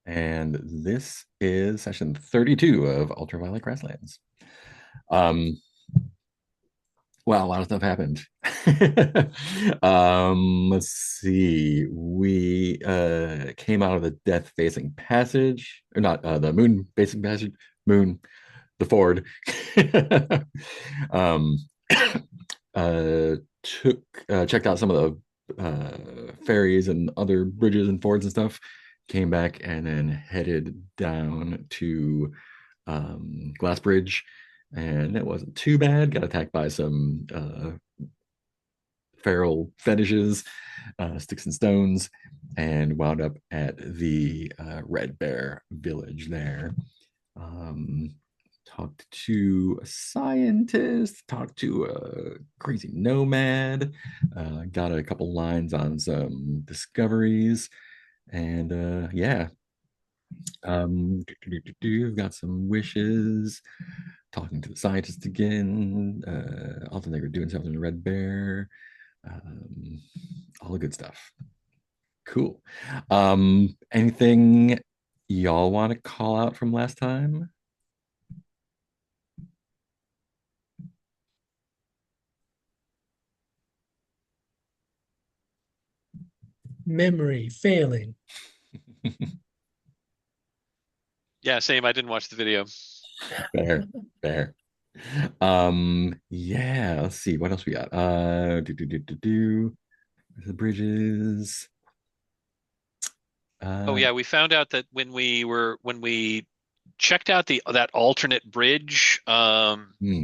and this is session 32 of Ultraviolet Grasslands. Um, wow, a lot of stuff happened. Let's see. We came out of the death facing passage, or not the moon facing passage, moon, the ford. um, took checked out some of the ferries and other bridges and fords and stuff. Came back and then headed down to Glass Bridge, and it wasn't too bad. Got attacked by some feral fetishes, sticks and stones, and wound up at the Red Bear village there. Um, Talked to a scientist, talked to a crazy nomad, got a couple lines on some discoveries, and yeah, got some wishes. Talking to the scientist again. Often they were doing something in Red Bear. Um, all the good stuff. Cool. Anything y'all want to call out from last time? Memory failing. Yeah, same. I didn't watch the video. Fair, fair. Yeah, let's see what else we got. The bridges. Oh Uh, yeah, we found out that when we checked out the that alternate bridge, hmm.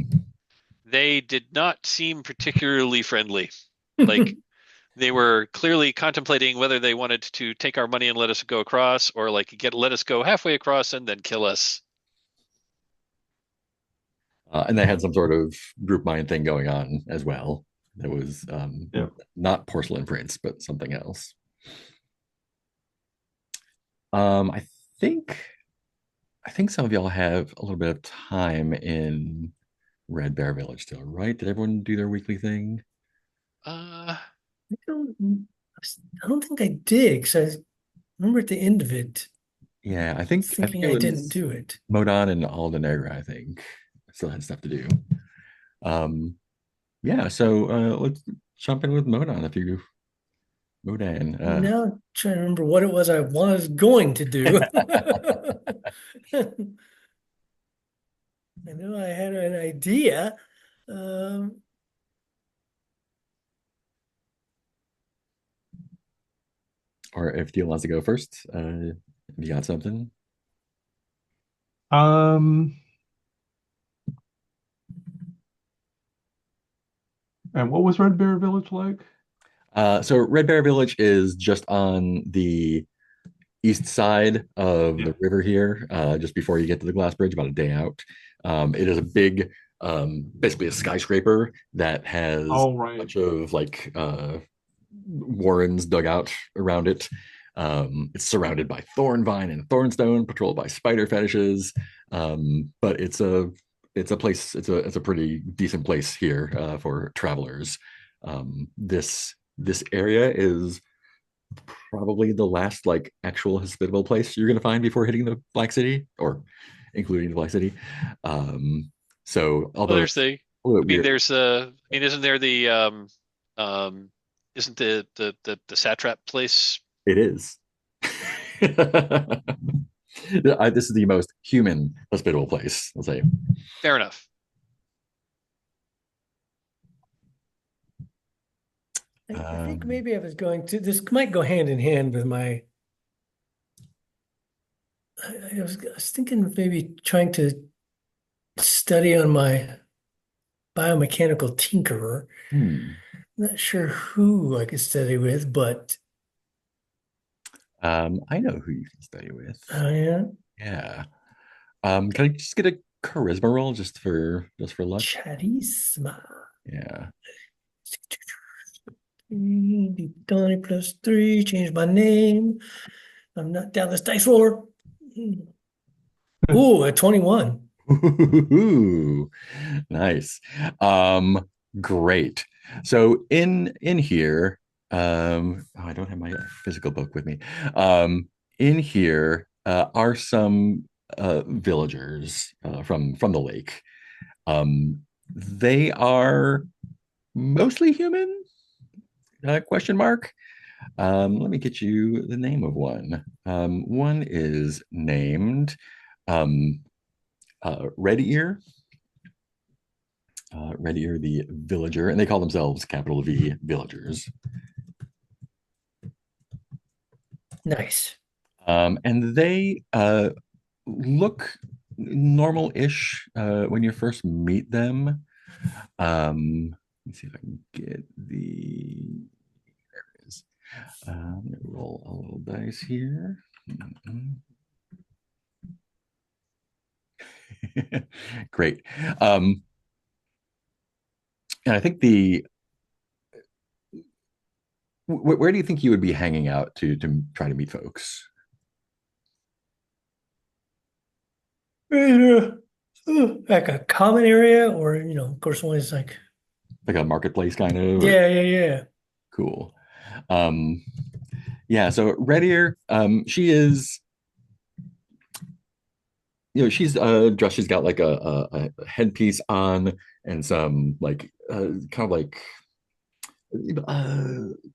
they did not seem particularly friendly. Like they were clearly contemplating whether they wanted to take our money and let us go across, or like let us go halfway across and then kill us. And they had some sort of group mind thing going on as well. It was Yeah. not porcelain prince, but something else. I think I think some of y'all have a little bit of time in Red Bear Village still, right? Did everyone do their weekly thing? Uh, I don't think I did because I remember at the end of it Yeah, I think thinking it I didn't was do it. Modan and Aldenegra, I think. Still had stuff to do. Um, yeah, so let's jump in with Modan if you Modan. Now I'm trying to remember what it was I was going to do. I know I had an idea. Um, or if Deal wants to go first, if you got something. Um, and what was Red Bear Village like? So Red Bear Village is just on the east side of Yeah. the river here, just before you get to the glass bridge, about a day out. It is a big, basically a skyscraper that has All a right. bunch of like warrens dug out around it. It's surrounded by thorn vine and thornstone, patrolled by spider fetishes. But it's a place. It's a pretty decent place here for travelers. This area is probably the last like actual hospitable place you're going to find before hitting the Black City, or including the Black City. Um, so well, although there's it's the. a little I bit mean, weird, there's I mean, isn't there um, isn't the satrap place? it is. This is the most human hospitable place, I'll say. Fair enough. I think Um, maybe I was going to, this might go hand in hand with my, I was thinking of maybe trying to study on my biomechanical tinkerer. hmm. Not sure who I could study with, but I know who you can study with. yeah, Yeah. Can I just get a charisma roll just for luck? charisma. Yeah. 20 plus 3, change my name. I'm not down this dice roller. Ooh, a 21. Ooh, nice. Um, Great. So in here, oh, I don't have my physical book with me. In here, are some villagers from the lake. They are mostly human? Question mark. Let me get you the name of one. One is named um, Red Ear. Red Ear, the villager, and they call themselves capital V villagers. Nice. And they look normal-ish when you first meet them. Let's see if I can get the. There it is. I'm gonna roll a little dice here. Great. And I think where do you think you would be hanging out to try to meet folks? Like a common area, or of course, one is like, Like a marketplace kind of? Or, yeah. cool. Um, yeah, so Red Ear, she is, she's dressed, she's got like a headpiece on and some like kind of like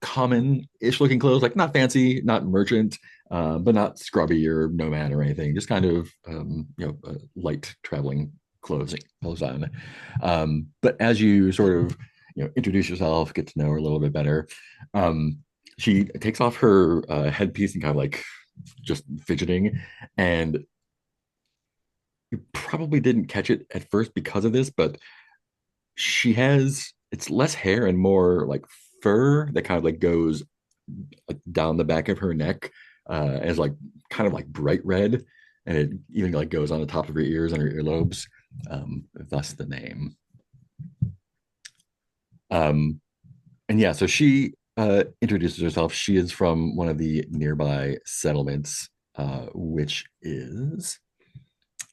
common-ish looking clothes, like not fancy, not merchant, but not scrubby or nomad or anything. Just kind of light traveling clothes on. But as you sort of introduce yourself, get to know her a little bit better, she takes off her headpiece and kind of like just fidgeting, and you probably didn't catch it at first because of this, but she has it's less hair and more like fur that kind of like goes like down the back of her neck as like kind of like bright red, and it even like goes on the top of her ears and her earlobes, thus the name. And yeah, so she introduces herself. She is from one of the nearby settlements, which is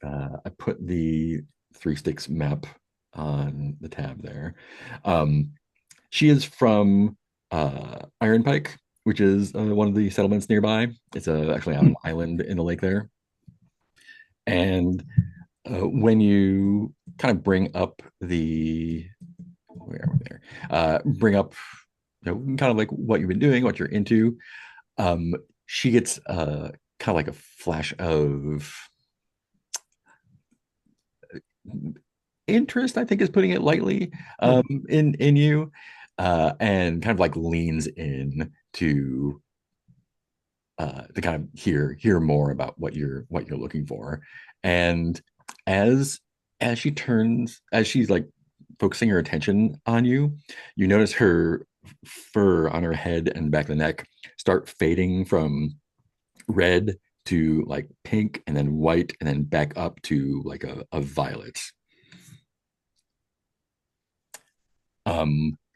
I put the Three Sticks map on the tab there. She is from Iron Pike, which is one of the settlements nearby. It's actually on an island in the lake there. And when you kind of bring up bring up, kind of like what you've been doing, what you're into, she gets kind of like a flash of interest, I think is putting it lightly, in you, and kind of like leans in to kind of hear more about what you're looking for. And as as she's like focusing her attention on you, you notice her fur on her head and back of the neck start fading from red to like pink and then white and then back up to like a violet.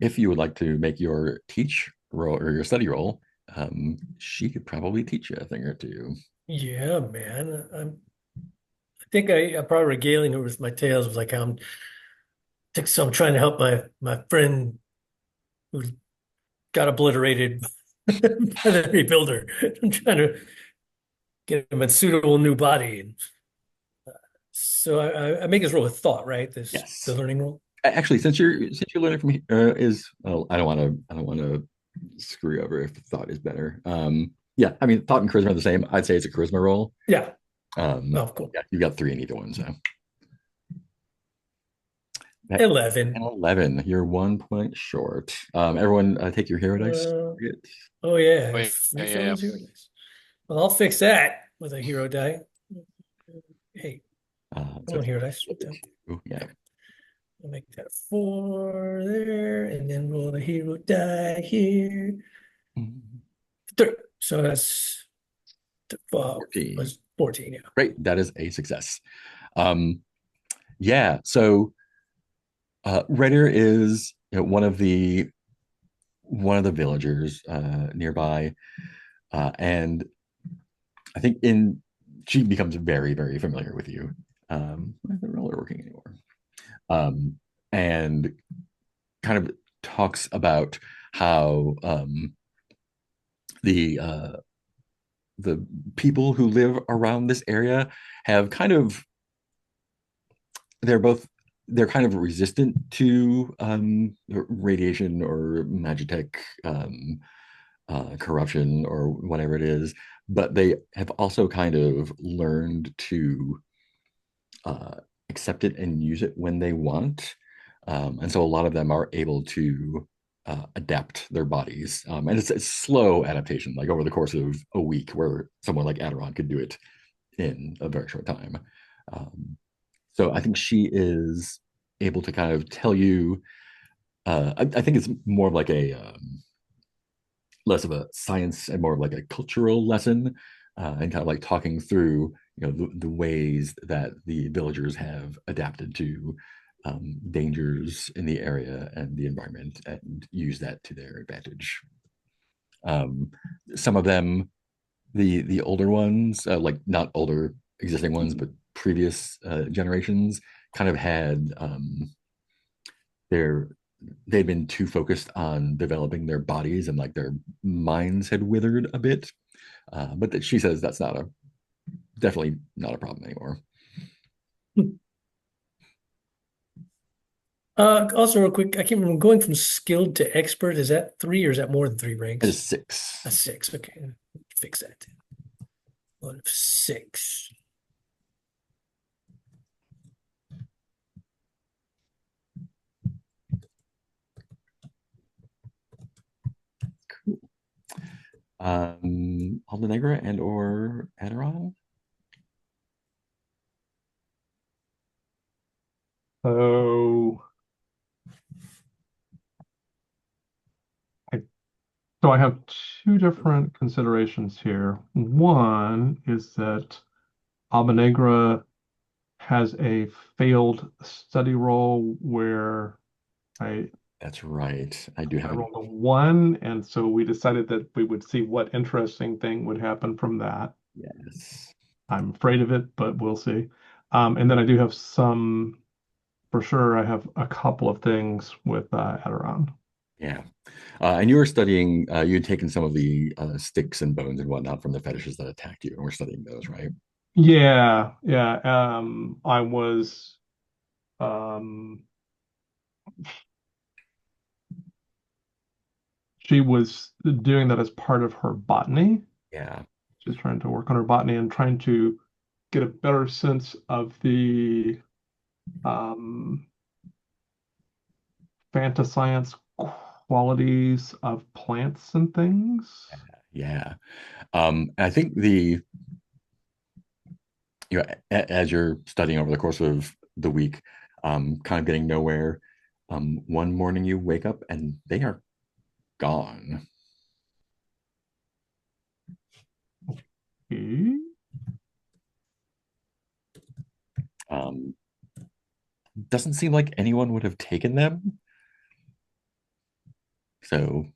If you would like to make your teach roll or your study roll, she could probably teach you a thing or two. Yeah, man. I think I probably regaling her with my tales of like how I'm trying to help my friend who got obliterated by the rebuilder. I'm trying to get him a suitable new body. And so I make this roll with thought, right? The Yes. learning roll. Actually, since you're learning from is well, I don't want to screw you over if thought is better. Yeah, I mean thought and charisma are the same. I'd say it's a charisma roll. Yeah. Oh, cool. Yeah, you got 3 in either one, so 11. 11. You're 1 point short. Everyone, take your hero dice. Oh yeah. Oh, yeah, yeah, yeah. Hero dice. Well, I'll fix that with a hero die. Hey, come on, hero dice. Yeah. I'll make that 4 there, and then roll the hero die here. 3. So that's 14. was 14. Yeah. Great. That is a success. Yeah. So Redder is one of the villagers nearby, and I think she becomes very, very familiar with you. Not really working anymore. And kind of talks about how the the people who live around this area have kind of they're both they're kind of resistant to radiation or magitech corruption or whatever it is, but they have also kind of learned to uh, accept it and use it when they want. And so a lot of them are able to adapt their bodies. And it's a slow adaptation, like over the course of a week, where someone like Adoron could do it in a very short time. Um, so I think she is able to kind of tell you. I think it's more of like a less of a science and more of like a cultural lesson, and kind of like talking through the ways that the villagers have adapted to dangers in the area and the environment and use that to their advantage. Um, some of them, the older ones, like not older existing ones, but previous generations, kind of had their they'd been too focused on developing their bodies and like their minds had withered a bit. But that she says that's not a definitely not a problem anymore. Also, real quick, I can't remember going from skilled to expert. Is that 3 or is that more than 3 It is ranks? six. That's 6. Okay, fix that. 1 of 6. Cool. Aldenegra and or Adoron. So I so I have two different considerations here. One is that Alba has a failed study roll where I That's right. I do I have rolled a 1, and so we decided that we would see what interesting thing would happen from that. yes. I'm afraid of it, but we'll see. And then I do have some, for sure, I have a couple of things with Adoron. Yeah. And you were studying, you had taken some of the sticks and bones and whatnot from the fetishes that attacked you, and we're studying those, right? Yeah, yeah. I was, um, she was doing that as part of her botany. Yeah. She's trying to work on her botany and trying to get a better sense of the um, fantascience qualities of plants and things. Yeah. I think as you're studying over the course of the week, kind of getting nowhere, one morning you wake up and they are gone. Okay. Um, doesn't seem like anyone would have taken them. So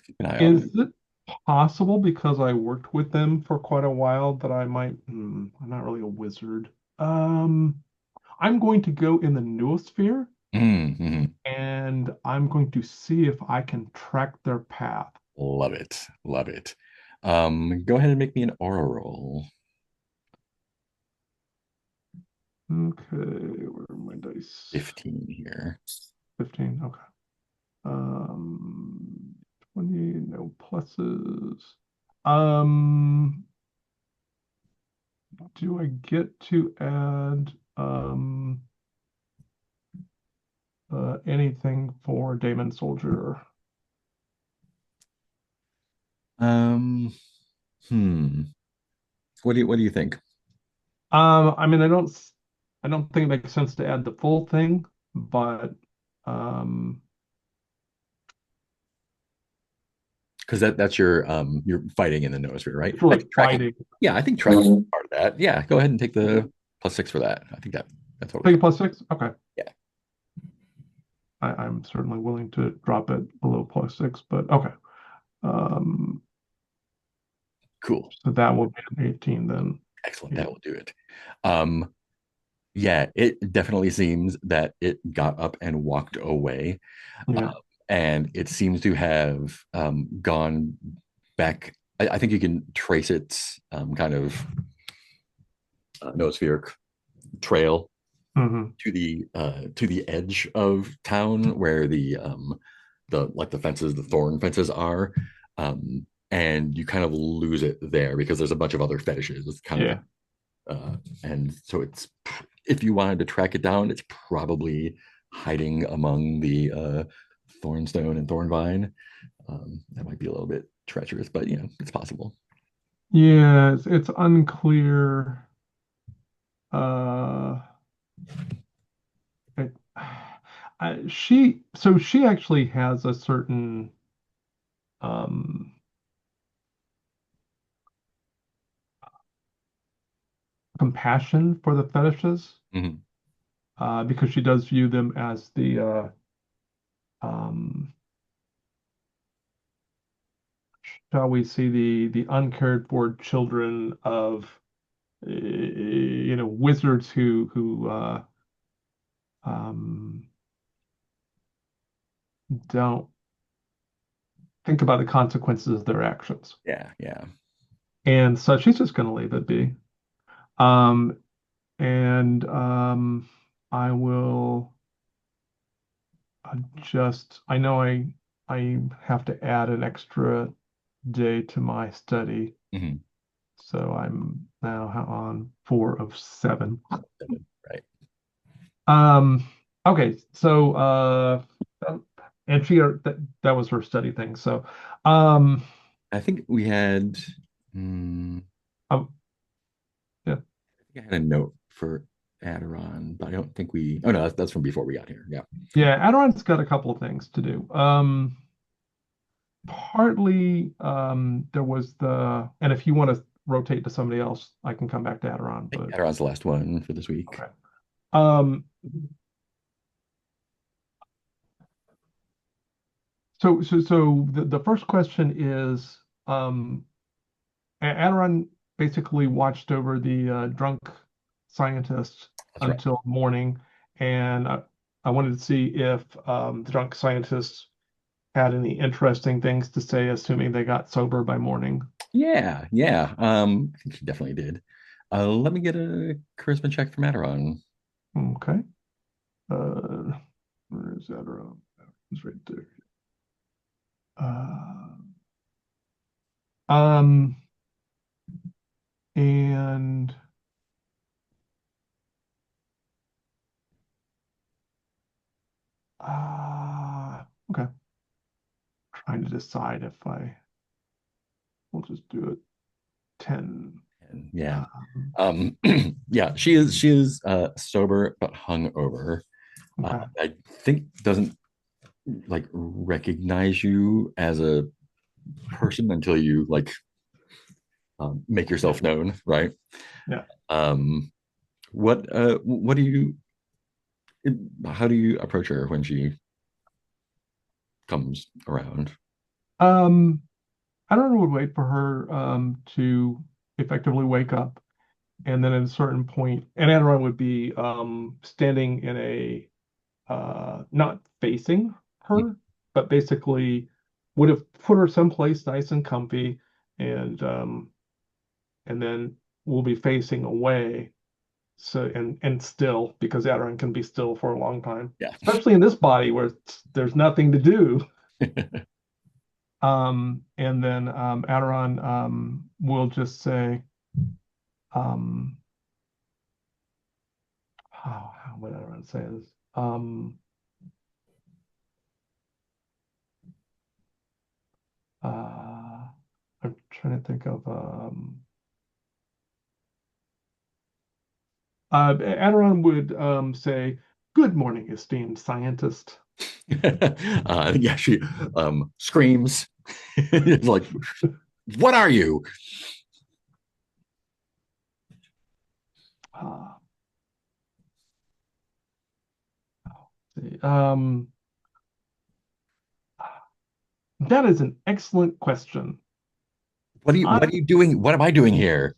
keep an eye on Is them. it possible because I worked with them for quite a while that I might, I'm not really a wizard. Um, I'm going to go in the noosphere Mm-hmm. and I'm going to see if I can track their path. Love it. Love it. Go ahead and make me an aura roll. Okay, where are my dice? 15 here. 15, okay. 20, no pluses. Um, do I get to add anything for Damon Soldier? Um, hmm. What do you think? I mean, I don't think it makes sense to add the full thing, but um, Because that's your you're fighting in the noosphere, right? it's I really think tracking, fighting. yeah, I think tracking is part of that. Yeah, go ahead and take the +6 for that. I think that's totally Take a fine. +6? Okay. Yeah, I'm certainly willing to drop it below +6, but okay. Um, cool. so that will be an 18 then. Excellent. That will do it. Um, yeah, it definitely seems that it got up and walked away. Yeah. And it seems to have gone back I think you can trace its kind of noospheric trail Hmm. to the edge of town where the fences, the thorn fences are, and you kind of lose it there because there's a bunch of other fetishes. It's kind Yeah. of and so it's if you wanted to track it down, it's probably hiding among the thornstone and thornvine. That might be a little bit treacherous, but you know it's possible. Yeah, it's unclear. Uh, it, she actually has a certain um, compassion for the fetishes, Mhm. because she does view them as um, shall we say, the uncared for children of wizards who um, don't think about the consequences of their actions. Yeah, yeah. And so she's just going to leave it be. Um, and I will adjust. I know I have to add an extra day to my study, Mhm. so I'm now on 4 of 7. Right. Um, okay, so and that was her study thing. So, um, I think we had. mm, um, yeah, I think I had a note for Adoron, but I don't think we. Oh no, that's from before we got here. Yeah. yeah, Adoran's got a couple of things to do. Partly, there was and if you want to rotate to somebody else, I can come back to Adoran, I think but Adoron's the last one for this week. okay. Um, so the first question is, Adoran basically watched over the drunk scientist That's right. until morning, and I wanted to see if the drunk scientist had any interesting things to say, assuming they got sober by morning. Yeah, yeah. I think she definitely did. Let me get a charisma check from Adoron. Okay. Uh, where is Adoran? It's right there. Uh, um, and okay. Trying to decide if we'll just do it 10. And yeah. Um, Yeah, she is sober but hung over. okay. I think doesn't like recognize you as a person until you like make Yeah. yourself known, right? Yeah. Um, what do you how do you approach her when she comes around? Um, I don't know, would wait for her to effectively wake up, and then at a certain point, and Adoran would be standing in a not facing her, but basically would have put her someplace nice and comfy, and then we'll be facing away. So and still, because Adoran can be still for a long time, Yeah. especially in this body where there's nothing to do. And then Adoran will just say, um, how would Adoran say this? I'm trying to think of Adoran would say, "Good morning, esteemed scientist." Yeah, she screams. It's like, what are you? Uh, see, that is an excellent question. I, What are you doing? What am I doing here?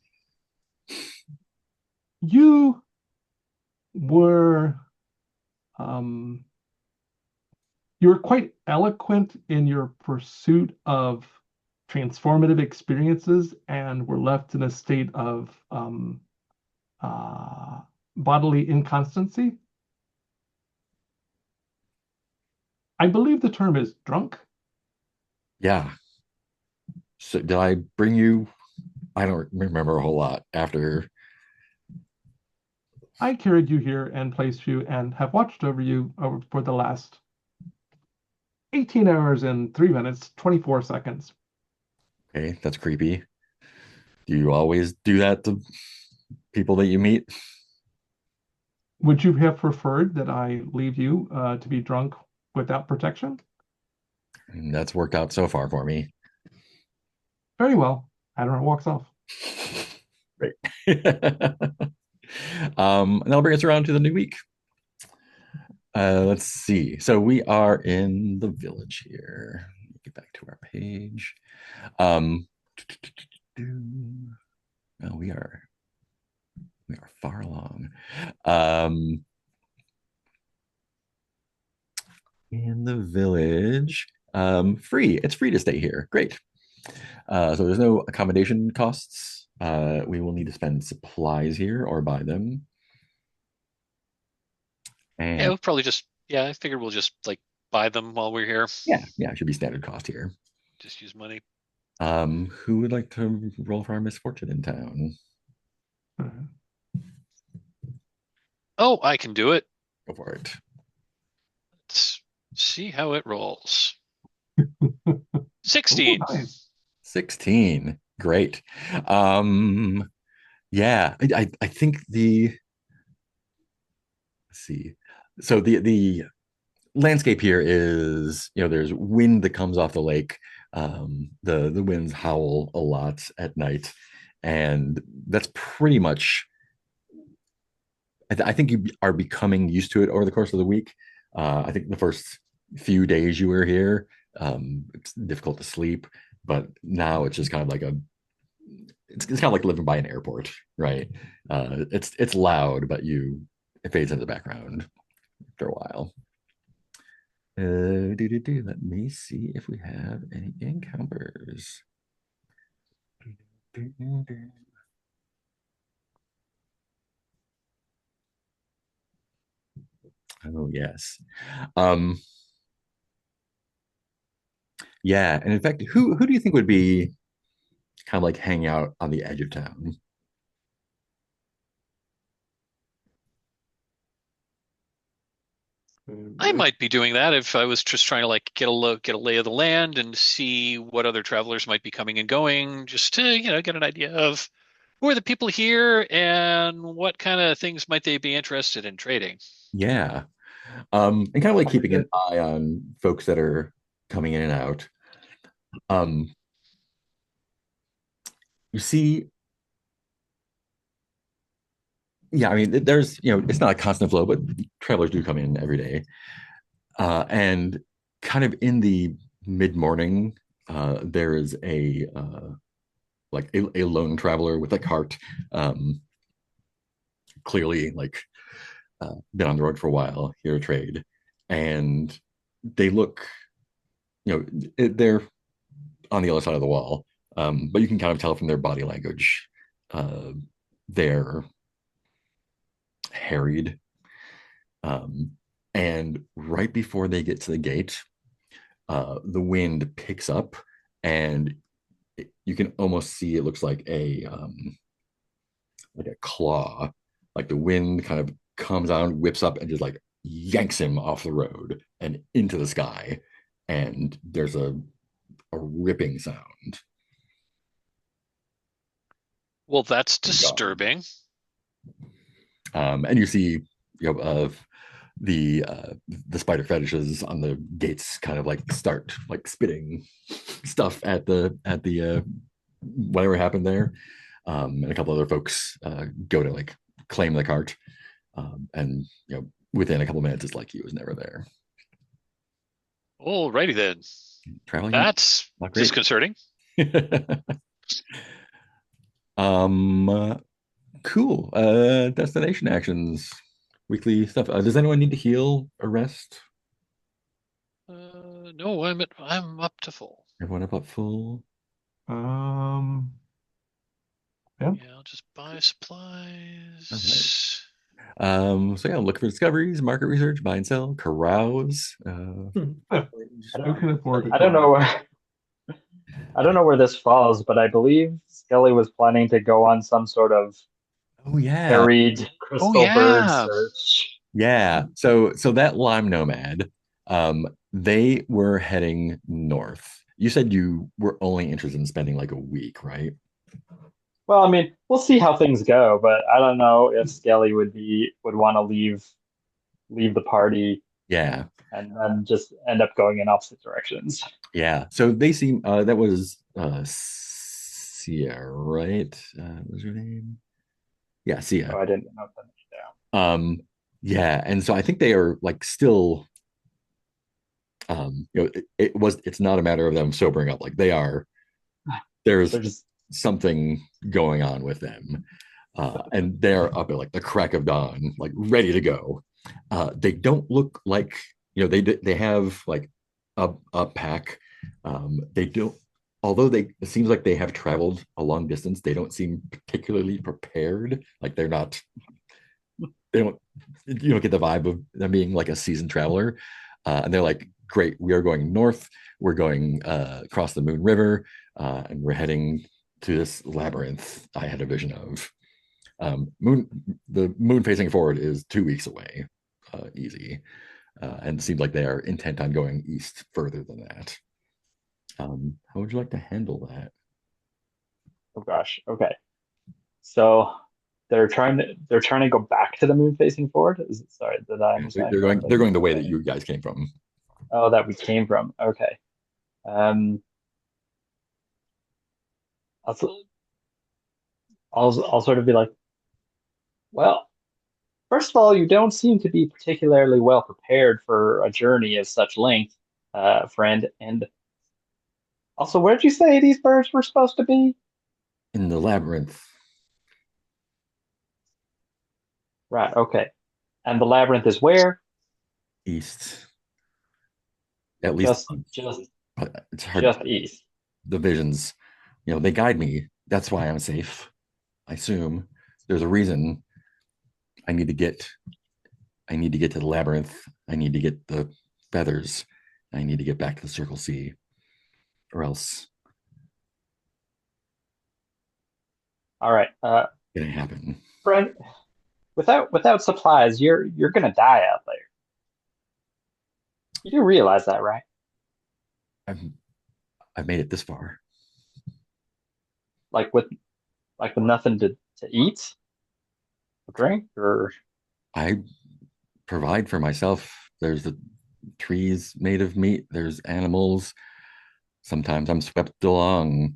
you were um, you were quite eloquent in your pursuit of transformative experiences and were left in a state of uh, bodily inconstancy. I believe the term is drunk. Yeah. So did I bring you? I don't remember a whole lot after. I carried you here and placed you and have watched over you for the last 18 hours and 3 minutes, 24 seconds. Okay, that's creepy. Do you always do that to people that you meet? Would you have preferred that I leave you to be drunk without protection? And that's worked out so far for me. Very well. Adoron walks off. Great. And that'll bring us around to the new week. Let's see. So we are in the village here. Get back to our page. Oh, we are far along. In the village, free. It's free to stay here. Great. So there's no accommodation costs. We will need to spend supplies here or buy them. Yeah, And we'll probably just, yeah, I figured we'll just like buy them while we're here. yeah, it should be standard cost here. Just use money. Who would like to roll for our misfortune in town? Oh, I can do it. Go for it. Let's see how it rolls. 16. Ooh, nice. 16. Great. Yeah, I think let's see. So the landscape here is, there's wind that comes off the lake. The winds howl a lot at night, and that's pretty much. I think you are becoming used to it over the course of the week. I think the first few days you were here, it's difficult to sleep, but now it's just kind of like it's kind of like living by an airport, right? It's loud, but it fades into the background after a while. Let me see if we have any encounters. Oh yes. Yeah, and in fact, who do you think would be kind of like hanging out on the edge of town? I might be doing that if I was just trying to like get a lay of the land and see what other travelers might be coming and going, just to, get an idea of who are the people here and what kind of things might they be interested in trading. Yeah. And kind of like keeping an eye on folks that are coming in and out. Um, you see, yeah, I mean, there's, it's not a constant flow, but travelers do come in every day. And kind of in the mid-morning, there is a lone traveler with a cart, clearly like been on the road for a while, here to trade, and they look, they're on the other side of the wall, but you can kind of tell from their body language, they're harried. And right before they get to the gate, the wind picks up, and you can almost see it looks like a claw, like the wind kind of comes out, whips up, and just like yanks him off the road and into the sky, and there's a ripping sound. Well, that's disturbing. And you see, of the spider fetishes on the gates kind of like start like spitting stuff at the whatever happened there, and a couple other folks go to like claim the cart, and within a couple minutes it's like he was never there. Alrighty then. Traveling, that's disconcerting. Cool. Destination actions, weekly stuff. Does anyone need to heal or rest? No, I'm up to full. Everyone up full. Um, yeah. Yeah, I'll just buy supplies. So yeah, look for discoveries, market research, buy and sell, carouse. Yeah, I who can afford I don't know I don't know where this falls, but I believe Skelly was planning to go on some sort of Oh yeah, harried Oh crystal bird yeah. search. yeah. So that Lime Nomad, they were heading north. You said you were only interested in spending like a week, right? Well, I mean, we'll see how things go, but I don't know if Skelly would want to leave the party Yeah, and then just end up going in opposite directions. yeah. So they seem that was Sia, right? What was her name? Yeah, Oh, Sia. I didn't know that down. Um, yeah, and so I think they are like still it's not a matter of them sobering up. Like they are, there's They're just something going on with them. And they're up at like the crack of dawn, like ready to go. They don't look like, they have like a pack. They don't, although it seems like they have traveled a long distance, they don't seem particularly prepared. Like they don't, you don't get the vibe of them being like a seasoned traveler. And they're like, great, we are going north. We're going across the Moon River, and we're heading to this labyrinth I had a vision of. The moon facing forward is 2 weeks away, easy, and it seems like they are intent on going east further than that. How would you like to handle that? oh gosh, okay. So they're trying to go back to the moon facing forward. Sorry, did I understand They're correctly? going the way that you guys came from. Oh, that we came from. Okay. Um, I'll, I'll sort of be like, well, first of all, you don't seem to be particularly well prepared for a journey of such length, friend. And also, where did you say these birds were supposed to be? In the labyrinth. Right, okay. And the labyrinth is where? East, at least. Just just It's hard. just east. The visions, they guide me. That's why I'm safe. I assume there's a reason. I need to get. I need to get to the labyrinth. I need to get the feathers. I need to get back to the Circle C, or else All right. it's gonna happen. Friend, without supplies, you're gonna die out there. You do realize that, right? I've I've made it this far. Like with nothing to eat or drink or I provide for myself. There's the trees made of meat. There's animals. Sometimes I'm swept along.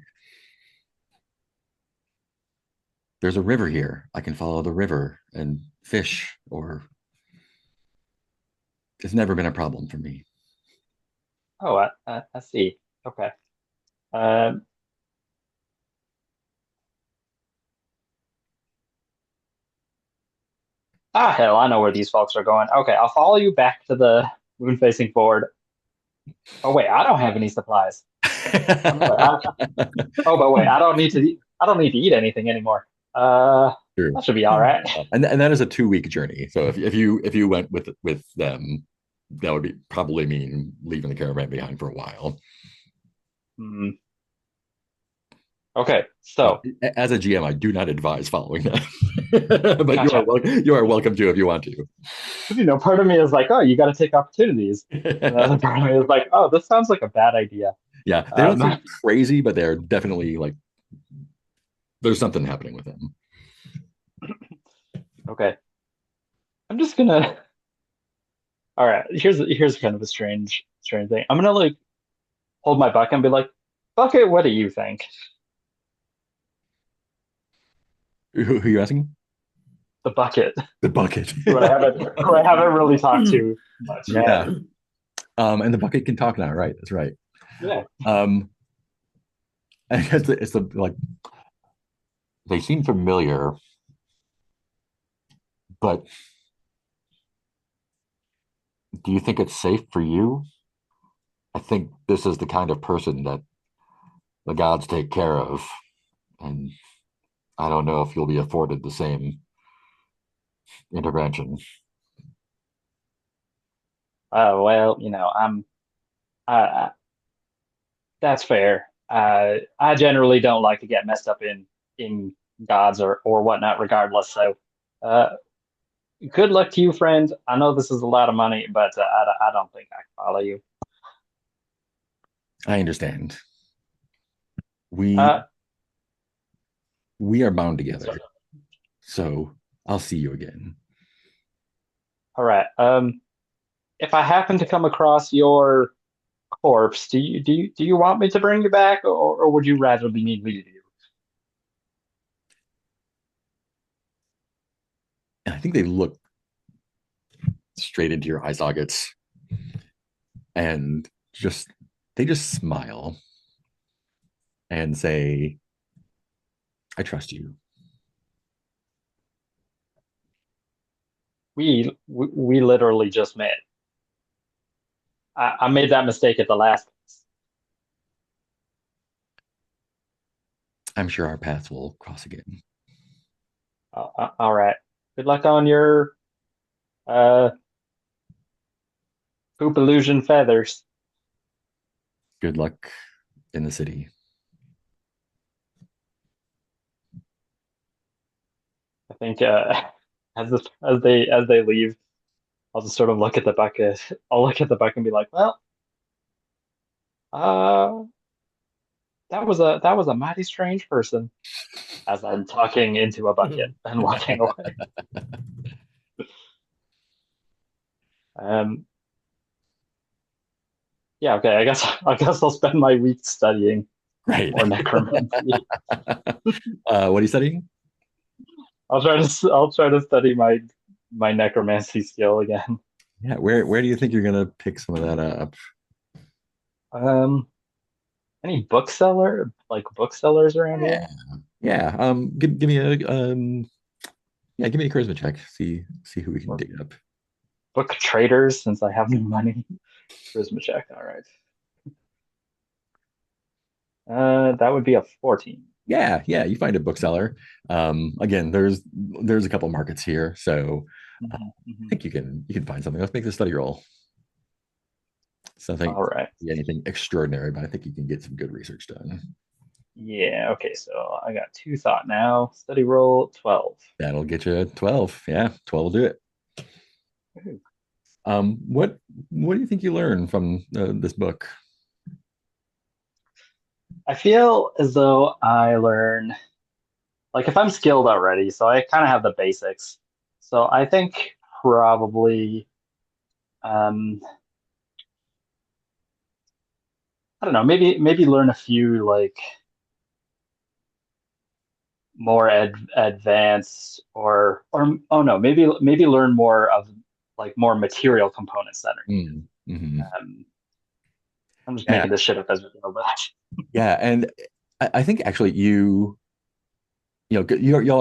There's a river here. I can follow the river and fish, or it's never been a problem for me. oh, I see. Okay. Um, hell, I know where these folks are going. Okay, I'll follow you back to the moon facing forward. Oh wait, I don't have any supplies. But wait, I don't need to eat anything anymore. True. That should be all right. And that is a 2 week journey. So if you went with them, that would be probably mean leaving the caravan behind for a while. Hmm. Okay, so As a GM, I do not advise following that, but gotcha. you are welcome to if you want to. Part of me is like, oh, you got to take opportunities. And the other part of me is like, oh, this sounds like a bad idea. Yeah, they don't seem crazy, but they're definitely like there's something happening with them. Okay, I'm just gonna. All right, here's kind of a strange thing. I'm gonna like hold my bucket and be like, Bucket, what do you think? Who are you asking? The bucket, The bucket. who I haven't really talked to much. Yeah. And the bucket can talk now, right? That's right. Yeah. I guess it's the like they seem familiar, but do you think it's safe for you? I think this is the kind of person that the gods take care of, and I don't know if you'll be afforded the same intervention. Well, I, that's fair. I generally don't like to get messed up in gods or whatnot, regardless. So, uh, good luck to you, friend. I know this is a lot of money, but I don't think I can follow you. I understand. We Uh, we are bound together, so, so I'll see you again. all right. If I happen to come across your corpse, do you want me to bring you back, or would you rather be me leave you? And I think they look straight into your eye sockets and they just smile and say, I trust you. We literally just met. I made that mistake at the last. I'm sure our paths will cross again. All right. Good luck on your uh poop illusion feathers. Good luck in the city. I think as they leave, I'll just sort of look at the bucket. I'll look at the bucket and be like, well, uh, that was a mighty strange person. As I'm talking into a bucket and walking away. Um, yeah, okay. I guess I'll spend my week studying Right. more necromancy. What are you studying? I'll try to study my necromancy skill again. Yeah, where do you think you're gonna pick some of that up? Um, any booksellers around Yeah, here? yeah. Give me a yeah, give me a charisma check. See who we can Or dig up. book traders, since I have no money. Charisma check. All right. That would be a 14. Yeah, yeah. You find a bookseller. Again, there's a couple markets here, so I Mhm, mhm. think you can find something. Let's make the study roll. Something All right. anything extraordinary, but I think you can get some good research done. Yeah, okay, so I got two thought now. Study roll 12. That'll get you 12. Yeah, 12 will do it. Ooh. What do you think you learn from this book? I feel as though I learn, like, if I'm skilled already, so I kind of have the basics. So I think probably, um, I don't know, maybe learn a few like more advanced or oh no, maybe learn more of like more material components that are needed. Mm-hmm. Um, I'm just Yeah, making this shit up as we go, but yeah, and I think actually y'all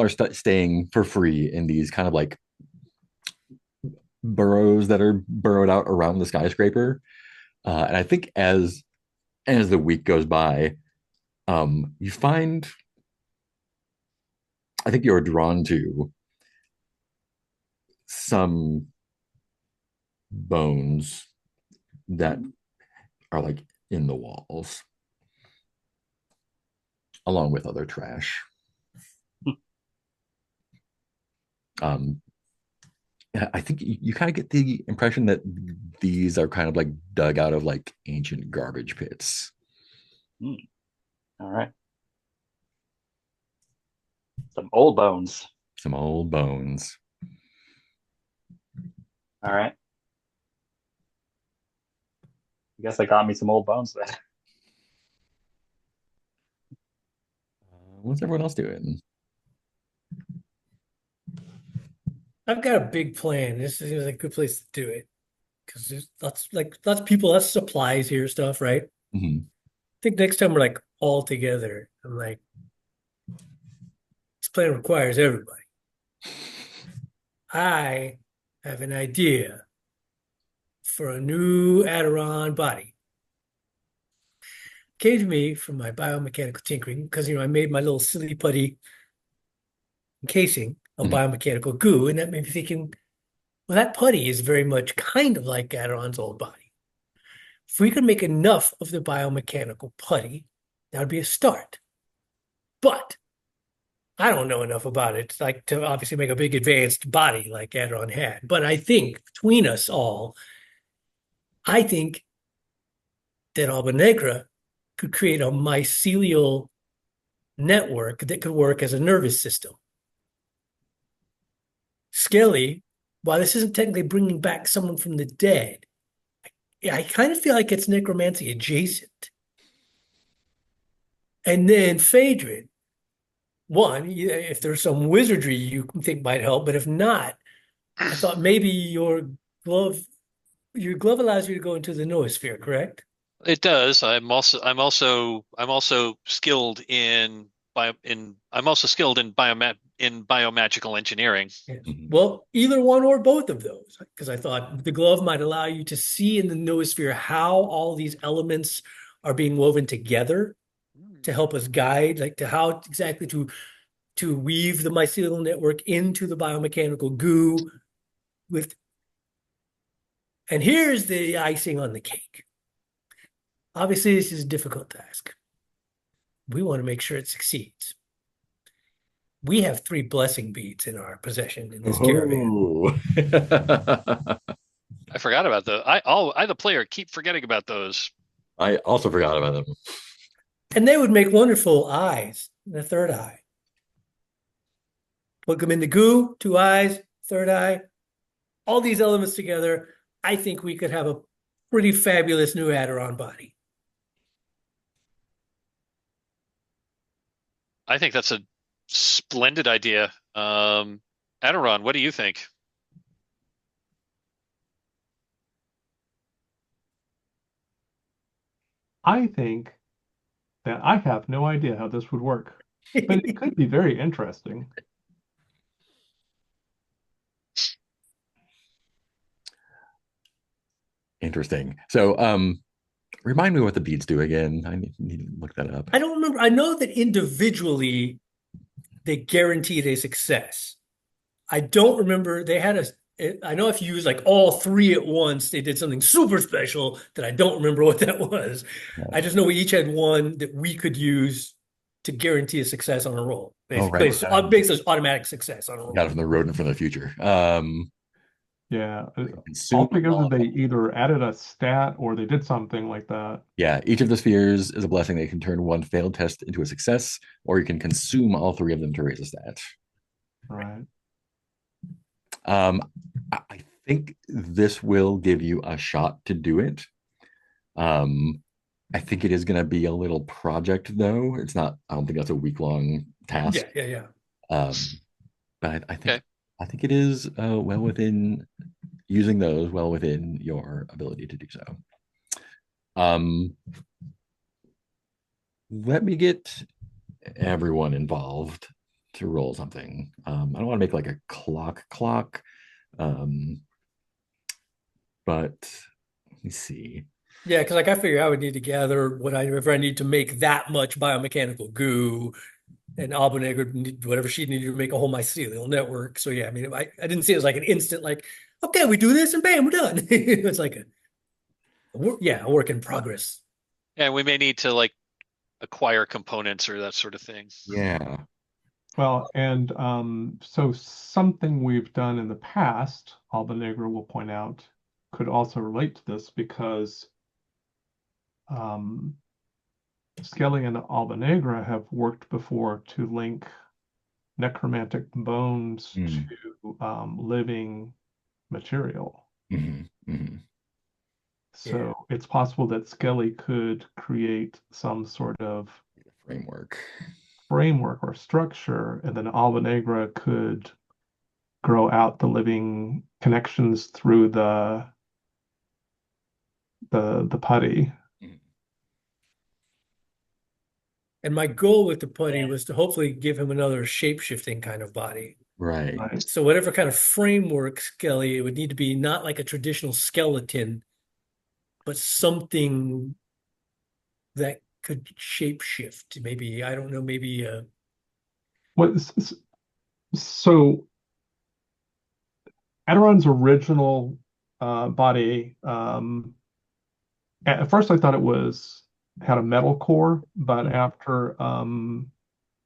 are staying for free in these kind of like burrows that are burrowed out around the skyscraper. And I think as the week goes by, you find I think you're drawn to some bones that are like in the walls, along with other trash. Um, I think you kind of get the impression that these are kind of like dug out of like ancient garbage pits. Hmm, all right, some old bones. Some old bones. All right, I guess I got me some old bones then. What's everyone else doing? I've got a big plan. This is a good place to do it because there's lots of people, lots of supplies here, stuff, right? I Mhm. think next time we're like all together, I'm like, this plan requires everybody. I have an idea for a new Adoron body. came to me from my biomechanical tinkering because, I made my little silly putty encasing of Mhm. biomechanical goo. And that made me thinking, well, that putty is very much kind of like Adoron's old body. If we could make enough of the biomechanical putty, that would be a start. But I don't know enough about it, like to obviously make a big advanced body like Adoron had. But I think between us all, I think that Alba Negra could create a mycelial network that could work as a nervous system. Skelly, while this isn't technically bringing back someone from the dead, I kind of feel like it's necromancy adjacent. And then Phaedred, one, if there's some wizardry you think might help, but if not, I thought maybe glove your glove allows you to go into the noosphere, correct? It does. I'm also skilled in biomagical engineering. Yeah. Mhm. Well, either one or both of those, because I thought the glove might allow you to see in the noosphere how all these elements are being woven together to help us guide, like to how exactly to weave the mycelial network into the biomechanical goo with. And here's the icing on the cake. Obviously, this is a difficult task. We want to make sure it succeeds. We have 3 blessing beads in our possession in this caravan. Oh. I forgot about those. I, the player, keep forgetting about those. I also forgot about them. And they would make wonderful eyes, and a third eye. Put them in the goo, 2 eyes, third eye, all these elements together. I think we could have a pretty fabulous new Adoron body. I think that's a splendid idea. Adoron, what do you think? I think that I have no idea how this would work, but it could be very interesting. Interesting. So, remind me what the beads do again. I need to look that up. I don't remember. I know that individually they guaranteed a success. I don't remember. They had I know if you use like all 3 at once, they did something super special that I don't remember what that was. I just know we each had one that we could use to guarantee a success on a roll. Oh, Basically, right. basically automatic success on a roll. Got it from the rodent from the future. Yeah, Consume altogether all. they either added a stat or they did something like that. Yeah, each of the spheres is a blessing that can turn one failed test into a success, or you can consume all 3 of them to raise a stat. Right. Um, I think this will give you a shot to do it. I think it is going to be a little project, though. It's not. I don't think that's a week-long task. Yeah. Um, but Okay. I think it is well within using those well within your ability to do so. Let me get everyone involved to roll something. I don't want to make like a clock, but let me see. Yeah, because like I figure I would need to gather whatever I need to make that much biomechanical goo, and Albaneg would need whatever she needed to make a whole mycelial network. So yeah, I mean, I didn't see it as like an instant, like, okay, we do this and bam, we're done. It's like a work in progress. And we may need to like acquire components or that sort of thing. Yeah. Well, and so something we've done in the past, Alba Negra will point out, could also relate to this because Skelly and Alba Negra have worked before to link necromantic bones Mm. to living material. Mhm, mhm. So it's possible that Skelly could create some sort of Framework. or structure, and then Alba Negra could grow out the living connections through the putty. Mhm. And my goal with the putty was to hopefully give him another shape-shifting kind of body. Right. Right. So whatever kind of framework Skelly, it would need to be not like a traditional skeleton, but something that could shape shift. Maybe, I don't know, maybe So Adoron's original body, at first I thought it had a metal core, but after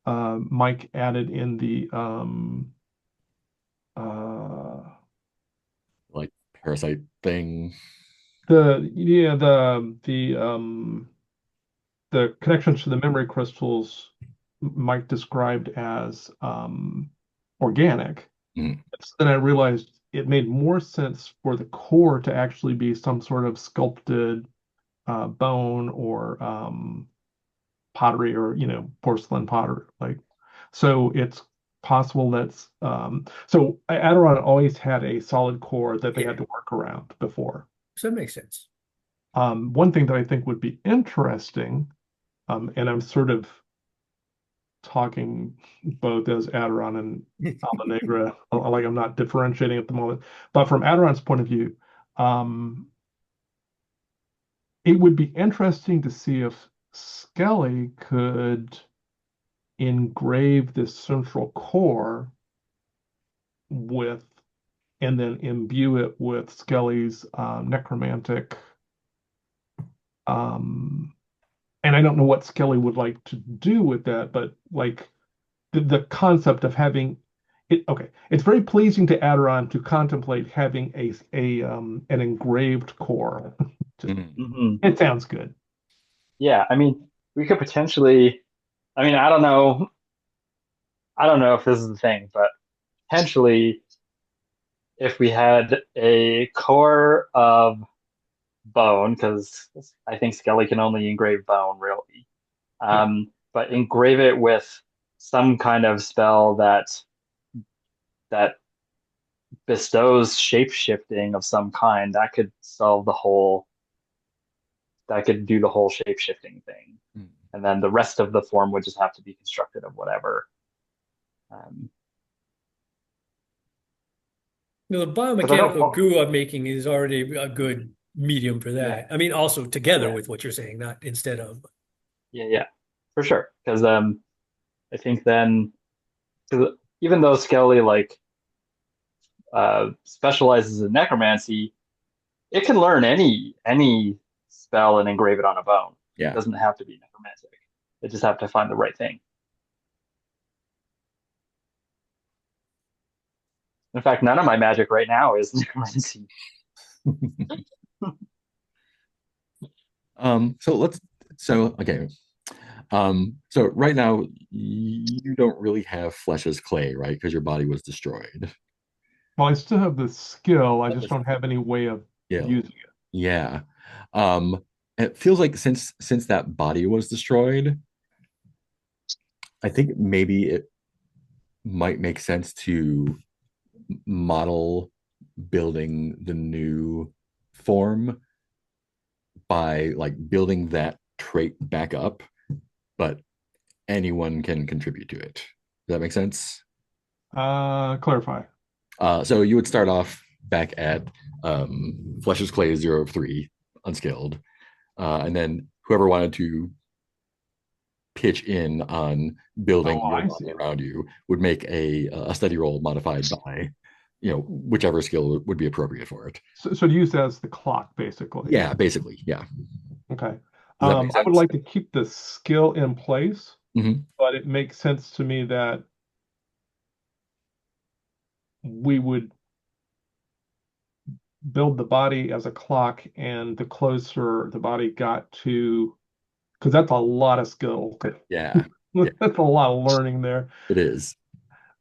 Mike added in Like parasite thing. the connections to the memory crystals Mike described as organic. Mm. Then I realized it made more sense for the core to actually be some sort of sculpted bone or pottery, or porcelain pottery. So it's possible that's so Adoron always had a solid core that they had to work around before. so that makes sense. One thing that I think would be interesting, and I'm sort of talking both as Adoron and Alma Negra, like I'm not differentiating at the moment, but from Adoron's point of view, it would be interesting to see if Skelly could engrave this central core with, and then imbue it with Skelly's necromantic. And I don't know what Skelly would like to do with that, but like the concept of having it. Okay, it's very pleasing to Adoron to contemplate having an engraved core. It sounds good. Yeah, I mean, we could potentially. I mean, I don't know if this is the thing, but potentially, if we had a core of bone, because I think Skelly can only engrave bone, really. But engrave it with some kind of spell that bestows shape shifting of some kind, that could do the whole shape shifting thing. And then the rest of the form would just have to be constructed of whatever. The biomechanical goo I'm making is already a good medium for that. Yeah. I mean, also together with what you're saying, not instead of. Yeah, for sure. Because I think then, even though Skelly specializes in necromancy, it can learn any spell and engrave it on a bone. Yeah. It doesn't have to be necromantic. They just have to find the right thing. In fact, none of my magic right now is necromancy. Okay. So right now you don't really have flesh as clay, right? Because your body was destroyed. Well, I still have the skill. I just don't have any way of using it. Yeah. It feels like since that body was destroyed, I think maybe it might make sense to model building the new form by like building that trait back up, but anyone can contribute to it. Does that make sense? Clarify. So you would start off back at Flesh is Clay 0 of 3, unskilled. And then whoever wanted to pitch in on building your body around you would make a study roll modified by whichever skill would be appropriate for it. So to use that as the clock, basically. Yeah, basically, yeah. Okay. I would like to keep the skill in place, but it makes sense to me that we would build the body as a clock, and the closer the body got to, because that's a lot of skill. Yeah. That's a lot of learning there. It is.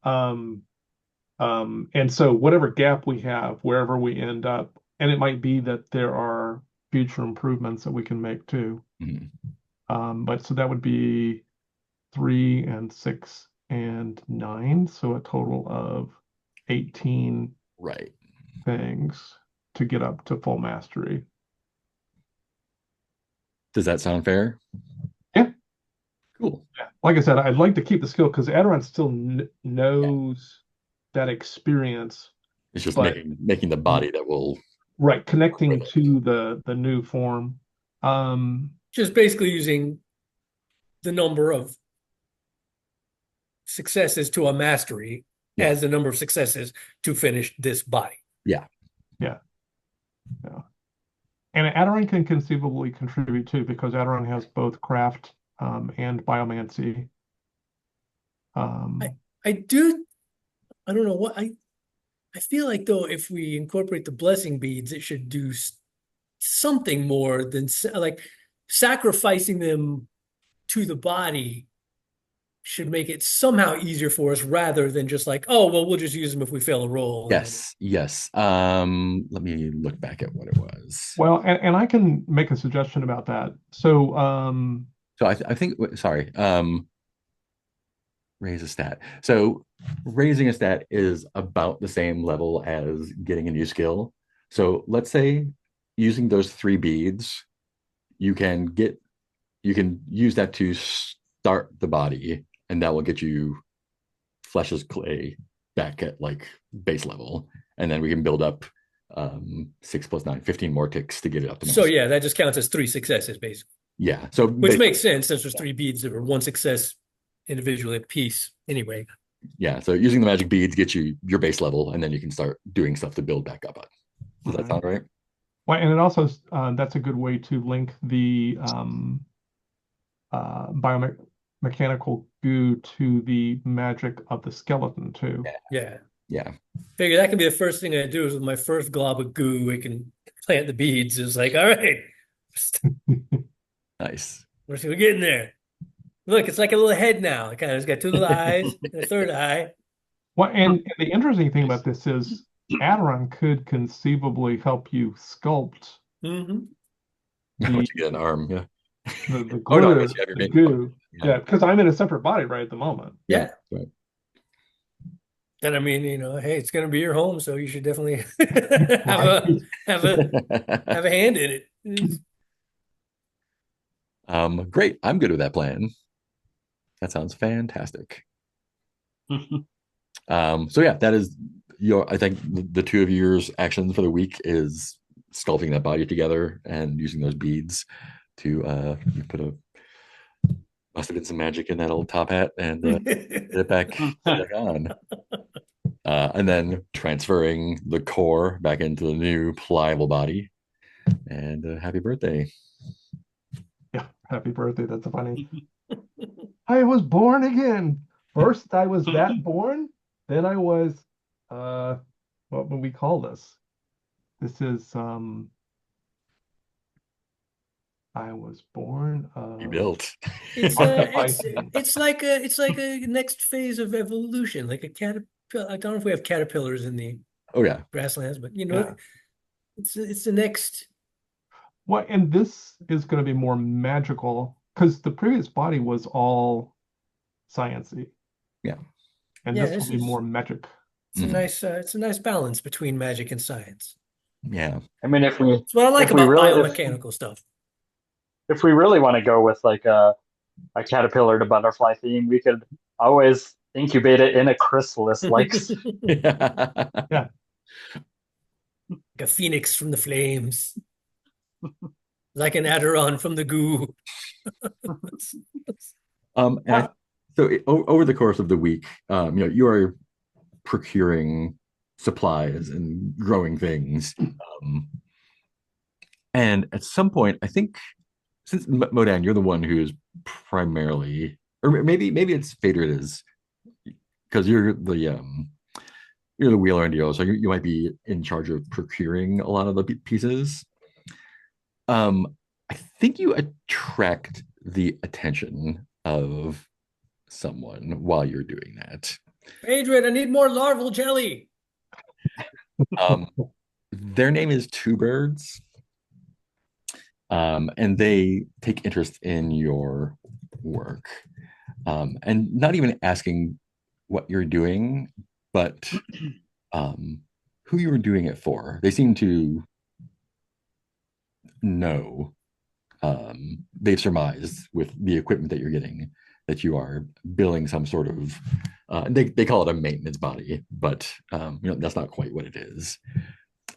And so whatever gap we have, wherever we end up, and it might be that there are future improvements that we can make too. But so that would be 3 and 6 and 9, so a total of 18 things to get up to full mastery. Does that sound fair? Yeah. Cool. Yeah. Like I said, I'd like to keep the skill because Adoron still knows that experience. It's just making the body that will connecting to the new form. Just basically using the number of successes to a mastery Yeah. as the number of successes to finish this body. Yeah. And Adoron can conceivably contribute too, because Adoron has both craft and biomancy. I don't know what I feel like though, if we incorporate the blessing beads, it should do something more than like sacrificing them to the body should make it somehow easier for us rather than just like, oh, well, we'll just use them if we fail a roll. Yes. Let me look back at what it was. Well, and I can make a suggestion about that. So, So I think, sorry, raise a stat. So raising a stat is about the same level as getting a new skill. So let's say using those 3 beads, you can use that to start the body, and that will get you flesh as clay back at like base level. And then we can build up 6 + 9, 15 more ticks to get it up to So max. yeah, that just counts as 3 successes, basically. Yeah. So Which makes sense since there's 3 beads that were 1 success individually a piece anyway. yeah. So using the magic beads gets you your base level, and then you can start doing stuff to build back up on. Does that sound right? well, and it also that's a good way to link the biomechanical goo to the magic of the skeleton too. Yeah. Yeah. Figure that can be the first thing I do is with my first glob of goo, we can plant the beads. It's like, all right, Nice. we're getting there. Look, it's like a little head now. It kind of has got 2 little eyes and a third eye. Well, and the interesting thing about this is Adoron could conceivably help you sculpt Mm-hmm. Once you get an arm, yeah. the glue, Oh no, I guess you have your the main goo. Yeah. Yeah, because I'm in a separate body right at the moment. Yeah. Right. And I mean, hey, it's going to be your home, so you should definitely have a hand in it. Great. I'm good with that plan. That sounds fantastic. So yeah, that is I think the 2 of yours actions for the week is sculpting that body together and using those beads to must have been some magic in that old top hat and get it back on. And then transferring the core back into the new pliable body. And happy birthday. Yeah, happy birthday. That's funny. I was born again. First, I was that born. Then I was, what would we call this? This is, I was born. You built. It's like a next phase of evolution, like a caterpillar. I don't know if we have caterpillars in the Oh yeah. grasslands, but Yeah. it's the next. Well, and this is going to be more magical because the previous body was all sciencey. Yeah. And Yeah, this will be is- more magic. It's a nice balance between magic and science. Yeah. I mean, It's what I like If we about really- biomechanical stuff. if we really want to go with like a caterpillar to butterfly theme, we could always incubate it in a chrysalis, like Yeah. Like a phoenix from the flames, like an Adoron from the goo. Over the course of the week, you are procuring supplies and growing things. And at some point, I think since Modan, you're the one who's primarily, or maybe it's Phaedred is because you're the wheeler and dealer, so you might be in charge of procuring a lot of the pieces. I think you attract the attention of someone while you're doing that. Phaedred, I need more larval jelly. Their name is Two Birds, and they take interest in your work, and not even asking what you're doing, but who you were doing it for. They seem to know. They've surmised with the equipment that you're getting that you are building some sort of they call it a maintenance body, but that's not quite what it is.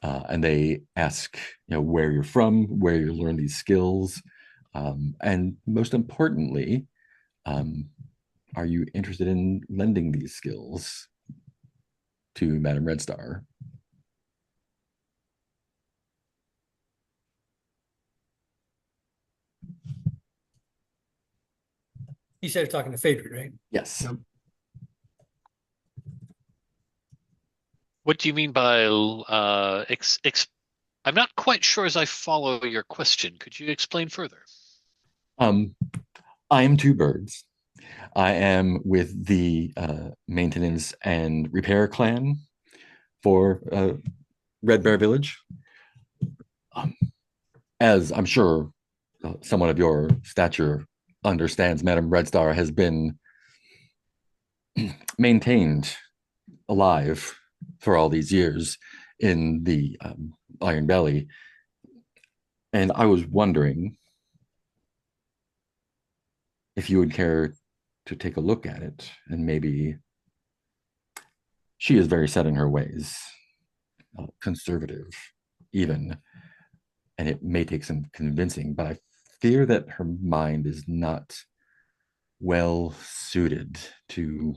And they ask where you're from, where you learn these skills, and most importantly, Um, are you interested in lending these skills to Madame Red Star? You said talking to Phaedred, right? Yes. Yep. What do you mean by I'm not quite sure as I follow your question. Could you explain further? Um, I am two birds. I am with the maintenance and repair clan for Red Bear Village. Um, as I'm sure someone of your stature understands, Madame Red Star has been maintained alive for all these years in the Iron Belly. And I was wondering if you would care to take a look at it, and maybe she is very set in her ways, conservative even, and it may take some convincing, but I fear that her mind is not well suited to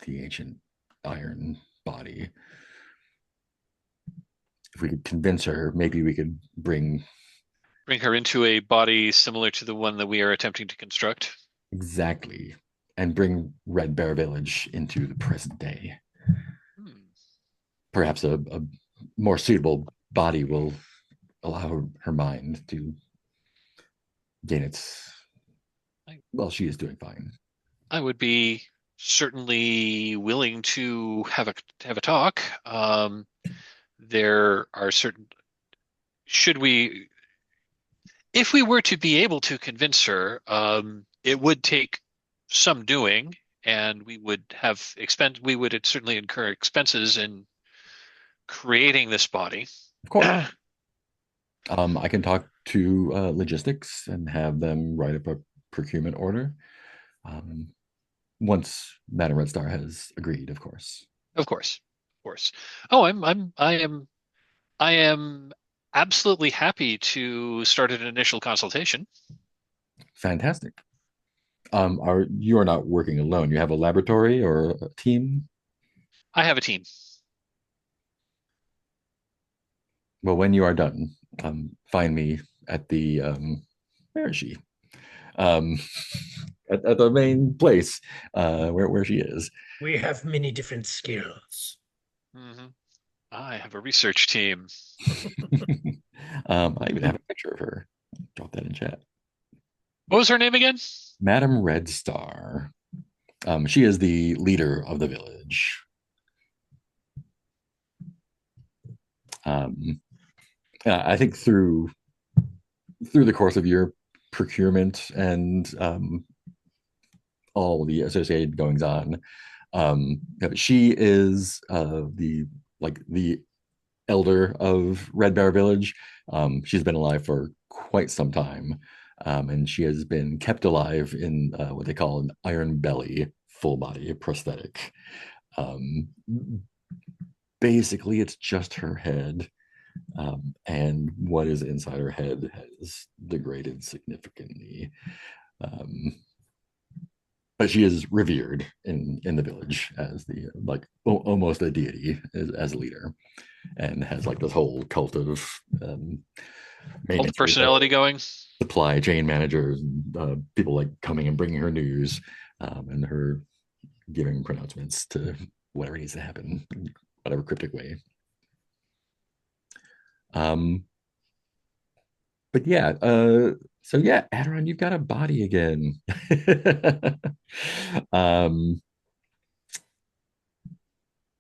the ancient iron body. If we could convince her, maybe we could bring Bring her into a body similar to the one that we are attempting to construct. exactly and bring Red Bear Village into the present day. Hmm. Perhaps a more suitable body will allow her mind to gain its. Well, she is doing fine. I would be certainly willing to have a talk. There are certain should we if we were to be able to convince her, it would take some doing, and we would certainly incur expenses in creating this body. Of course. I can talk to logistics and have them write up a procurement order. Um, once Madame Red Star has agreed, of course. Of course, of course. Oh, I am absolutely happy to start an initial consultation. Fantastic. Are you are not working alone? You have a laboratory or a team? I have a team. Well, when you are done, find me at the where is she? Um, at the main place where she is. We have many different skills. Hmm. I have a research team. I even have a picture of her. Drop that in chat. What was her name again? Madame Red Star. She is the leader of the village. I think through the course of your procurement and all the associated goings on, she is the elder of Red Bear Village. She's been alive for quite some time, and she has been kept alive in what they call an iron belly full body prosthetic. Um, basically, it's just her head, and what is inside her head has degraded significantly. Um, but she is revered in the village as the almost a deity as a leader, and has like this whole cult of Cult personality going. supply chain managers, people like coming and bringing her news, and her giving pronouncements to whatever needs to happen, in whatever cryptic way. But yeah, so yeah, Adoron, you've got a body again. um,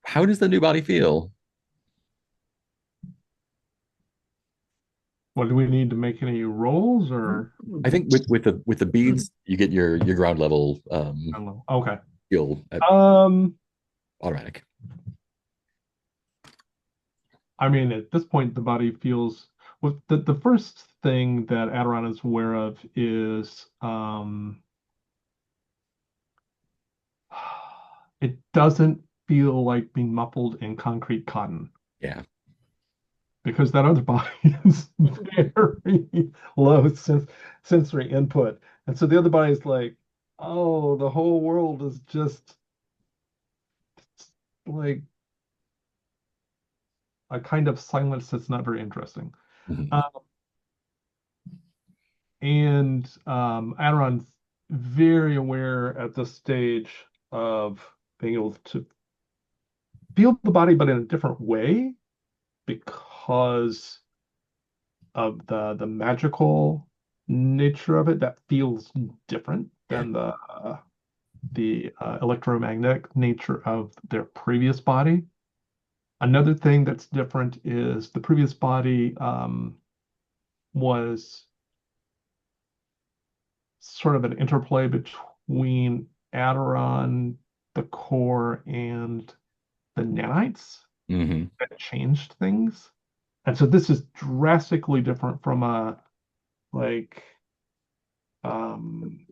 how does the new body feel? What do we need to make any rolls or? I think with the beads, you get your ground level I don't know. Okay. skill at automatic. I mean, at this point, the body feels. Well, the first thing that Adoron is aware of is it doesn't feel like being muffled in concrete cotton. Yeah. Because that other body is very low sensory input. And so the other body is like, oh, the whole world is just like a kind of silence that's not very interesting. Mhm. Uh, and Adoron's very aware at this stage of being able to feel the body, but in a different way because of the magical nature of it that feels different Yeah. than the electromagnetic nature of their previous body. Another thing that's different is the previous body was sort of an interplay between Adoron, the core, and the nanites Hmm. that changed things. And so this is drastically different from a like um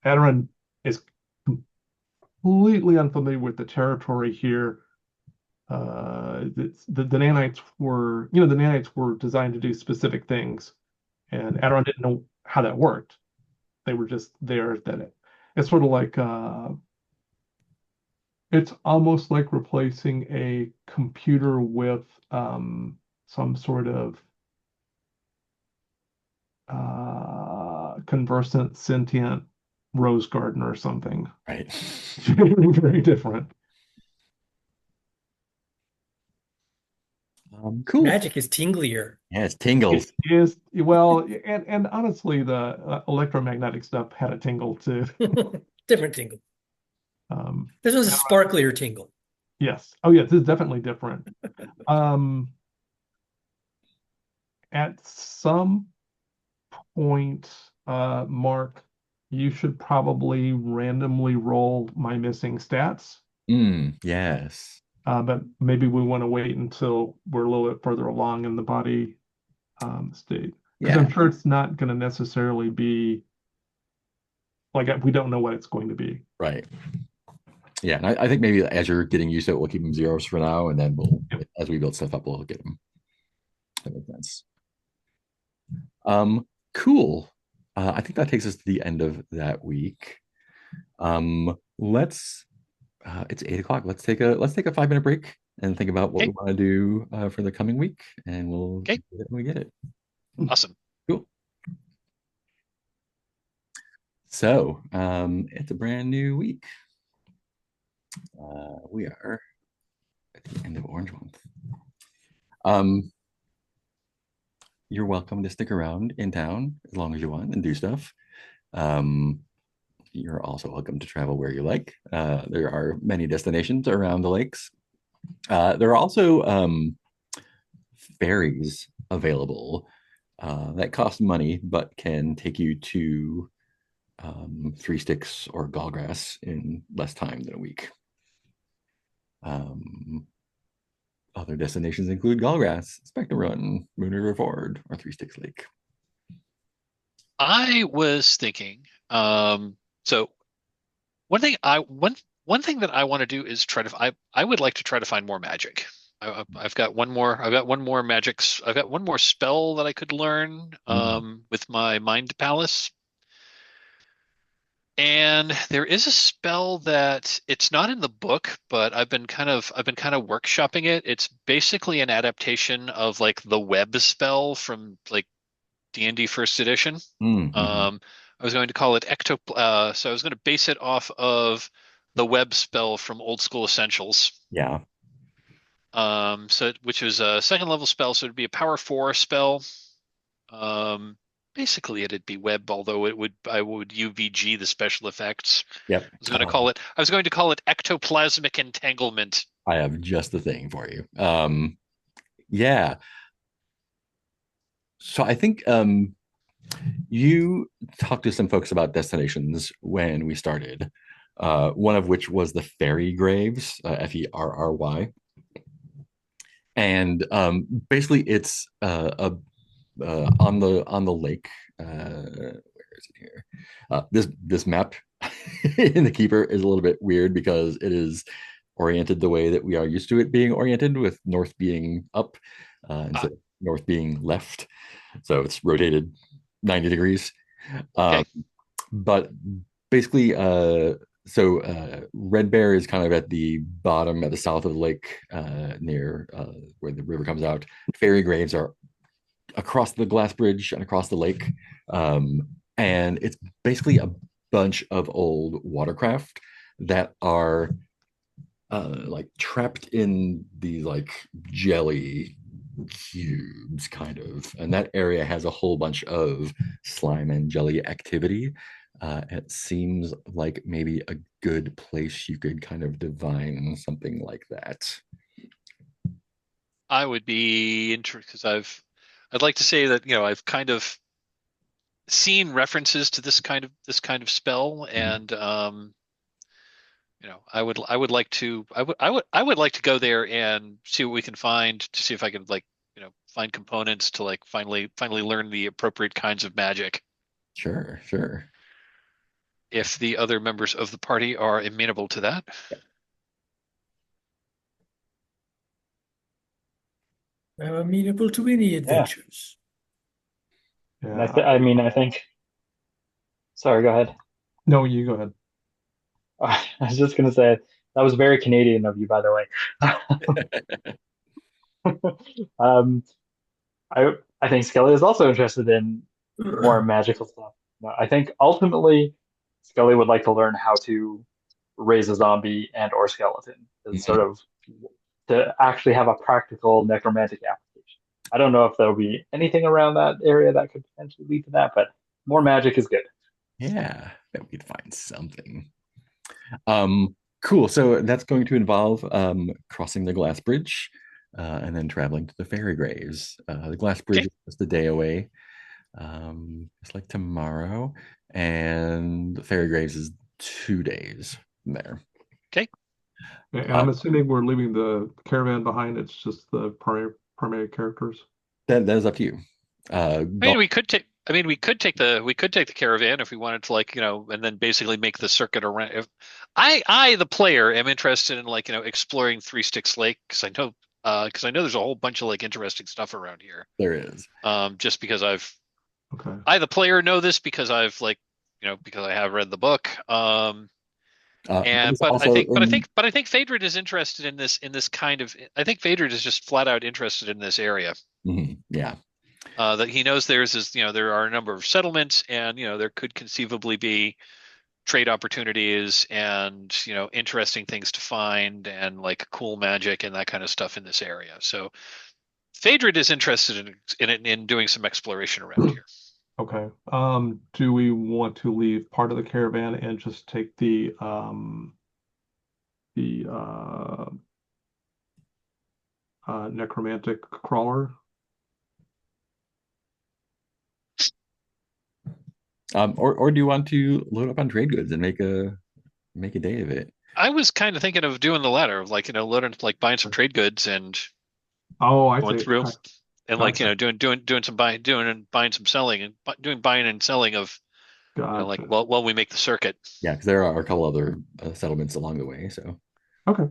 Adoran is completely unfamiliar with the territory here. The nanites were, the nanites were designed to do specific things, and Adoran didn't know how that worked. They were just there. It's sort of like it's almost like replacing a computer with some sort of conversant, sentient rose garden or something. Right. Very, very different. Cool. Magic is tinglier. Yeah, it's tingles. It is well, and honestly, the electromagnetic stuff had a tingle too. Different tingle. Um, This was a sparklier tingle. yes. Oh, yeah. This is definitely different. Um, at some point, Mark, you should probably randomly roll my missing stats. Yes. But maybe we want to wait until we're a little bit further along in the body state. Because Yeah. I'm sure it's not going to necessarily be like we don't know what it's going to be. Right. Yeah. And I think maybe as you're getting used to it, we'll keep them zeros for now, and then as we build stuff up, we'll get them. That makes sense. Cool. I think that takes us to the end of that week. Let's it's 8 o'clock. Let's take a 5 minute break and think about what Okay. we want to do for the coming week, and we'll Okay. get it when we get it. Awesome. Cool. So it's a brand new week. We are at the end of Orange Month. You're welcome to stick around in town as long as you want and do stuff. You're also welcome to travel where you like. There are many destinations around the lakes. There are also ferries available that cost money but can take you to Three Sticks or Gall Grass in less time than a week. Other destinations include Gall Grass, Spectre Run, Moon River Ford, or Three Sticks Lake. I was thinking, so one thing that I want to do is I would like to try to find more magic. I've got one more I've got one more spell that I could learn with my mind palace. And there is a spell that it's not in the book, but I've been kind of workshopping it. It's basically an adaptation of like the web spell from like D&D first edition. Mm-hmm. I was going to call it so I was going to base it off of the web spell from Old School Essentials. Yeah. Which was a second level spell, so it'd be a power 4 spell. Basically it'd be web, although I would UVG the special effects. Yep. I was going to call it Ectoplasmic Entanglement. I have just the thing for you. Yeah. So I think you talked to some folks about destinations when we started, one of which was the Ferry Graves, Ferry. And basically it's on the lake. Where is it here? This map in the Keeper is a little bit weird because it is oriented the way that we are used to it being oriented, with north being up instead of north being left. So it's rotated 90 degrees. Okay. But basically, Red Bear is kind of at the bottom, at the south of the lake, near where the river comes out. Ferry Graves are across the glass bridge and across the lake. And it's basically a bunch of old watercraft that are like trapped in these like jelly cubes, kind of. And that area has a whole bunch of slime and jelly activity. It seems like maybe a good place you could kind of divine something like that. I would be interested because I'd like to say that I've kind of seen references to this kind of spell, and I would like to I would like to go there and see what we can find to see if I can like find components to like finally learn the appropriate kinds of magic. Sure, sure. If the other members of the party are amenable to that. I'm amenable to any adventures. And I mean, I think. Sorry, go ahead. No, you go ahead. I was just gonna say that was very Canadian of you, by the way. Um, I think Skelly is also interested in more magical stuff. No, I think ultimately Skelly would like to learn how to raise a zombie and or skeleton as sort of to actually have a practical necromantic application. I don't know if there'll be anything around that area that could potentially lead to that, but more magic is good. Yeah, that we could find something. Cool. So that's going to involve crossing the glass bridge and then traveling to the Ferry Graves. The glass bridge is just a day away. It's like tomorrow, and the Ferry Graves is 2 days from there. Okay. And I'm assuming we're leaving the caravan behind. It's just the primary characters. That is up to you. I mean, we could take. I mean, we could take the caravan if we wanted to, like, and then basically make the circuit around. If I, the player, am interested in like exploring Three Sticks Lake because I know there's a whole bunch of like interesting stuff around here. There is. Just because Okay. I, the player, know this because I've like, because I have read the book. And I think Phaedred is interested in this kind of. I think Phaedred is just flat out interested in this area. Yeah. That he knows there are a number of settlements, and there could conceivably be trade opportunities and interesting things to find and like cool magic and that kind of stuff in this area. So Phaedred is interested in doing some exploration around here. Okay. Do we want to leave part of the caravan and just take the necromantic crawler? Or do you want to load up on trade goods and make a day of it? I was kind of thinking of doing the latter, of like loading, like buying some trade goods and going through and like doing some buying some selling and doing buying and selling of like while we make the circuit. Yeah, because there are a couple other settlements along the way. So okay.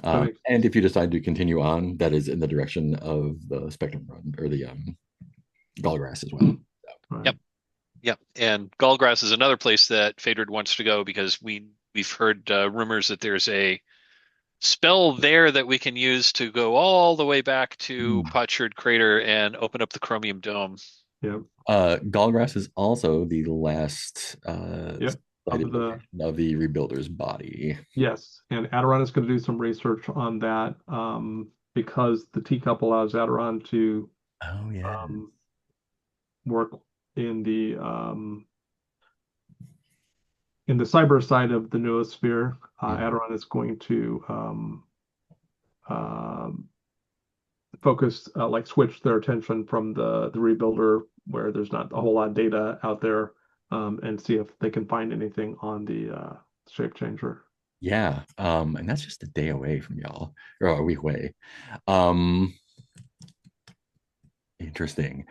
And if you decide to continue on, that is in the direction of the Spectrum Run or the Gall Grass as well. Right. Yep. And Gall Grass is another place that Phaedred wants to go because we've heard rumors that there's a spell there that we can use to go all the way back to Potsherd Crater and open up the Chromium Dome. Yep. Gall Grass is also the last of the rebuilder's body. Yes, and Adoron is going to do some research on that because the teacup allows Adoron to work in the cyber side of the noosphere. Adoron is going to focus, like switch their attention from the rebuilder, where there's not a whole lot of data out there, and see if they can find anything on the shape changer. Yeah, and that's just a day away from y'all, or a week away. Interesting.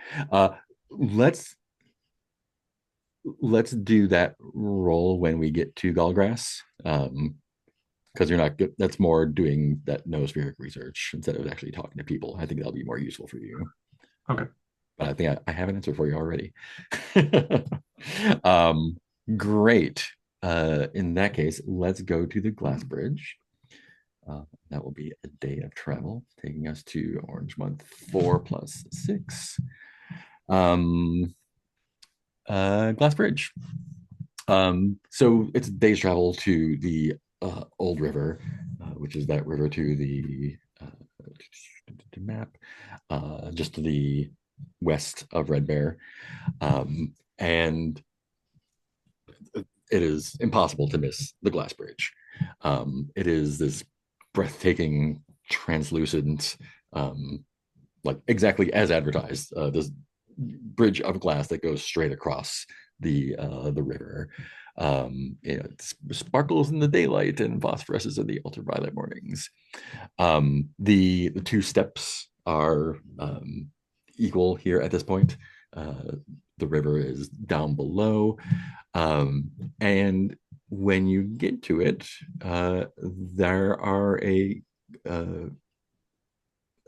Let's do that roll when we get to Gallgrass, because you're not good. That's more doing that noospheric research instead of actually talking to people. I think that'll be more useful for you. Okay. But I think I have an answer for you already. Great. In that case, let's go to the glass bridge. That will be a day of travel, taking us to Orange Month 4 plus 6. Glass Bridge. So it's a day's travel to the Old River, which is that river to the map, just to the west of Red Bear. And it is impossible to miss the Glass Bridge. It is this breathtaking, translucent, like exactly as advertised, this bridge of glass that goes straight across the river. It sparkles in the daylight and phosphoresces in the ultraviolet mornings. The two steps are equal here at this point. The river is down below, and when you get to it, there are a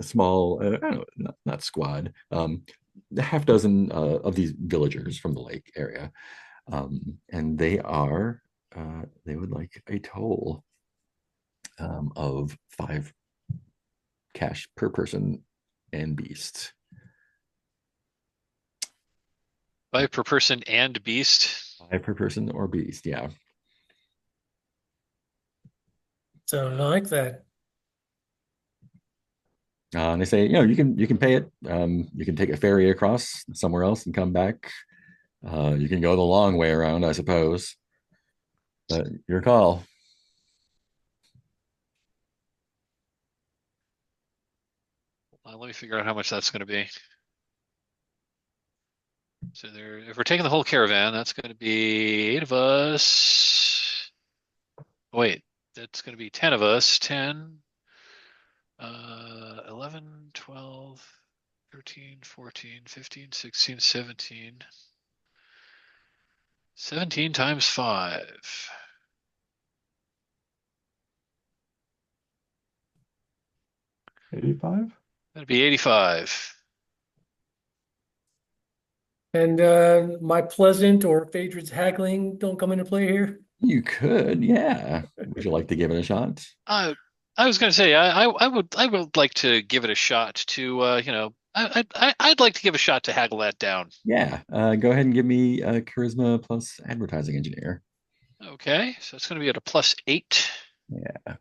small, I don't know, not squad, a half dozen of these villagers from the lake area, and they would like a toll of 5 cash per person and beast. 5 per person and beast. 5 per person or beast, yeah. So I like that. And they say, you can pay it. You can take a ferry across somewhere else and come back. You can go the long way around, I suppose. But your call. Let me figure out how much that's going to be. So if we're taking the whole caravan, that's going to be 8 of us. Wait, that's going to be 10 of us. 10, 11, 12, 13, 14, 15, 16, 17. 17 times 5. $85? That'd be 85. And my pleasant or Phaedred's haggling don't come into play here. You could, yeah. Would you like to give it a shot? I was going to say I would like to give it a shot to I'd like to give a shot to haggle that down. Yeah. Go ahead and give me a charisma plus advertising engineer. Okay, so it's going to be at a +8. Yeah.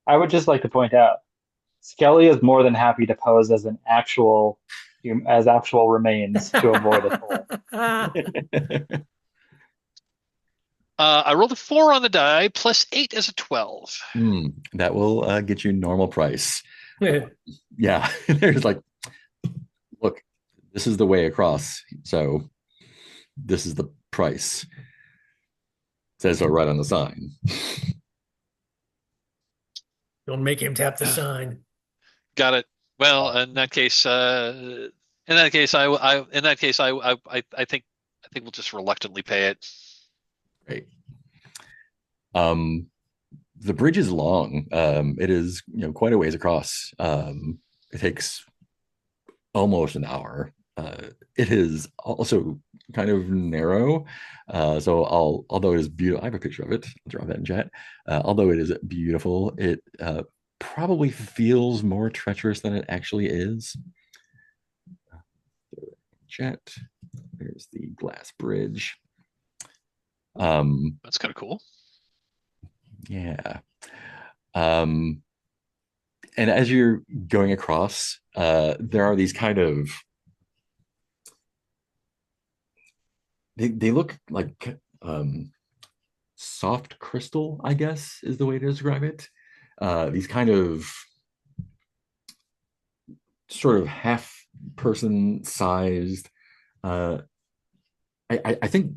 I would just like to point out, Skelly is more than happy to pose as actual remains to avoid a toll. I rolled a 4 on the die, +8 is a 12. That will get you normal price. Yeah. Yeah. There's like, look, this is the way across. So this is the price. It says so right on the sign. Don't make him tap the sign. Got it. Well, in that case, I think we'll just reluctantly pay it. Great. The bridge is long. It is, quite a ways across. It takes almost an hour. It is also kind of narrow. So although it is beautiful, I have a picture of it. I'll drop that in chat. Although it is beautiful, it probably feels more treacherous than it actually is. Chat. There's the glass bridge. That's kind of cool. Yeah. And as you're going across, there are these kind of, they look like soft crystal, I guess is the way to describe it. These kind of sort of half person sized, I think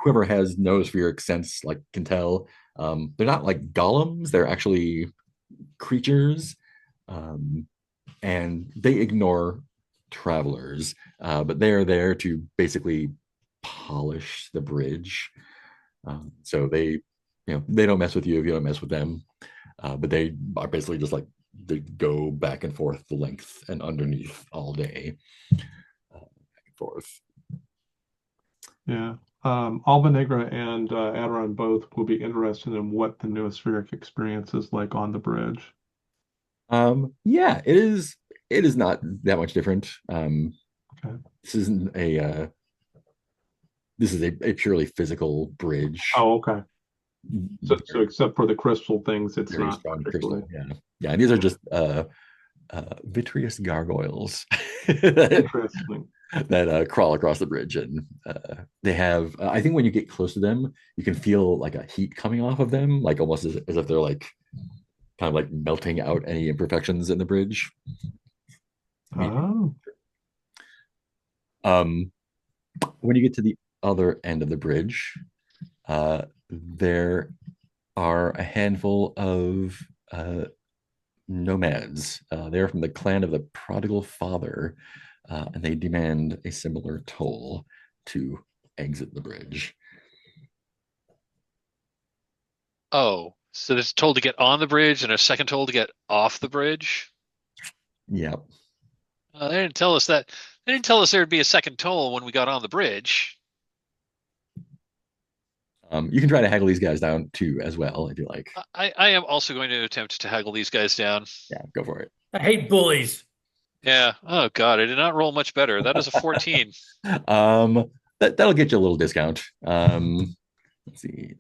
whoever has noospheric sense can tell, they're not like golems, they're actually creatures, and they ignore travelers, but they are there to basically polish the bridge. So they don't mess with you if you don't mess with them, but they are basically just like, they go back and forth the length and underneath all day, back and forth. Yeah. Alba Negra and Adoron both will be interested in what the noospheric experience is like on the bridge. Yeah, it is not that much different. Okay. This isn't this is a purely physical bridge. Oh, okay. So Very, except for the crystal things, it's very not strong particularly. crystal. Yeah. Yeah, and these are just vitreous gargoyles that, Interesting. crawl across the bridge, and they have. I think when you get close to them, you can feel like a heat coming off of them, like almost as if they're like kind of like melting out any imperfections in the bridge. Oh, Um, when you get to the other end of the bridge, there are a handful of nomads. They're from the clan of the prodigal father, and they demand a similar toll to exit the bridge. Oh, so there's a toll to get on the bridge and a second toll to get off the bridge? Yeah. They didn't tell us that. They didn't tell us there'd be a second toll when we got on the bridge. You can try to haggle these guys down too, as well, if you like. I am also going to attempt to haggle these guys down. Yeah, go for it. I hate bullies. Yeah. Oh God, I did not roll much better. That is a 14. That'll get you a little discount. Let's see.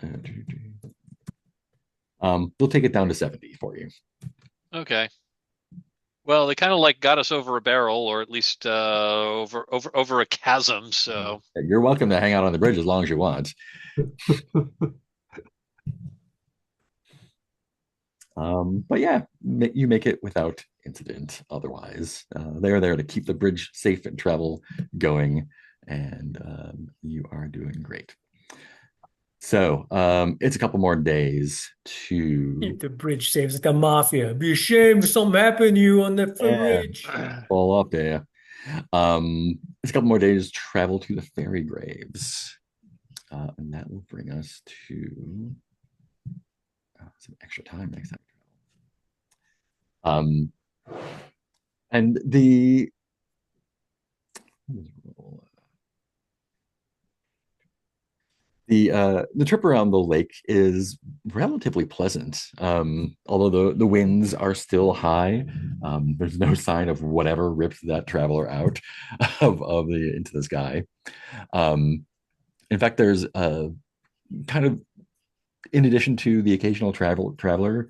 They'll take it down to 70 for you. Okay. Well, they kind of like got us over a barrel, or at least over a chasm. So You're welcome to hang out on the bridge as long as you want. But yeah, you make it without incident otherwise. They are there to keep the bridge safe and travel going, and you are doing great. So it's a couple more days to Keep the bridge safe. It's like the mafia. Be ashamed if something happened to you on the bridge. fall up there. It's a couple more days travel to the Ferry Graves, and that will bring us to some extra time next time. And the trip around the lake is relatively pleasant. Although the winds are still high, there's no sign of whatever ripped that traveler out of the into the sky. In fact, there's a kind of, in addition to the occasional traveler,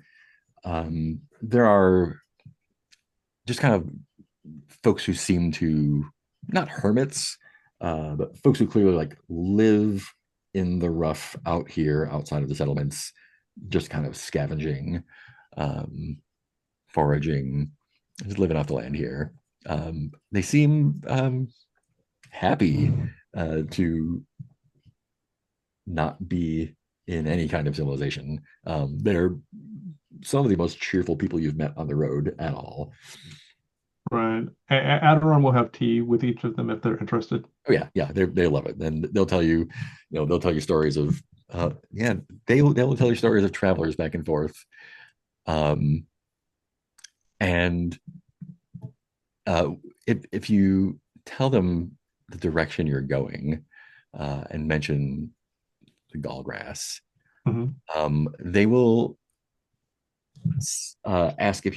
there are just kind of folks who seem to, not hermits, but folks who clearly like live in the rough out here outside of the settlements, just kind of scavenging, foraging, just living off the land here. They seem happy to not be in any kind of civilization. They're some of the most cheerful people you've met on the road at all. right. Adoron will have tea with each of them if they're interested. Oh yeah, yeah, they love it, and they'll tell you, they'll tell you stories of, yeah, they will tell you stories of travelers back and forth, and if you tell them the direction you're going, and mention the Gall Grass, they will ask if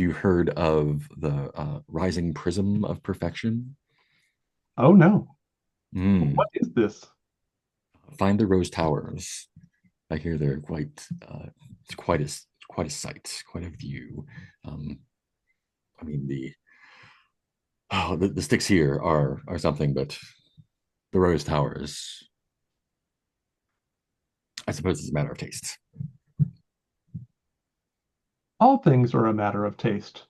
you heard of the rising prism of perfection. Oh no. Mm. What is this? Find the Rose Towers. I hear they're it's quite a sight, quite a view. I mean the sticks here are something, but the Rose Towers, I suppose it's a matter of taste. All things are a matter of taste.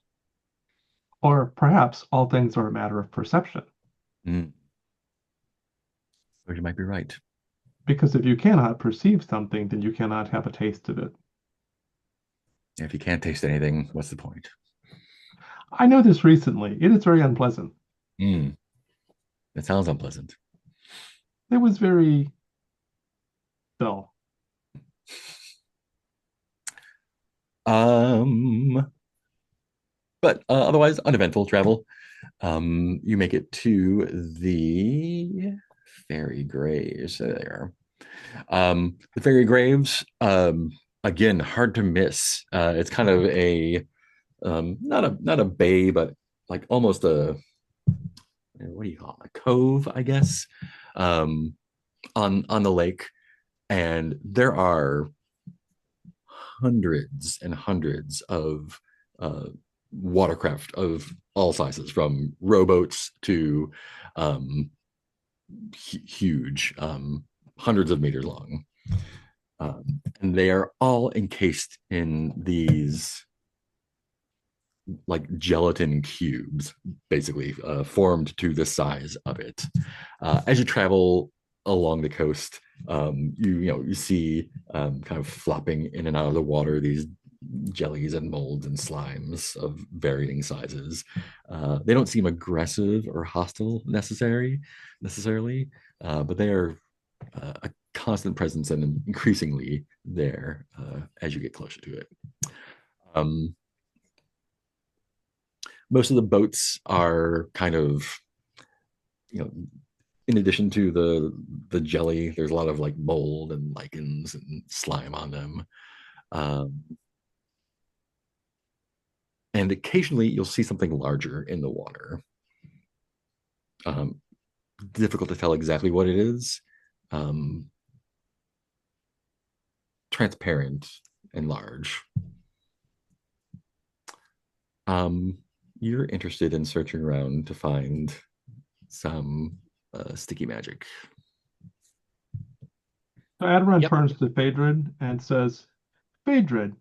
Or perhaps all things are a matter of perception. Mm. Or you might be right. Because if you cannot perceive something, then you cannot have a taste of it. If you can't taste anything, what's the point? I know this recently. It is very unpleasant. Mm. It sounds unpleasant. It was very dull. But otherwise uneventful travel. You make it to the Ferry Graves. There they are. The Ferry Graves, again, hard to miss. It's kind of a not a bay, but like almost a what do you call it? A cove, I guess, on the lake, and there are hundreds and hundreds of watercraft of all sizes, from rowboats to huge, hundreds of meters long. And they are all encased in these like gelatin cubes, basically formed to the size of it. As you travel along the coast, you see kind of flopping in and out of the water these jellies and molds and slimes of varying sizes. They don't seem aggressive or hostile necessarily, but they are a constant presence and increasingly there as you get closer to it. Most of the boats are kind of, in addition to the jelly, there's a lot of like mold and lichens and slime on them. And occasionally you'll see something larger in the water. Difficult to tell exactly what it is. Transparent and large. You're interested in searching around to find some sticky magic. So Adoron Yep. turns to Phaedred and says, Phaedred,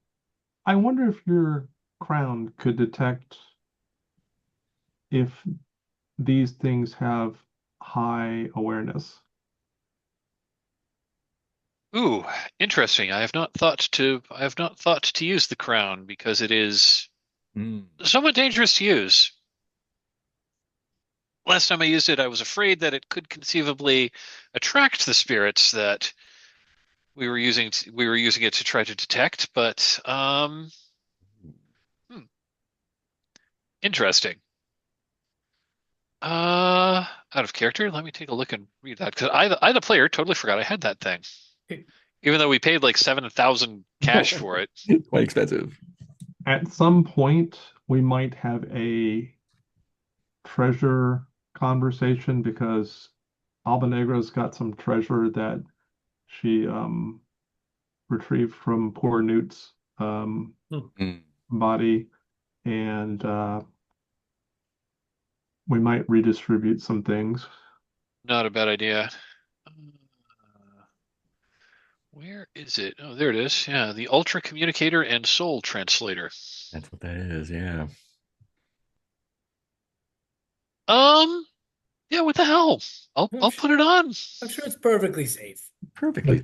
I wonder if your crown could detect if these things have high awareness. Ooh, interesting. I have not thought to use the crown because it is somewhat dangerous to use. Last time I used it, I was afraid that it could conceivably attract the spirits that we were using it to try to detect, but interesting. Out of character, let me take a look and read that, because I the player totally forgot I had that thing. Even though we paid like 7,000 cash for it. Quite expensive. At some point, we might have a treasure conversation because Albanegra's got some treasure that she retrieved from poor Newt's body, and we might redistribute some things. Not a bad idea. Where is it? Oh, there it is. Yeah, the Ultra Communicator and Soul Translator. That's what that is, yeah. Yeah, what the hell? I'll put it on. I'm sure it's perfectly safe. Perfectly.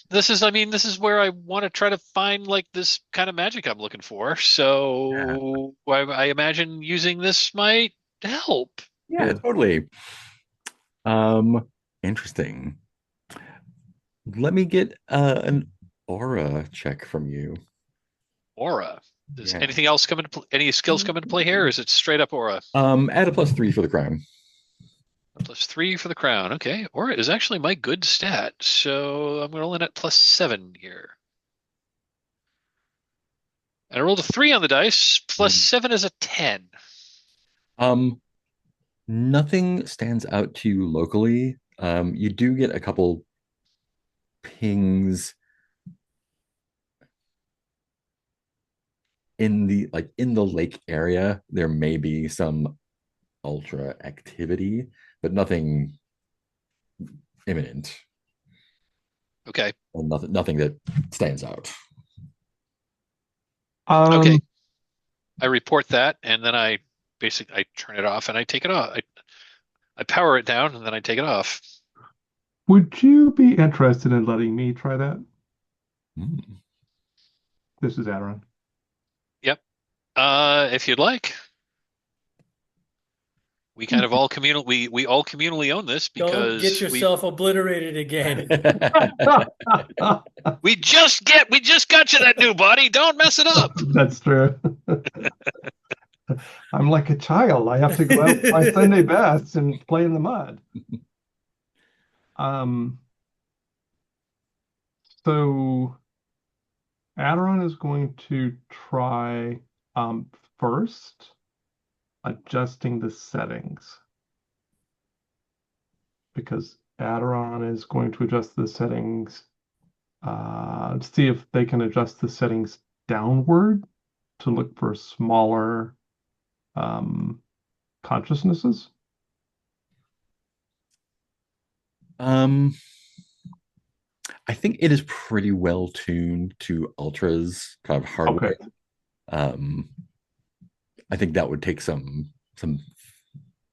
This is where I want to try to find like this kind of magic I'm looking for. So I imagine using this might help. Yeah, totally. Interesting. Let me get an aura check from you. Aura. Does anything else come into any skills come into play here, or is it straight up aura? Add a +3 for the crown. A +3 for the crown. Okay, aura is actually my good stat, so I'm rolling at +7 here. And I rolled a 3 on the dice. +7 is a 10. Nothing stands out to you locally. You do get a couple pings in the lake area. There may be some ultra activity, but nothing imminent. Okay. And nothing that stands out. Okay. I report that, and then I turn it off and I take it off. I power it down and then I take it off. Would you be interested in letting me try that? This is Adoron. Yep. If you'd like. We kind of all we all communally own this because Don't get yourself obliterated again. we just got you that new body. Don't mess it up. That's true. I'm like a child. I have to go out my Sunday best and play in the mud. Um, so Adoron is going to try first adjusting the settings because Adoron is going to adjust the settings, see if they can adjust the settings downward to look for smaller um, consciousnesses. Um, I think it is pretty well tuned to Ultra's kind of Okay. hardware. Um, I think that would take some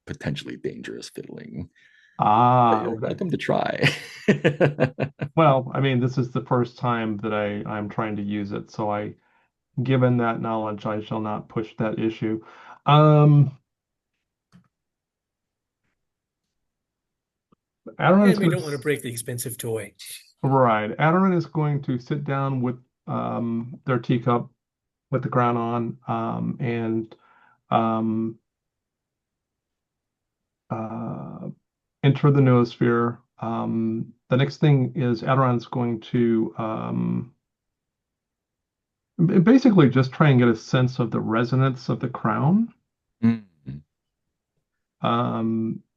potentially dangerous fiddling. But Ah, you're okay. welcome to try. Well, I mean, this is the first time that I'm trying to use it, so given that knowledge, I shall not push that issue. Um, Adoran is And we going don't want to break the expensive toy. right. Adoran is going to sit down with their teacup with the crown on, and um, uh, enter the noosphere. The next thing is Adoran's going to basically just try and get a sense of the resonance of the crown. Mm,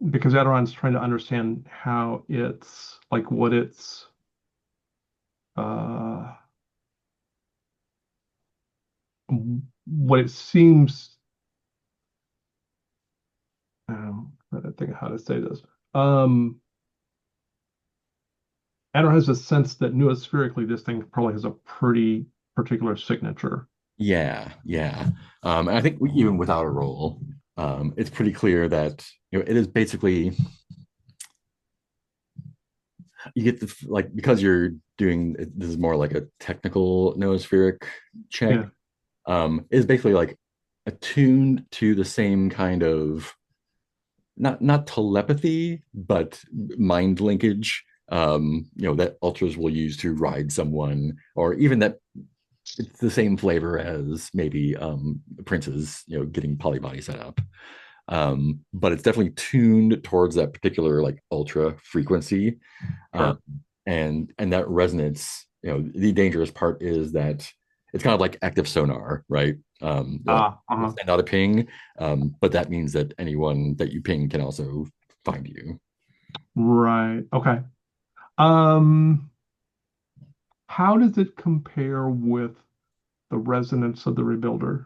Because Adoran's trying to understand how it's like uh, what it seems. I don't think how to say this. Adoran has a sense that noospherically this thing probably has a pretty particular signature. yeah, yeah. And I think even without a roll, it's pretty clear that it is basically you get the like because you're doing this is more like a technical noospheric check. Yeah. Is basically like attuned to the same kind of not telepathy, but mind linkage. That ultras will use to ride someone, or even that it's the same flavor as maybe Prince's, getting polybody set up. But it's definitely tuned towards that particular like ultra frequency. Sure. Um, and that resonance, the dangerous part is that it's kind of like active sonar, right? Send out a ping, but that means that anyone that you ping can also find you. Right. Okay. Um, how does it compare with the resonance of the rebuilder?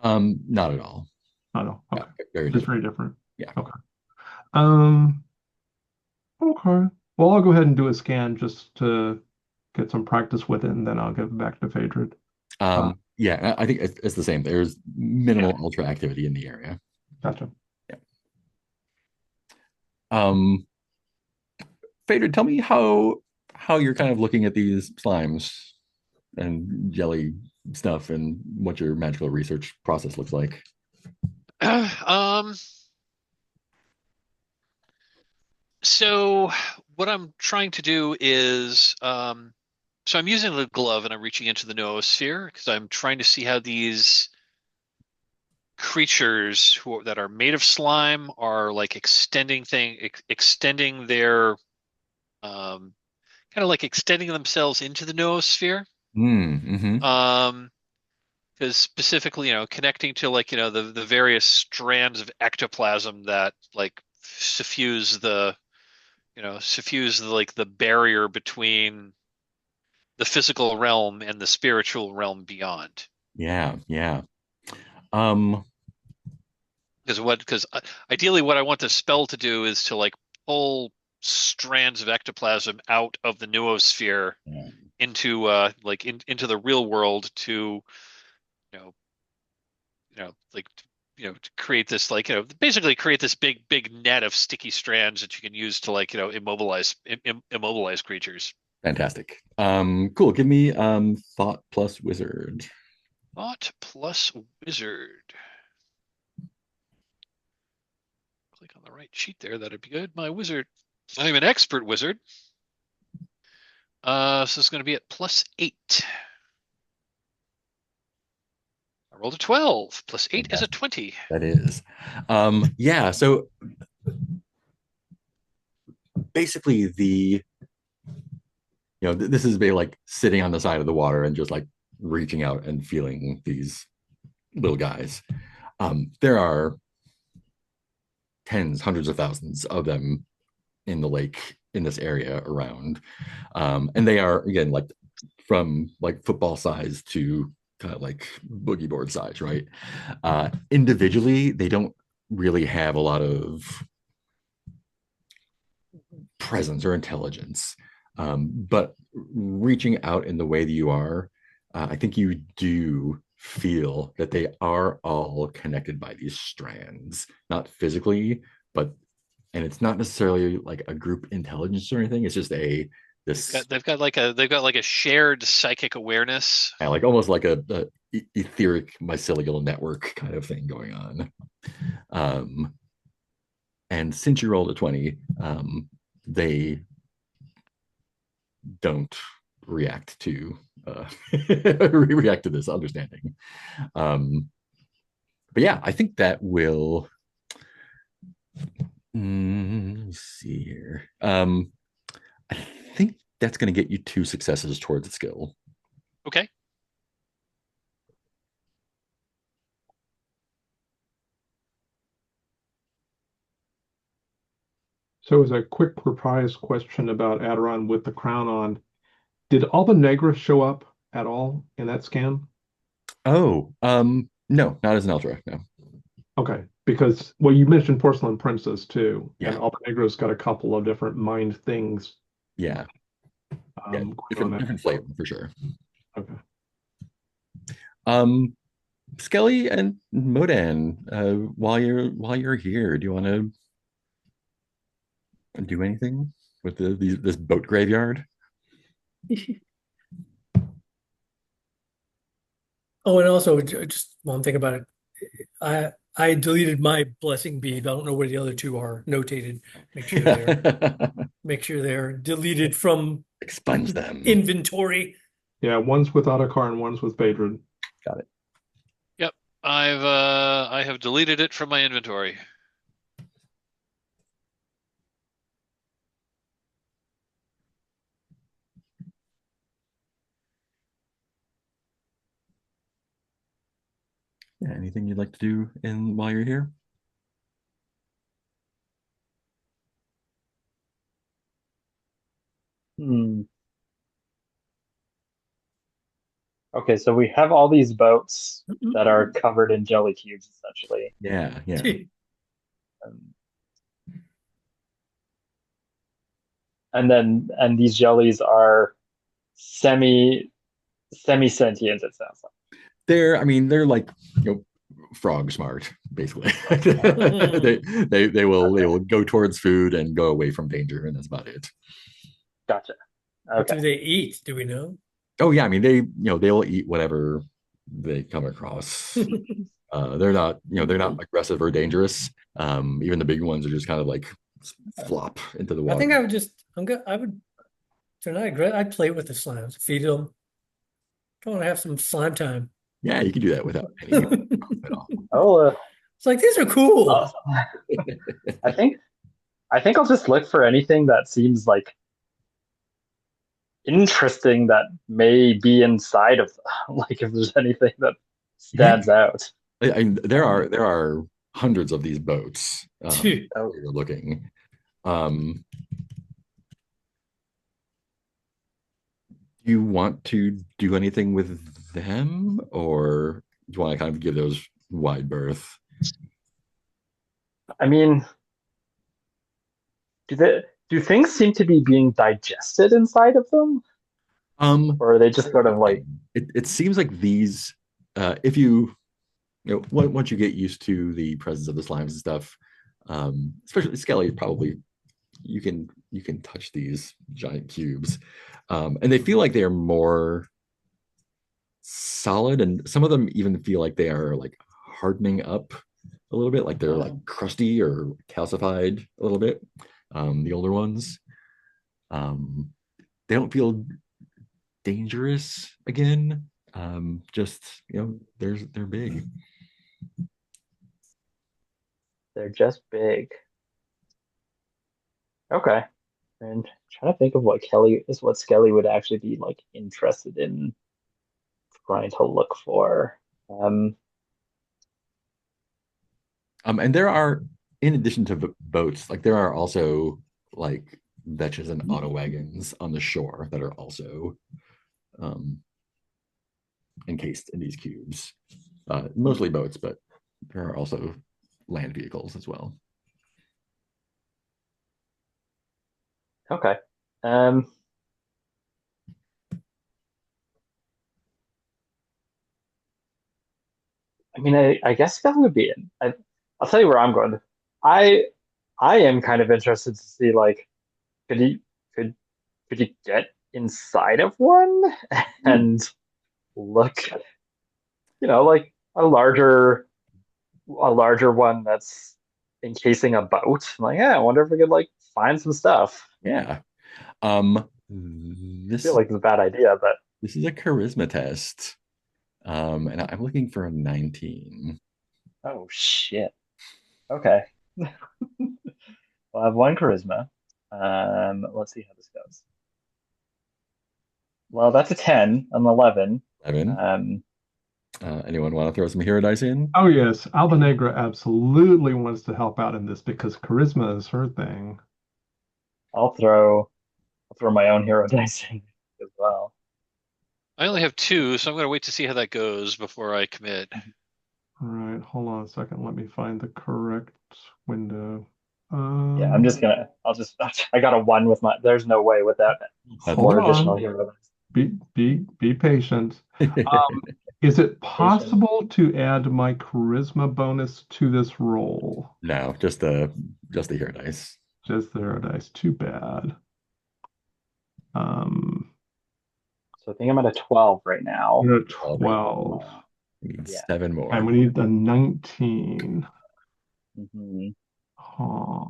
Not at all. I don't know. Yeah, Okay. very Just different. very different. Yeah. Okay. Um, okay. Well, I'll go ahead and do a scan just to get some practice with it, and then I'll give it back to Phaedred. Yeah, I think it's the same. There's minimal ultra activity in the area. Gotcha. Yeah. Um, Phaedra, tell me how you're kind of looking at these slimes and jelly stuff and what your magical research process looks like. um, so what I'm trying to do is, so I'm using the glove and I'm reaching into the noosphere because I'm trying to see how these creatures that are made of slime are like extending their, kind of like extending themselves into the noosphere. Mm-hmm. Um, because specifically, connecting to like, the various strands of ectoplasm that like suffuse like the barrier between the physical realm and the spiritual realm beyond. Yeah, yeah. Um, Because ideally what I want the spell to do is to like pull strands of ectoplasm out of the noosphere into into the real world to you know like to create this like basically create this big net of sticky strands that you can use to like immobilize creatures. fantastic. Cool. Give me thought plus wizard. Thought plus wizard. Click on the right sheet there. That'd be good. My wizard. I'm an expert wizard. So it's going to be at +8. I rolled a 12. +8 is a Fantastic. 20. That is. Yeah, so basically this is like sitting on the side of the water and just like reaching out and feeling these little guys. There are tens, hundreds of thousands of them in the lake in this area around. And they are, again, like from like football size to kind of like boogie board size, right? Individually, they don't really have a lot of presence or intelligence. But reaching out in the way that you are, I think you do feel that they are all connected by these strands, not physically, but and it's not necessarily like a group intelligence or anything. It's just they've got like a shared psychic awareness. Yeah, like almost like a etheric mycelial network kind of thing going on. And since you rolled a 20, they don't react to react to this understanding. But yeah, I think that will. Let me see here. I think that's going to get you 2 successes towards the skill. Okay. So, as a quick reprise question about Adoron with the crown on, did all the Negra show up at all in that scan? Oh, no, not as an ultra, no. Okay, because well, you mentioned Porcelain Princess too, Yeah. and Alba Negra's got a couple of different mind things. Yeah, different flavor for sure. Okay. Skelly and Modan, while you're here, do you want to do anything with this boat graveyard? Oh, and also just one thing about it, I deleted my blessing bead. I don't know where the other two are notated. Make sure they're deleted from Expunge them. inventory. Yeah, one's with Otokar and one's with Phaedred. Got it. Yep, I have deleted it from my inventory. Yeah, anything you'd like to do while you're here? Okay, so we have all these boats that are covered in jelly cubes, essentially. Yeah. And these jellies are semi sentient, it sounds like. They're like, frog smart, basically. they will go towards food and go away from danger, and that's about it. Gotcha. What Okay. do they eat? Do we know? Oh yeah, I mean they'll eat whatever they come across. They're not aggressive or dangerous. Even the big ones are just kind of like flop into the water. I think I would tonight. I'd play with the slimes, feed them. I want to have some slime time. Yeah, you can do that without any at all. Oh, It's like these are cool. I think I'll just look for anything that seems like interesting that may be inside of them. Like if there's anything that stands out. There are hundreds of these boats. Dude. You're looking. Do you want to do anything with them, or do you want to kind of give those wide berth? I mean, do things seem to be being digested inside of them? Or are they just sort of like it seems like these if you once you get used to the presence of the slimes and stuff, especially Skelly, probably you can touch these giant cubes, and they feel like they are more solid, and some of them even feel like they are like hardening up a little bit, like they're like crusty or calcified a little bit. The older ones, they don't feel dangerous again. Just they're big. they're just big? Okay. And trying to think of what Skelly would actually be like interested in trying to look for. And there are, in addition to boats, like there are also like vetches and auto wagons on the shore that are also um, encased in these cubes. Mostly boats, but there are also land vehicles as well. Okay. I mean, I guess Skelly would be in. I'll tell you where I'm going. I I am kind of interested to see like could he could could you get inside of one and look, like a larger one that's encasing a boat. I'm like, yeah, I wonder if we could like find some stuff. Yeah. I feel This like it's a bad idea, but this is a charisma test. And I'm looking for a 19. oh shit. Okay. Well, I have one charisma. Let's see how this goes. Well, that's a 10, an 11. 11. Um, Anyone want to throw some hero dice in? Oh yes, Albanegra absolutely wants to help out in this because charisma is her thing. I'll throw my own hero dice in as well. I only have two, so I'm going to wait to see how that goes before I commit. All right, hold on a second. Let me find the correct window. Yeah, I got a 1 with there's no way with that That's Hold more additional on. hero dice. Be patient. Is it possible to add my charisma bonus to this roll? No, just the hero dice. Just the hero dice. Too bad. So I think I'm at a 12 right now. You're at 12. We need Yeah. 7 more. And we need the 19. hmm Huh.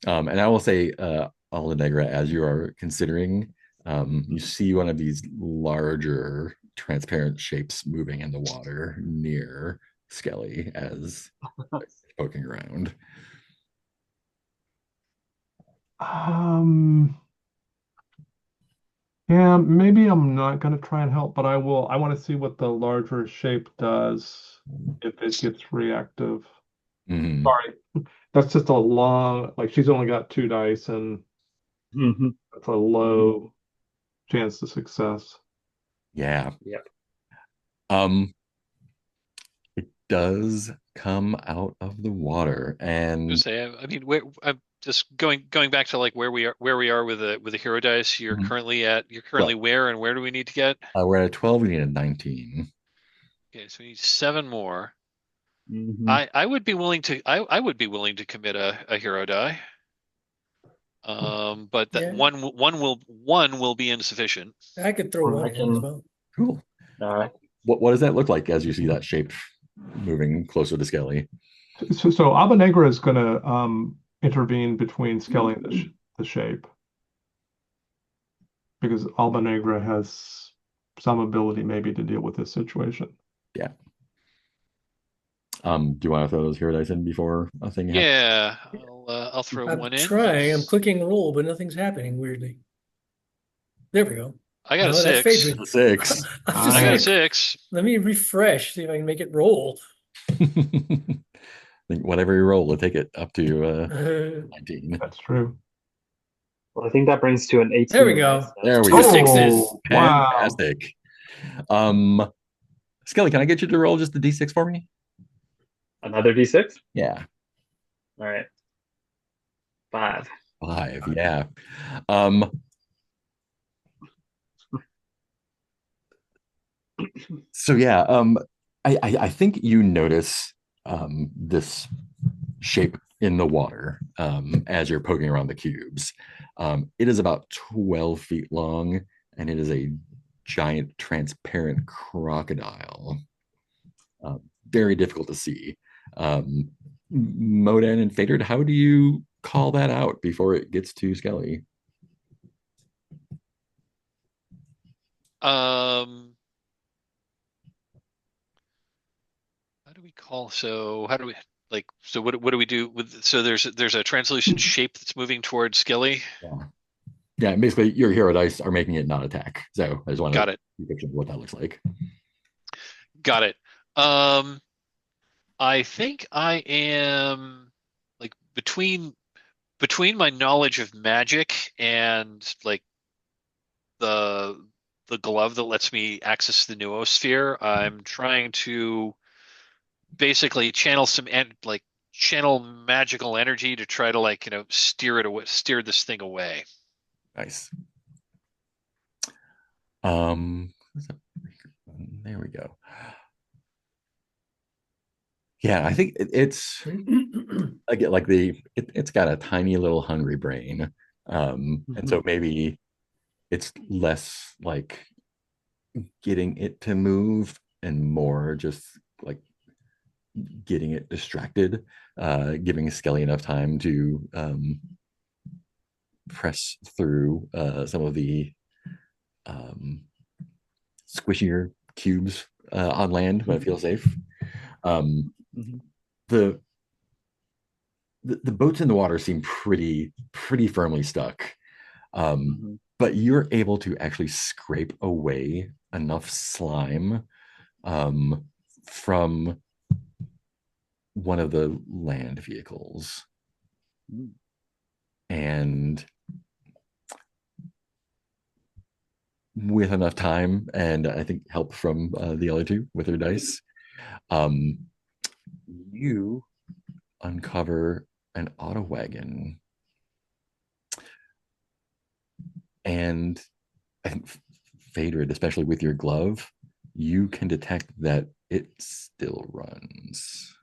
And I will say, Allegra, as you are considering, you see one of these larger transparent shapes moving in the water near Skelly as poking around. Yeah, maybe I'm not gonna try and help, but I will. I want to see what the larger shape does if it gets reactive. Mhm. Sorry, that's just a long, like she's only got 2 dice and hmm that's a low chance of success. Yeah. Yep. It does come out of the water, and I mean, I'm just going back to like where we are with the hero dice. You're Mhm. currently where, and where do we need to get? We're at 12. We need a 19. Okay, so we need 7 more. hmm I would be willing to I would be willing to commit a hero die. But that Yeah, one will be insufficient. I could throw I one in as can. well. Cool. All right. What does that look like as you see that shape moving closer to Skelly? So Abenegra is gonna intervene between Skelly and the shape because Albanegra has some ability maybe to deal with this situation. Yeah. Do you want to throw those hero dice in before a thing happens? Yeah, I'll throw I'm one in. trying. I'm clicking roll, but nothing's happening weirdly. There we go. I got a No, that's 6. Phaedred. A 6. I'm just I got a saying, 6. let me refresh, see if I can make it roll. I think whatever you roll, we'll take it up to 19. That's true. Well, I think that brings to an 18. There we go. There we Two go. sixes. Wow. Fantastic. Skelly, can I get you to roll just the d6 for me? Another D6? Yeah. All right. 5. 5. Yeah. Um, so yeah, I think you notice this shape in the water as you're poking around the cubes. It is about 12 feet long, and it is a giant transparent crocodile. Very difficult to see. Modan and Phaedred, how do you call that out before it gets to Skelly? How do we call? So how do we? Like, so what do we do with? So there's a translucent shape that's moving towards Skelly. Yeah. Yeah, basically your hero dice are making it not attack. So I just want to Got it. picture what that looks like. Got it. Um, I think I am like between my knowledge of magic and like the the glove that lets me access the noosphere, I'm trying to basically channel like channel magical energy to try to like steer it away, steer this thing away. Nice. There we go. Yeah, I think it's again like it's got a tiny little hungry brain, and so maybe it's less like getting it to move and more just like getting it distracted, giving Skelly enough time to press through some of the squishier cubes on land when it feels safe. The the boats in the water seem pretty firmly stuck, but you're able to actually scrape away enough slime from one of the land vehicles, and with enough time and I think help from the other two with their dice, you uncover an auto wagon, and I think Phaedred, especially with your glove, you can detect that it still runs.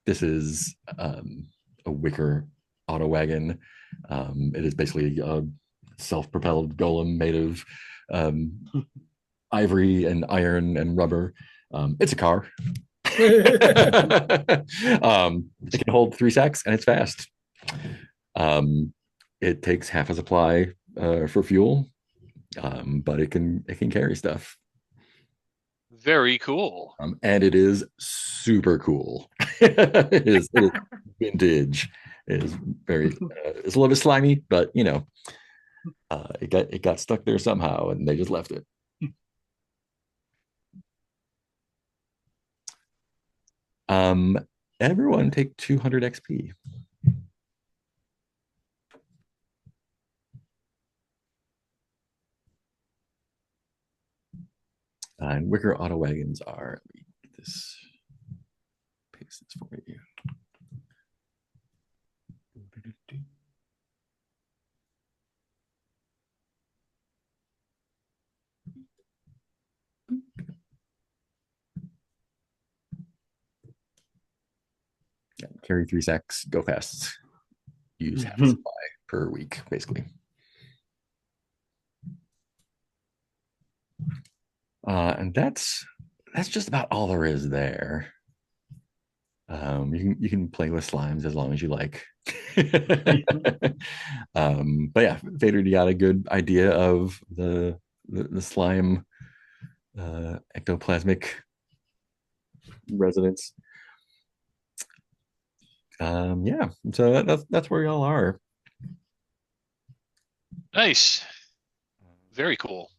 This is a wicker auto wagon. It is basically a self-propelled golem made of ivory and iron and rubber. It's a car. It can hold 3 sacks and it's fast. It takes half a supply for fuel, but it can carry stuff. Very cool. And it is super cool. It is vintage. It is very. It's a little bit slimy, but it got stuck there somehow, and they just left it. Everyone take 200 XP. And wicker auto wagons are. Let me get this. Paste this for you. Yeah, carry 3 sacks, go fast. Use half a supply per week, basically. And that's just about all there is there. You can play with slimes as long as you like. But yeah, Phaedred, you got a good idea of the slime ectoplasmic resonance. Yeah, so that's where y'all are. Nice. Very cool.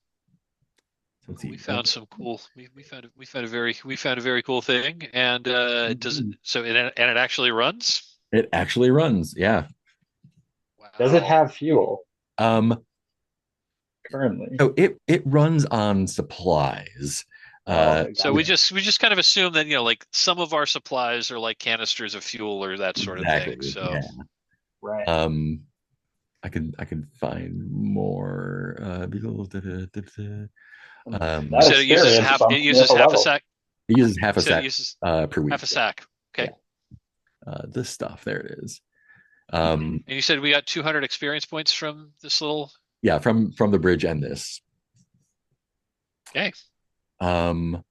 So we found some cool. We found a very cool thing, and does it, so and it actually runs. It actually runs. Yeah. Wow. Does it have fuel currently? So it runs on supplies. So we just kind of assume that like some of our supplies are like canisters of fuel or that sort of thing. So yeah. Right. I could find more vehicles. so it uses half a sack. It uses half a sack per week. Half a sack. Okay. Yeah. This stuff, there it is. And you said we got 200 experience points from this little. Yeah, from the bridge and this. Okay. And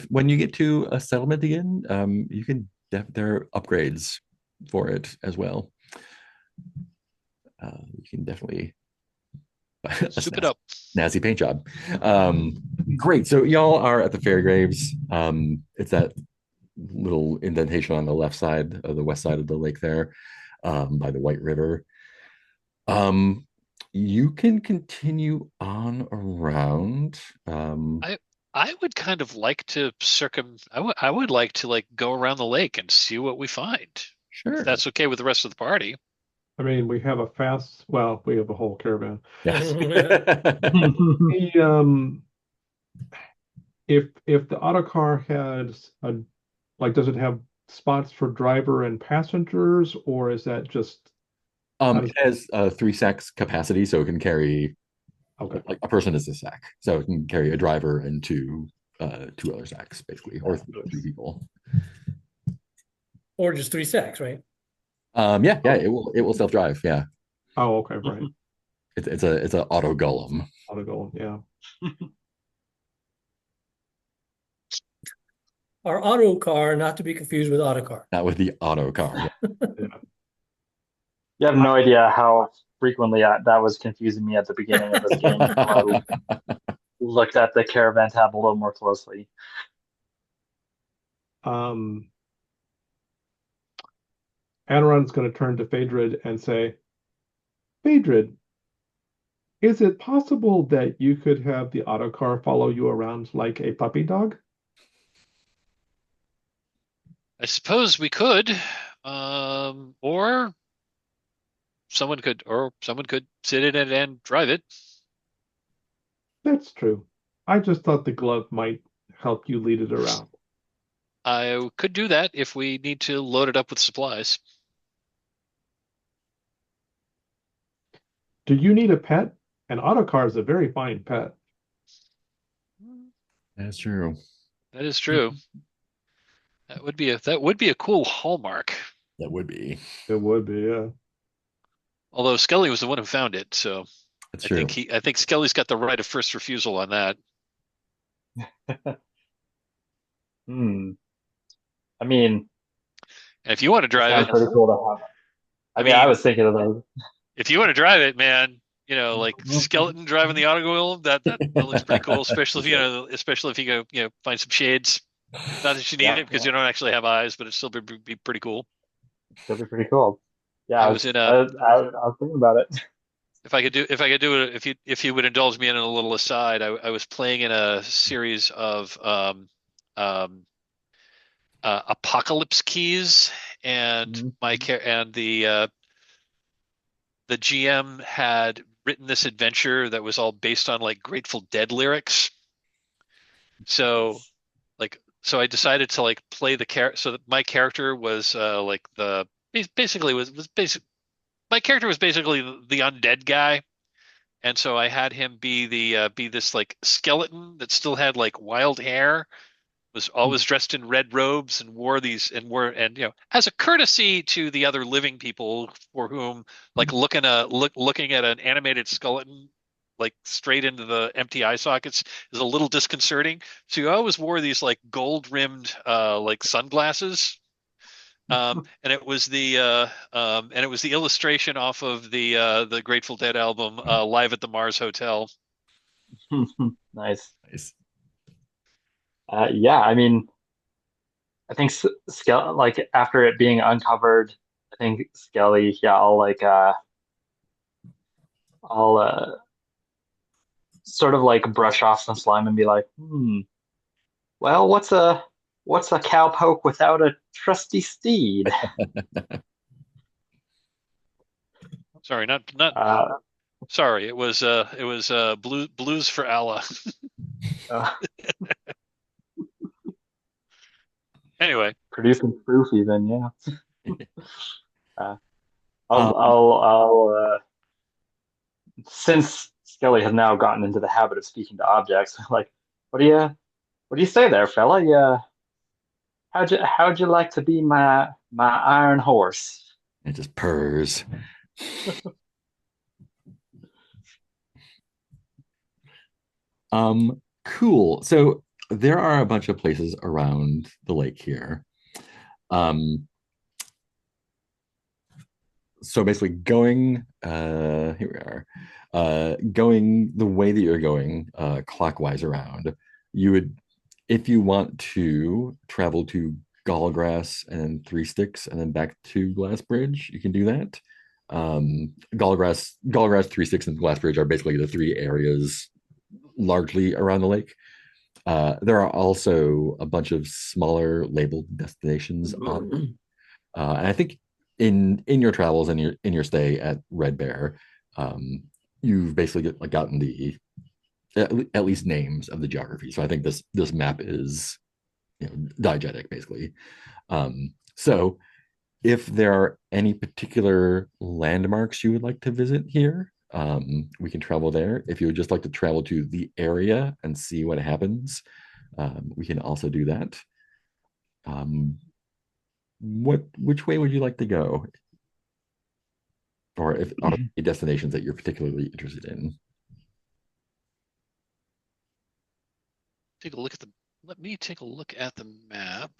when you get to a settlement again, you can there are upgrades for it as well. You can definitely soup it up. Snazzy paint job. Great. So y'all are at the Ferry Graves. It's that little indentation on the left side of the west side of the lake there, by the White River. Um, you can continue on around. I would kind of like to I would like to like go around the lake and see what we find. Sure. If that's okay with the rest of the party. I mean, we have we have a whole caravan. Yes. The, if the autocar has does it have spots for driver and passengers, or is that just It has 3 sacks capacity, so it can carry okay? like a person is a sack, so it can carry a driver and two other sacks basically, or 3 people. Or just 3 sacks, right? Yeah, it will self-drive. Yeah, Oh, okay, right. it's an auto golem. Auto go, yeah. Our auto car, not to be confused with autocar. Not with the auto car. Yeah. You have no idea how frequently that was confusing me at the beginning of this game. I looked at the caravan tab a little more closely. Adoron's going to turn to Phaedred and say, Phaedred, is it possible that you could have the autocar follow you around like a puppy dog? I suppose we could, or someone could sit in it and drive it. That's true. I just thought the glove might help you lead it around. I could do that if we need to load it up with supplies. Do you need a pet? An autocar is a very fine pet. That's true. That is true. That would be a cool hallmark. That would be. It would be, yeah. Although Skelly was the one who found it, so That's true. I think Skelly's got the right of first refusal on that. I mean, And if you want to drive sounds it, pretty cool to have. I mean, I was thinking of those. if you want to drive it, man, like skeleton driving the auto that looks pretty cool, especially if you go, find some shades. Not that you need it because you don't actually have eyes, but it'd still be pretty cool. That'd be pretty cool. Yeah, I I was was in a I was thinking about it. if I could do it, if you would indulge me in a little aside, I was playing in a series of apocalypse keys, and the GM had written this adventure that was all based on like Grateful Dead lyrics. So I decided to like play the character so that my character was like the basically was basic. My character was basically the undead guy, and so I had him be this like skeleton that still had like wild hair, was always dressed in red robes and as a courtesy to the other living people for whom like looking at an animated skeleton like straight into the empty eye sockets is a little disconcerting. So you always wore these like gold rimmed like sunglasses. And it was the illustration off of the Grateful Dead album Live at the Mars Hotel. Nice. Nice. Yeah, I mean, I think Skelly, like after it being uncovered, I think Skelly, yeah, I'll sort of like brush off some slime and be like, well, what's a cowpoke without a trusty steed? Sorry, not sorry. It was blues for Allah. Anyway, producing proof even, yeah. I'll since Skelly has now gotten into the habit of speaking to objects, like, what do you say there, fella? How'd you like to be my iron horse? It just purrs. Cool. So there are a bunch of places around the lake here. So basically going here we are. Going the way that you're going clockwise around, you would, if you want to travel to Gall Grass and then Three Sticks and then back to Glass Bridge, you can do that. Gall Grass, Three Sticks, and Glass Bridge are basically the three areas largely around the lake. There are also a bunch of smaller labeled destinations on. And I think in your travels and your stay at Red Bear, you've basically gotten the at least names of the geography. So I think this map is diegetic basically. So if there are any particular landmarks you would like to visit here, we can travel there. If you would just like to travel to the area and see what happens, we can also do that. Which way would you like to go? Or if are there destinations that you're particularly interested in? Take a look at the. Let me take a look at the map.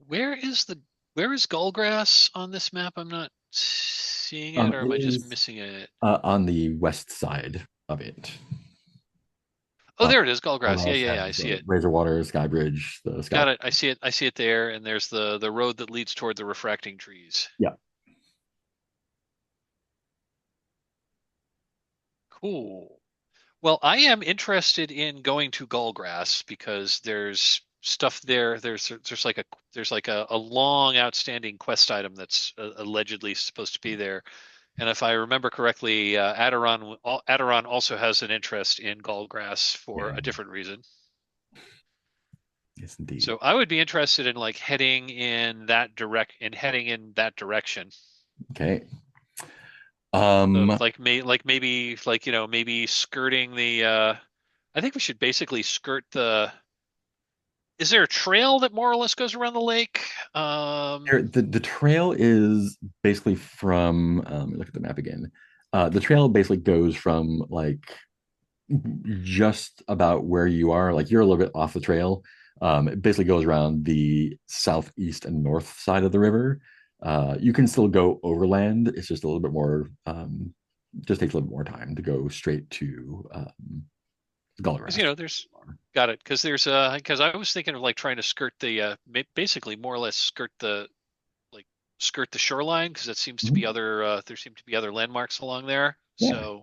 Where is Gall Grass on this map? I'm not seeing it, or am I just missing it? On the west side of it. Oh, there it is, Gall Grass. Yeah, I see it. Razorwater, Skybridge, the Sky. Got it. I see it. I see it there, and there's the road that leads toward the refracting trees. Yeah. Cool. Well, I am interested in going to Gall Grass because there's stuff there. There's like a long outstanding quest item that's allegedly supposed to be there. And if I remember correctly, Adoron also has an interest in Gall Grass for a different reason. Yes, indeed. So I would be interested in like heading in that direction. Okay. So maybe skirting the. I think we should basically skirt the. Is there a trail that more or less goes around the lake? The trail is basically from. Look at the map again. The trail basically goes from like just about where you are. Like you're a little bit off the trail. It basically goes around the southeast and north side of the river. You can still go overland. It's just a little bit more. Just takes a little more time to go straight to Gall Grass. There's got it because I was thinking of like trying to skirt the basically more or less skirt the shoreline because it seems to be there seem to be other landmarks along there. Yeah.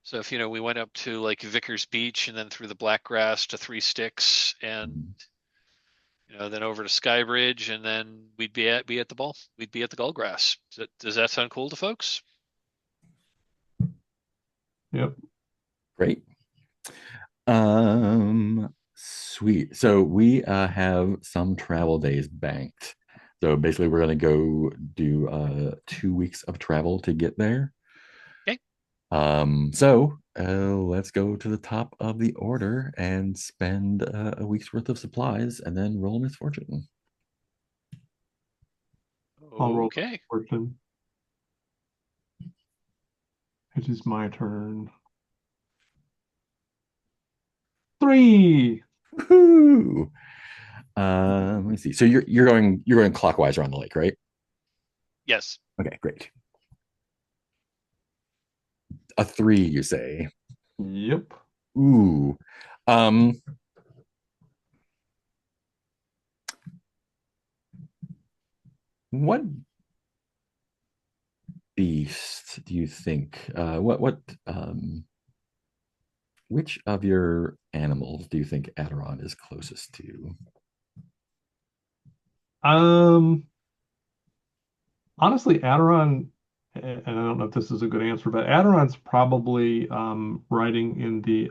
So if we went up to like Vickers Beach and then through the Black Grass to Three Sticks and then over to Skybridge and then we'd be at the Gall Grass. Does that sound cool to folks? Yep. Great. Sweet. So we have some travel days banked. So basically we're going to go do 2 weeks of travel to get there. Okay. So let's go to the top of the order and spend a week's worth of supplies and then roll misfortune. I'll roll Okay. misfortune. It is my turn. 3. Woo-hoo! Let me see. So you're going clockwise around the lake, right? Yes. Okay, great. A 3, you say? Yep. Ooh. What beast do you think? Which of your animals do you think Adoron is closest to? Honestly, Adoron, and I don't know if this is a good answer, but Adoron's probably riding in the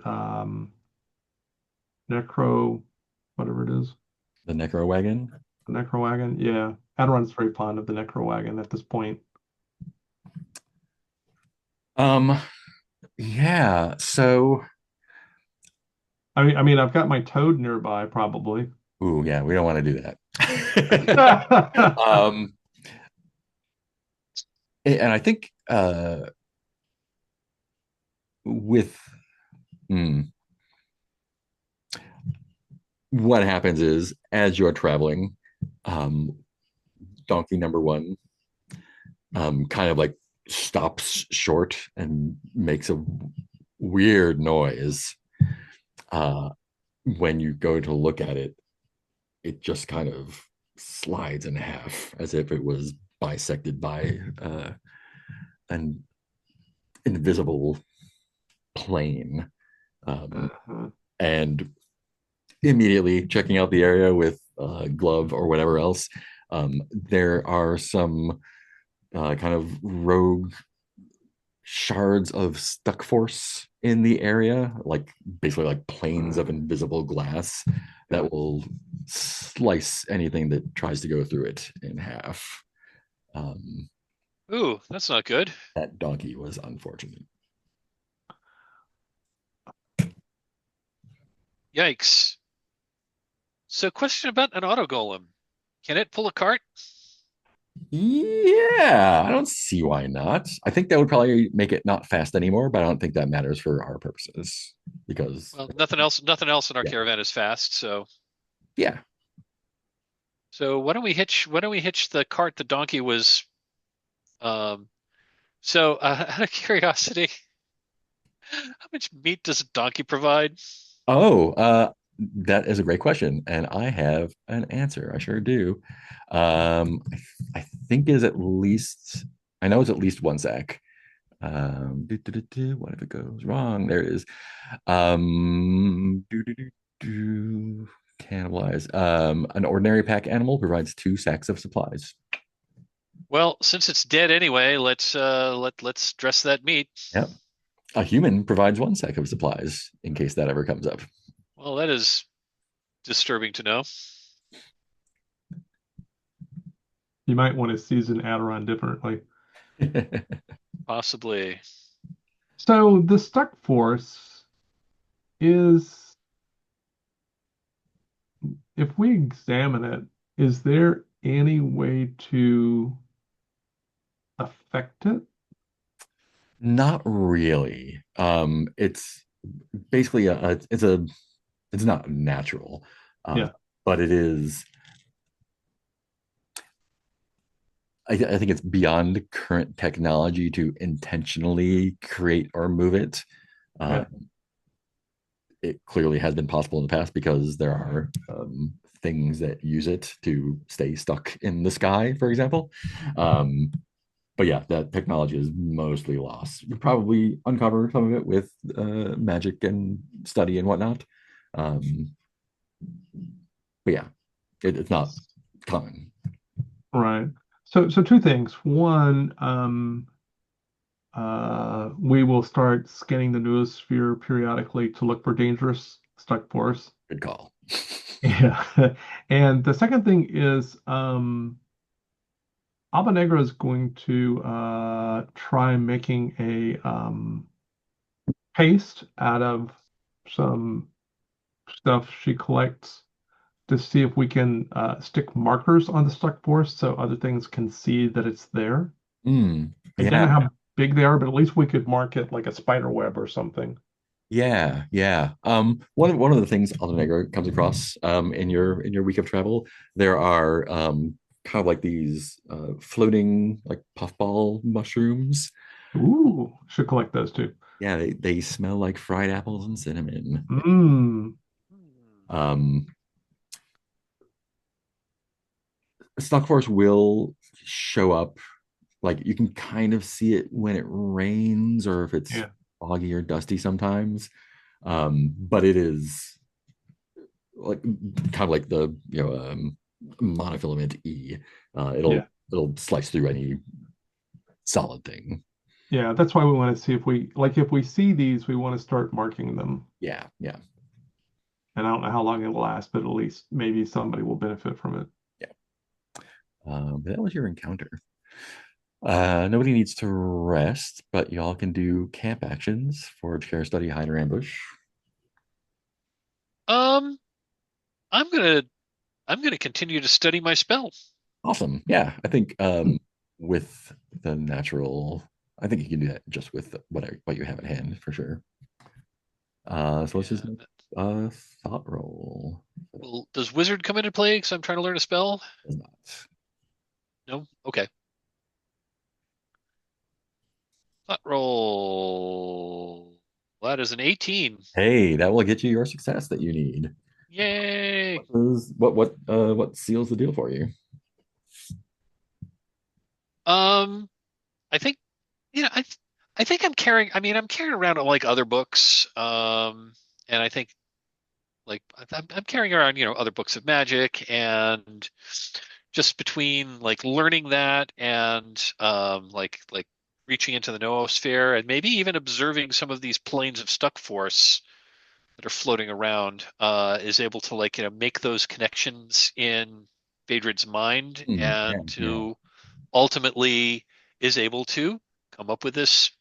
necro, whatever it is. The necro wagon? The necro wagon? Yeah. Adoron's very fond of the necro wagon at this point. Yeah, so I mean, I've got my toad nearby, probably. ooh, yeah, we don't want to do that. And I think with what happens is, as you're traveling, um, donkey number one kind of like stops short and makes a weird noise. Uh, when you go to look at it, it just kind of slides in half as if it was bisected by an invisible plane. Uh-huh. And immediately checking out the area with a glove or whatever else, there are some kind of rogue shards of stuck force in the area, like basically like planes of invisible glass that will slice anything that tries to go through it in half. Um, Ooh, that's not good. that donkey was unfortunate. Yikes. So, question about an auto golem. Can it pull a cart? Yeah, I don't see why not. I think that would probably make it not fast anymore, but I don't think that matters for our purposes because, Well, nothing else in our yeah, caravan is fast, so yeah. why don't we hitch the cart the donkey was um so out of curiosity, how much meat does a donkey provide? Oh, that is a great question, and I have an answer. I sure do. I think is at least I know it's at least one sack. What if it goes wrong? There it is. Do, do, do, do. Cannibalize. An ordinary pack animal provides 2 sacks of supplies. Well, since it's dead anyway, let's dress that meat. Yep. A human provides 1 sack of supplies in case that ever comes up. Well, that is disturbing to know. You might want to season Adoron differently. Possibly. So the stuck force is, if we examine it, is there any way to affect it? Not really. It's basically it's not natural, Yeah. but it is. I think it's beyond current technology to intentionally create or move it. Uh, Yeah. it clearly has been possible in the past because there are things that use it to stay stuck in the sky, for example. But yeah, that technology is mostly lost. You probably uncover some of it with magic and study and whatnot. Um, but yeah, it's not common. Right. So two things. One, we will start scanning the noosphere periodically to look for dangerous stuck force. Good call. Yeah. And the second thing is, Alba is going to try making a paste out of some stuff she collects to see if we can stick markers on the stuck force so other things can see that it's there. I don't know Yeah, how big they are, but at least we could mark it like a spider web or something. yeah. One of the things Altenegro comes across in your week of travel, there are kind of like these floating like puffball mushrooms. Ooh, should collect those too. Yeah, they smell like fried apples and cinnamon. Mmm. Um, Stock Force will show up. Like you can kind of see it when it rains or if it's Yeah. foggy or dusty sometimes. But it is like kind of like the monofilament E. Yeah. It'll slice through any solid thing. Yeah, that's why we want to see if we see these, we want to start marking them. Yeah, yeah, And I don't know how long it'll last, but at least maybe somebody will benefit from it. yeah. But that was your encounter. Nobody needs to rest, but y'all can do camp actions: forage, care, study, hide, or ambush. Um, I'm gonna I'm gonna continue to study my spell. Awesome. Yeah, I think with the natural, I think you can do that just with what you have at hand for sure. So let's just Yeah, thought roll. Well, does wizard come into play? Because I'm trying to learn a spell. Does not. No. Okay. Thought roll. That is an 18. Hey, that will get you your success that you need. Yay! What seals the deal for you? I think I think I'm carrying. I mean, I'm carrying around like other books. And I think like I'm carrying around other books of magic, and just between like learning that and like reaching into the noosphere and maybe even observing some of these planes of stuck force that are floating around, is able to like make those connections in Phaedred's mind, Yeah, and yeah. to ultimately is able to come up with this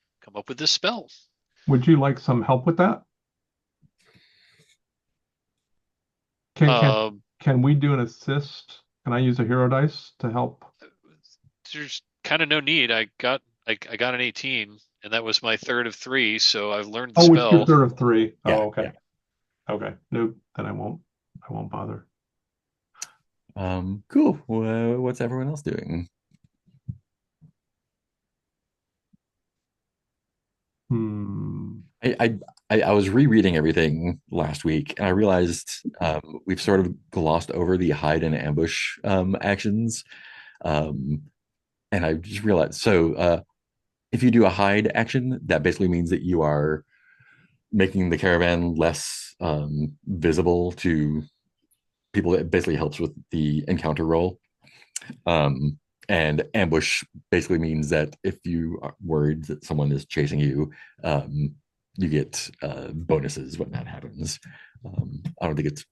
spell. Would you like some help with that? Can we do an assist? Can I use a hero dice to help? There's kind of no need. I got an 18, and that was my third of 3, so I've learned the Oh, it's spell. your third of 3. Yeah, Oh, okay. Okay. Nope, then I won't bother. Cool. Well, what's everyone else doing? I was rereading everything last week, and I realized we've sort of glossed over the hide and ambush actions. And I just realized, so if you do a hide action, that basically means that you are making the caravan less visible to people. It basically helps with the encounter roll. And ambush basically means that if you are worried that someone is chasing you, you get bonuses when that happens. I don't think it's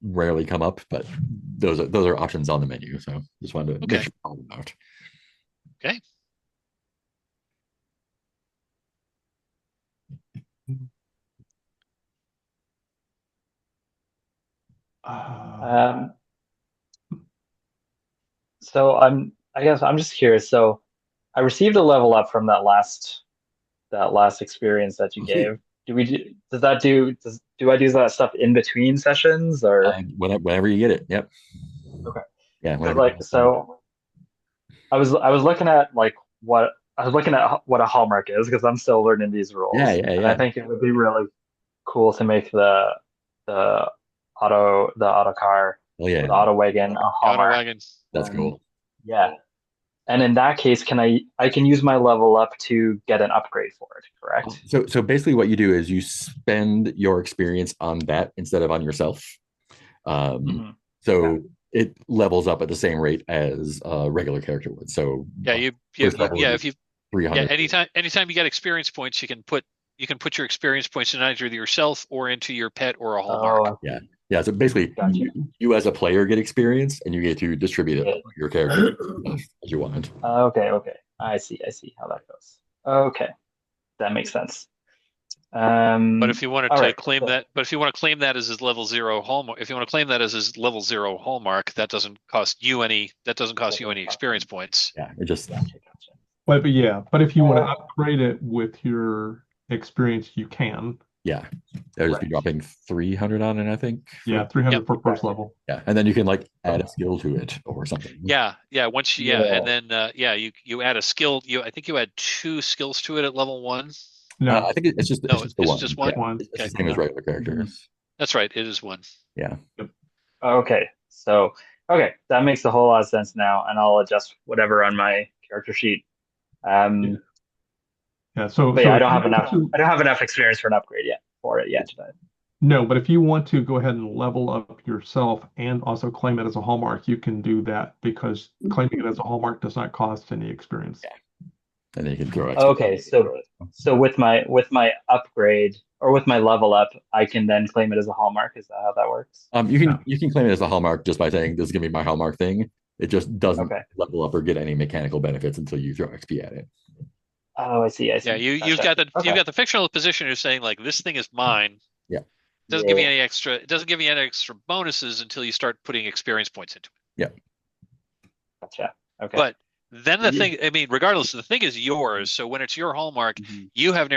rarely come up, but those are options on the menu. So just wanted to make sure all about. Okay. So I guess I'm just curious. So I received a level up from that last experience that you gave. Do I do that stuff in between sessions, or whenever you get it? Yep. Okay. Yeah. So I was looking at what a hallmark is, because I'm still learning these rules. Yeah. And I think it would be really cool to make the auto car, Oh yeah. the auto wagon a hallmark. Auto wagon. That's cool. Yeah. And in that case, I can use my level up to get an upgrade for it, correct? So basically what you do is you spend your experience on that instead of on yourself. So it levels up at the same rate as a regular character would. So if you 300. Anytime you get experience points, you can put your experience points in either yourself or into your pet or a hallmark. Yeah. So basically, you as a player get experience, and you get to distribute it your character as you want. Okay. I see how that goes. Okay, that makes sense. But if you wanted to claim that as his level 0 hallmark, that doesn't cost you any experience points. Yeah, it just. But if you want to upgrade it with your experience, you can. Yeah, they'll just be dropping 300 on it, I think. Yeah, 300 for first level. Yeah, and then you can add a skill to it or something. And then you add a skill. I think you add 2 skills to it at level 1. No, I think it's just one. Just one. Yeah, it's the same as regular characters. That's right. It is 1. Yeah. Okay. So that makes a whole lot of sense now, and I'll adjust whatever on my character sheet. So I don't have enough experience for an upgrade yet today. No, but if you want to go ahead and level up yourself and also claim it as a hallmark, you can do that, because claiming it as a hallmark does not cost any experience. Yeah. And then you can throw it. Okay, so with my upgrade or with my level up, I can then claim it as a hallmark. Is that how that works? You can claim it as a hallmark just by saying, this is gonna be my hallmark thing. It just doesn't level up or get any mechanical benefits until you throw XP at it. Oh, I see. Yeah, you've got the fictional position who's saying this thing is mine. Yeah. It doesn't give you any extra. It doesn't give you any extra bonuses until you start putting experience points into it. Yeah. Gotcha. Okay. then the thing, I mean, regardless, the thing is yours. So when it's your hallmark, Mhm. you have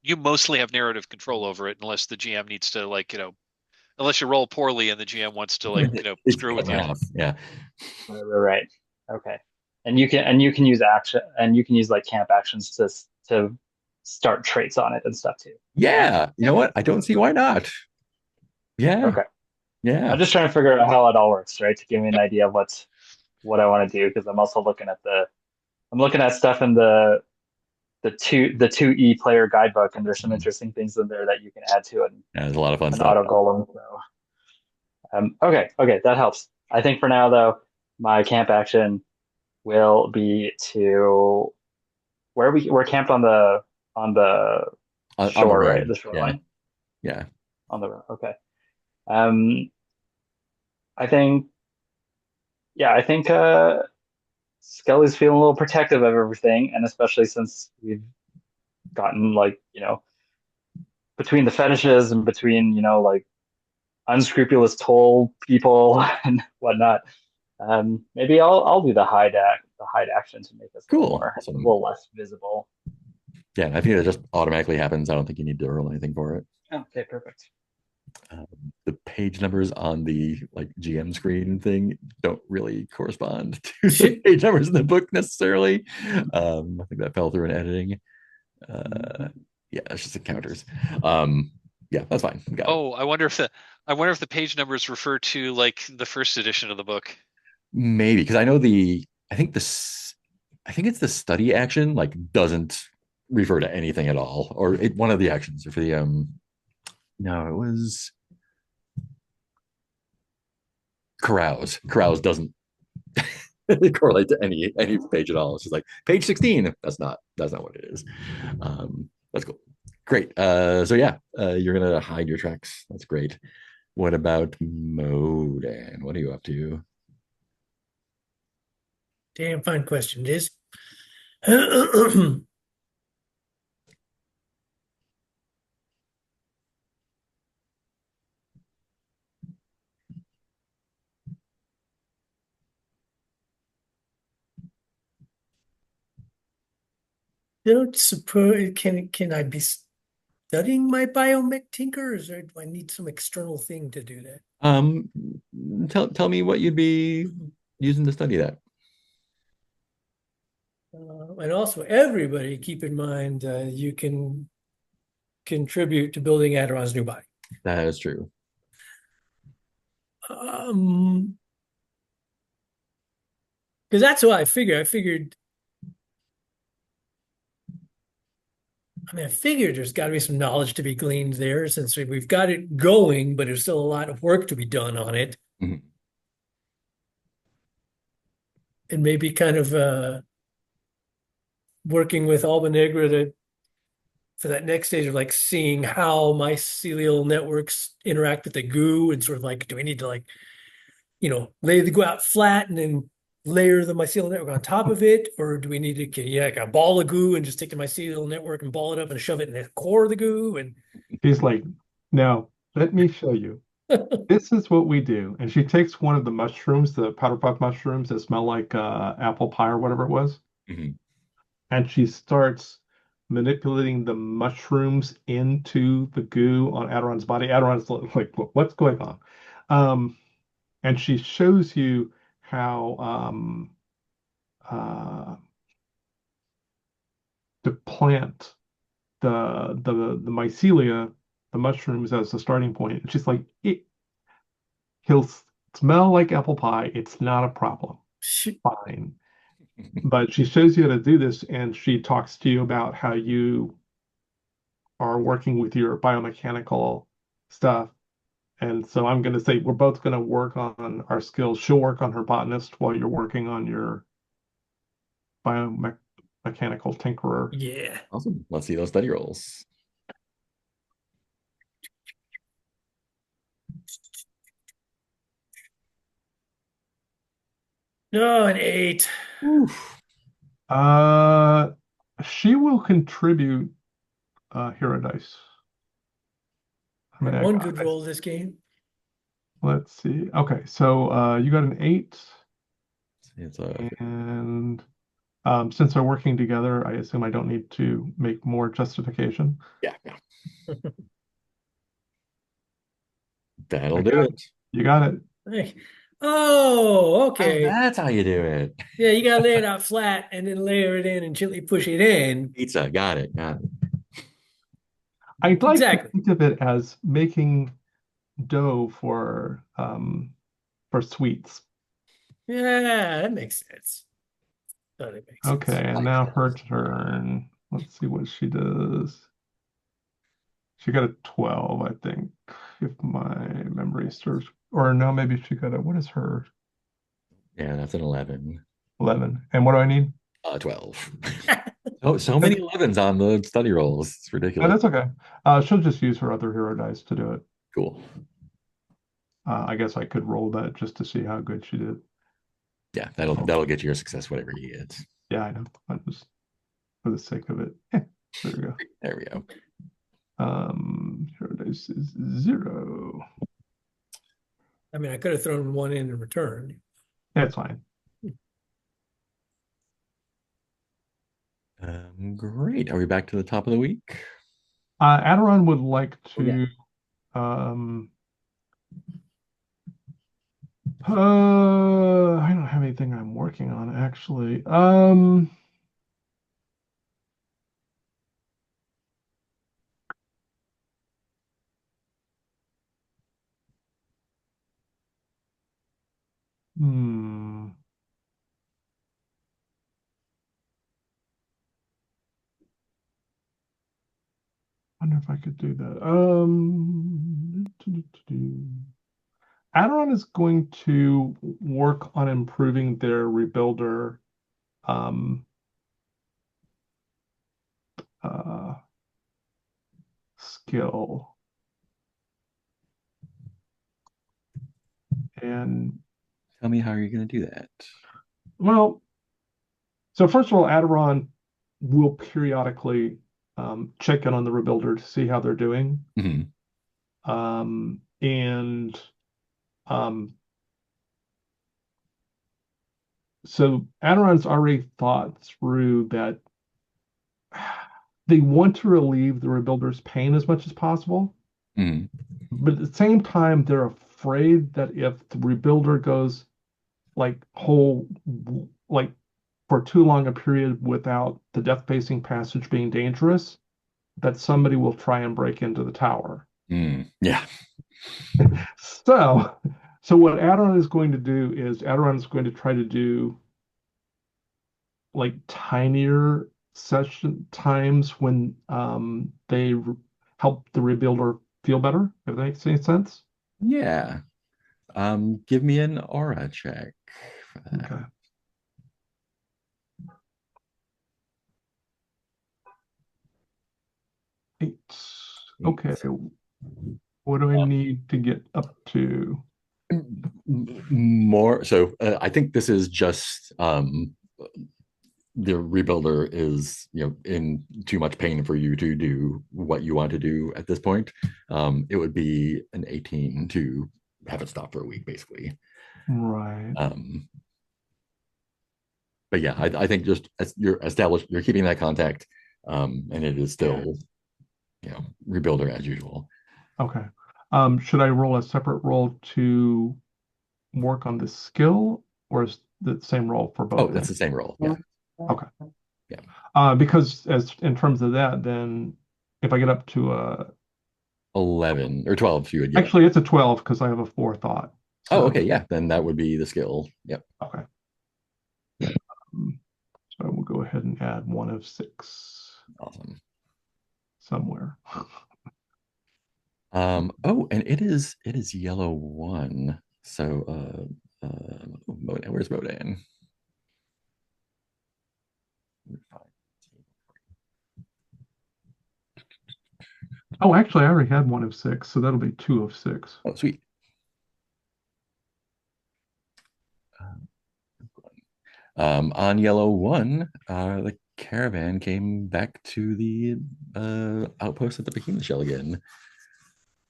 you mostly have narrative control over it, unless the GM needs to like, unless you roll poorly and the GM wants to like, It's screw cut with in you. half. Yeah. Right. Okay. And you can use action, and you can use like camp actions to start traits on it and stuff too. Yeah. You know what? I don't see why not. Yeah. Okay. I'm Yeah. just trying to figure out how it all works, right? To give me an Yep. idea of what I want to do, because I'm also I'm looking at stuff in the 2E player guidebook, and there's some Mhm. interesting things in there that you can add to Yeah, there's a lot of fun an stuff. auto golem. So okay, that helps. I think for now though, my camp action will be to we're camped on the On the shore, right? road. The Yeah. shoreline Yeah. on the road. Okay. Um, I think yeah, I think Skelly's feeling a little protective of everything, and especially since we've gotten like, between the fetishes and between, like unscrupulous toll people and whatnot. Maybe I'll do the hide action to make us Cool. a Awesome. little less visible. Yeah. I think that just automatically happens. I don't think you need to roll anything for it. Okay, perfect. Um, the page numbers on the like GM screen thing don't really correspond to the page numbers in the book necessarily. I think that fell through in editing. Yeah, it's just encounters. Yeah, that's fine. Got it. Oh, I wonder if the page numbers refer to like the first edition of the book. Maybe because I know I think I think it's the study action like doesn't refer to anything at all, or one of the actions for the no, it was carouse. Carouse doesn't correlate to any page at all. It's just like page 16. That's not what it is. That's cool. Great. So yeah, you're gonna hide your tracks. That's great. What about Modan? What are you up to? Damn fine question, Diz. Don't suppose can I be studying my biomech tinkers, or do I need some external thing to do that? Um, tell me what you'd be using to study that. And also, everybody keep in mind you can contribute to building Adoron's new body. That is true. Because that's what I figured. I figured there's got to be some knowledge to be gleaned there, since we've got it going, but there's still a lot of work to be done on it. Mhm. And maybe kind of working with Alba Negra for that next stage of like seeing how mycelial networks interact with the goo, and sort of like, do we need to like, lay the goo out flat and then layer the mycelial network on top of it? Or do we need to, like a ball of goo and just take the mycelial network and ball it up and shove it in the core of the goo? And She's like, now let me show you. This is what we do. And she takes one of the mushrooms, the powder puff mushrooms that smell like apple pie or whatever it was, Mhm. and she starts manipulating the mushrooms into the goo on Adoran's body. Adoran's like, what's going on? And she shows you how uh, to plant the mycelia, the mushrooms as a starting point. It's just like he'll smell like apple pie. It's not a problem. Fine. But she shows you how to do this, and she talks to you about how you are working with your biomechanical stuff. And so I'm going to say we're both going to work on our skills. She'll work on her botanist while you're working on your biomechanical tinkerer. yeah. Awesome. Let's see those study rolls. No, an 8. Oof. Uh, she will contribute hero dice. I mean, One good roll this game. let's see. Okay, so you got an 8. It's a And since they're working together, I assume I don't need to make more justification. yeah. That'll I do got it. You got it. Hey. Oh, Oh, okay. that's how you do it. Yeah, you gotta lay it out flat and then layer it in and gently push it in. Pizza. Got it. Got it. I'd like to Exactly. think of it as making dough for sweets. Yeah, that makes sense. That makes Okay, sense. and now her turn. Let's see what she does. She got a 12, I think, if my memory serves. Or no, maybe she got what is her? Yeah, that's an 11. 11. And what do I need? 12. So many 11s on the study rolls. It's Oh, ridiculous. that's okay. She'll just use her other hero dice to do it. Cool. I guess I could roll that just to see how good she did. Yeah, that'll get you your success, whatever you get. Yeah, I know. I just for the sake of it. There we go. There we go. Hero dice is 0. I mean, I could have thrown one in return. That's fine. Great. Are we back to the top of the week? Adoron would like Oh, yeah. to I don't have anything I'm working on actually. Hmm. Wonder if I could do that. Adoron is going to work on improving their rebuilder um uh skill. And Tell me how you're going to do that. well, so first of all, Adoron will periodically check in on the rebuilder to see how they're doing. Mhm. And so Adoron's already thought through that they want to relieve the rebuilder's pain as much as possible. Mhm. But at the same time, they're afraid that if the rebuilder goes like like for too long a period without the death pacing passage being dangerous, that somebody will try and break into the tower. Yeah. So, so what Adoron is going to do is Adoron is going to try to do like tinier session times when they help the rebuilder feel better, if that makes any sense. Yeah. Give me an aura check for that. Okay. Eight. Okay. What do I need to get up to? More so I think this is just the rebuilder is in too much pain for you to do what you want to do at this point. It would be an 18 to have it stop for a week basically. Right. But yeah, I think just as you're established, you're keeping that contact, and it is still rebuilder as usual. Okay. Should I roll a separate roll to work on the skill, or is the same roll for both? Oh, that's the same roll. Yeah. Okay. Yeah. Because as in terms of that, then if I get up to 11 or 12, you would get. actually it's a 12 because I have a forethought. Oh, okay, yeah. Then that would be the skill. Yep. Okay. So I will go ahead and add 1 of 6 Awesome. somewhere. Oh, and it is yellow 1. So Modan, where's Modan? Oh, actually, I already had 1 of 6, so that'll be 2 of 6. Oh, sweet. On yellow 1, the caravan came back to the outpost at the Behemoth Shell again.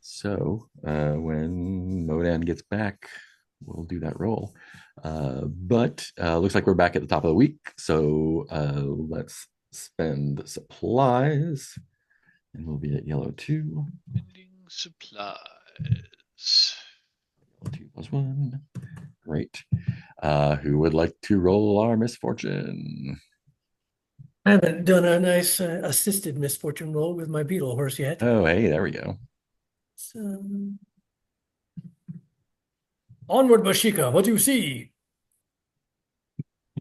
So when Modan gets back, we'll do that roll. But looks like we're back at the top of the week. So let's spend supplies. And we'll be at yellow 2. Spending supplies. 2 plus 1. Great. Who would like to roll our misfortune? I haven't done a nice assisted misfortune roll with my beetle horse yet. Oh, hey, there we go. So, onward, Bashika. What do you see?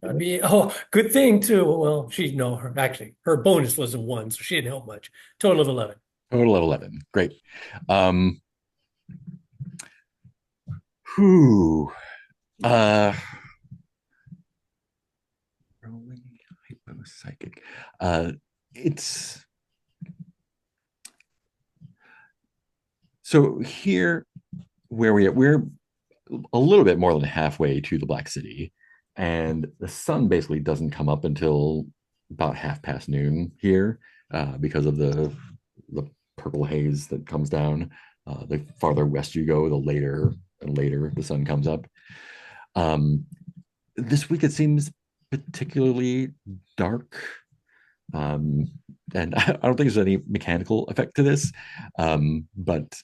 Good thing too. Well, her bonus was a 1, so she didn't help much. Total of 11. Total of 11. Great. Whew. Rolling hypopsychic. It's so here where we're a little bit more than halfway to the Black City, and the sun basically doesn't come up until about half past noon here because of the purple haze that comes down. The farther west you go, the later and later the sun comes up. This week it seems particularly dark. And I don't think there's any mechanical effect to this, but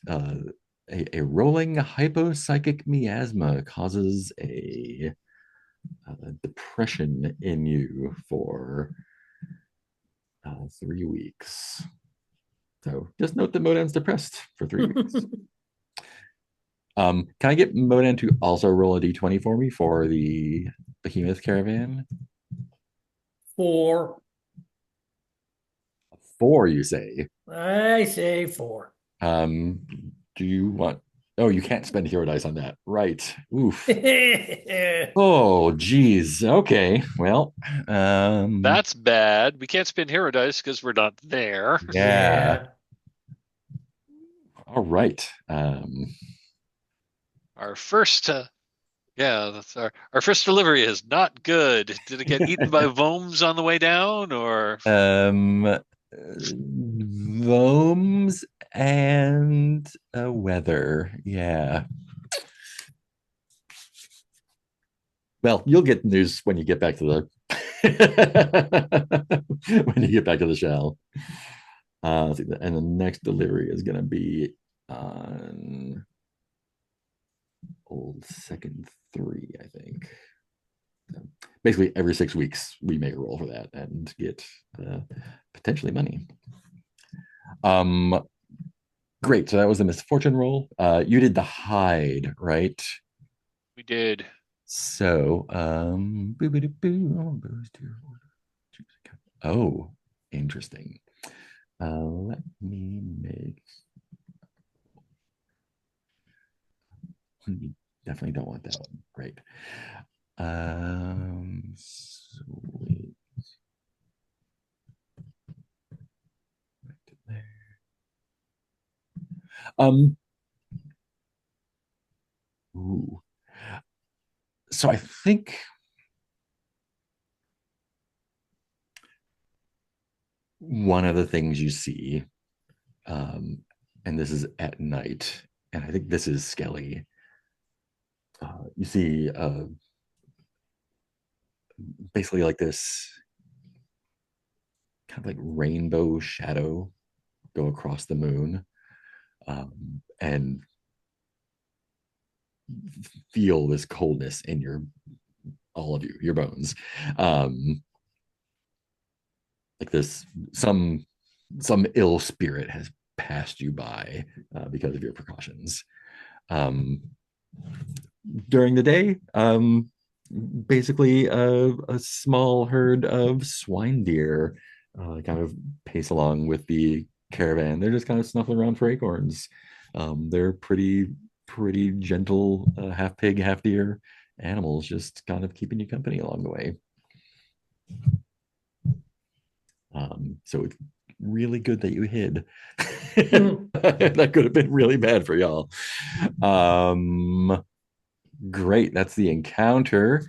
a rolling hypopsychic miasma causes a depression in you for 3 weeks. So just note that Modan's depressed for 3 weeks. Can I get Modan to also roll a d20 for me for the behemoth caravan? 4. 4, you say? I say 4. Do you want? Oh, you can't spend hero dice on that, right? Oof. Oh, geez. Okay. Well, That's bad. We can't spend hero dice because we're not there. yeah. All right. Our first, that's our first delivery is not good. Did it get eaten by worms on the way down, or? Vomes and weather. Yeah. Well, you'll get news when you get back to the shell. And the next delivery is going to be on old second 3, I think. So basically, every 6 weeks, we make a roll for that and get potentially money. Great. So that was the misfortune roll. You did the hide, right? We did. So, oh, interesting. Let me make. You definitely don't want that one. Great. Sweet. Right to there. Ooh. So I think one of the things you see, and this is at night, and I think this is Skelly. You see basically like this kind of like rainbow shadow go across the moon, and feel this coldness in all of your bones. Like this, some ill spirit has passed you by because of your precautions. During the day, basically a small herd of swine deer kind of pace along with the caravan. They're just kind of snuffling around for acorns. They're pretty gentle, half pig, half deer animals, just kind of keeping you company along the way. So it's really good that you hid. That could have been really bad for y'all. Great. That's the encounter.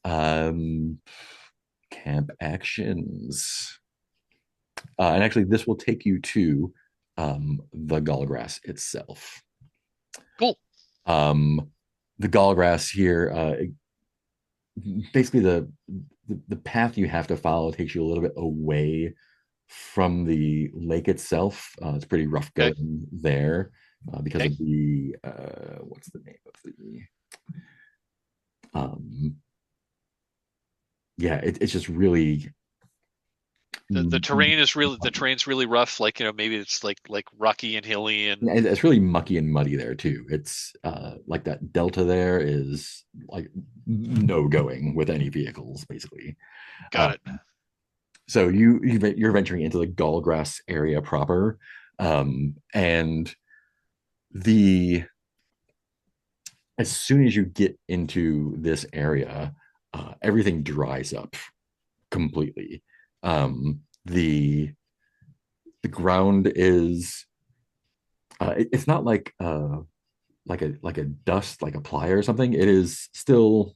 Camp actions. And actually, this will take you to the Gall Grass itself. Cool. the gall grass here, basically the path you have to follow takes you a little bit away from the lake itself. It's pretty rough Okay. going there because Okay. of the what's the name of the yeah, it's just really The terrain's really rough. Like, maybe it's like rocky and hilly and it's really mucky and muddy there too. It's like that delta there is like no going with any vehicles basically. got it. So you're venturing into the gall grass area proper, and the as soon as you get into this area, everything dries up completely. The ground is it's not like a dust like a playa or something. It is still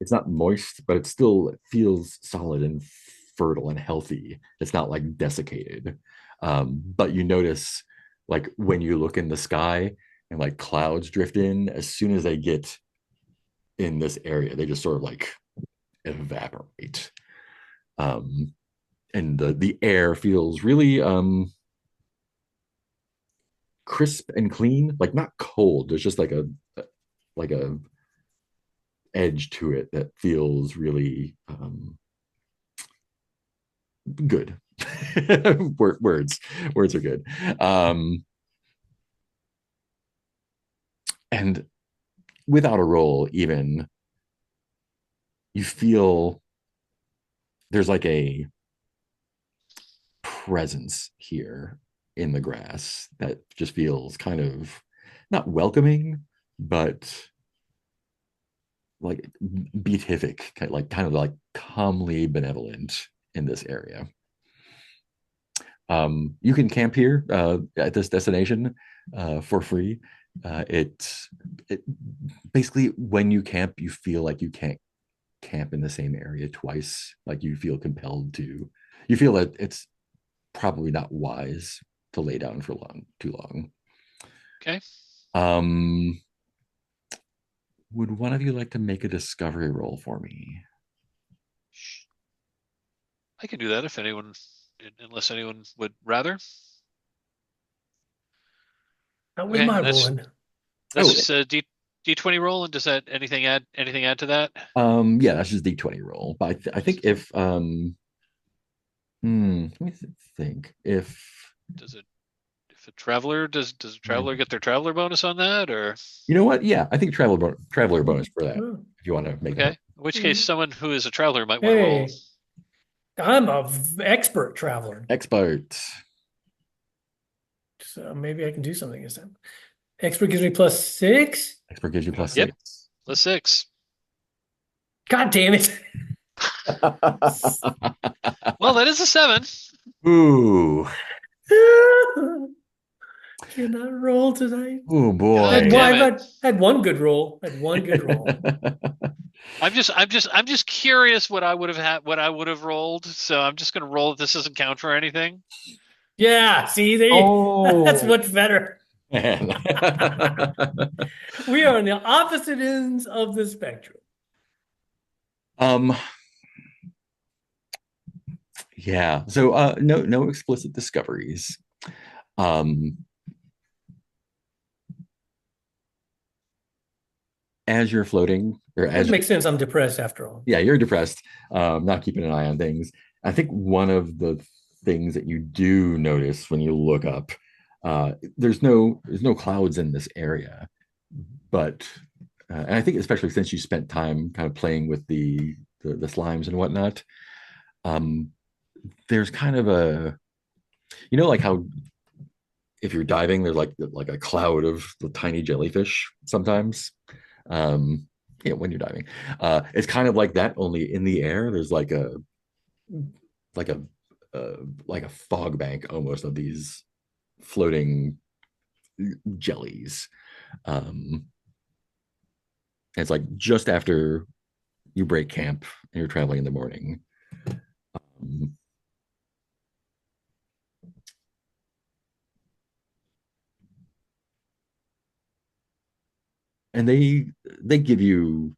it's not moist, but it feels solid and fertile and healthy. It's not like desiccated. But you notice like when you look in the sky and like clouds drift in, as soon as they get in this area, they just sort of like evaporate. And the air feels really crisp and clean, like not cold. There's just like a edge to it that feels really good. words are good. And without a roll, even you feel there's like a presence here in the grass that just feels kind of not welcoming, but like beatific, kind of like calmly benevolent in this area. You can camp here at this destination for free. It basically when you camp, you feel like you can't camp in the same area twice. Like you feel compelled to. You feel that it's probably not wise to lay down for too long. Okay. Would one of you like to make a discovery roll for me? I can do that unless anyone would rather. How was Okay, my that's rolling? that's Oh, just a D20 roll, and does that anything add to that? yeah, that's just D20 roll. But I think if let me think. Does it if a traveler does a traveler get their traveler bonus on that, or You know what? Yeah, I think traveler bonus for that. Oh, If you want to make okay? that. In which case, someone who is a traveler might want to roll. hey, I'm a expert traveler, Expert. so maybe I can do something this time. Expert gives me +6. Expert gives you plus Yep. 6. +6. God damn it! Well, that is a 7. Ooh. Can I roll tonight? Oh God boy. damn I've it. had one good roll. Had one good roll. I'm just curious what I would have rolled. So I'm just gonna roll if this doesn't count for anything. Yeah, see, that's Oh much better. man. We are on the opposite ends of the spectrum. um yeah. So no explicit discoveries. Um as you're floating or That as makes sense. I'm depressed after all. yeah, you're depressed, not keeping an eye on things. I think one of the things that you do notice when you look up, there's no clouds in this area, but and I think especially since you spent time kind of playing with the slimes and whatnot, um, there's kind of like how if you're diving, there's like a cloud of the tiny jellyfish sometimes. Um, yeah, when you're diving, it's kind of like that, only in the air. There's like a like a fog bank almost of these floating jellies. It's like just after you break camp and you're traveling in the morning. Um, and they give you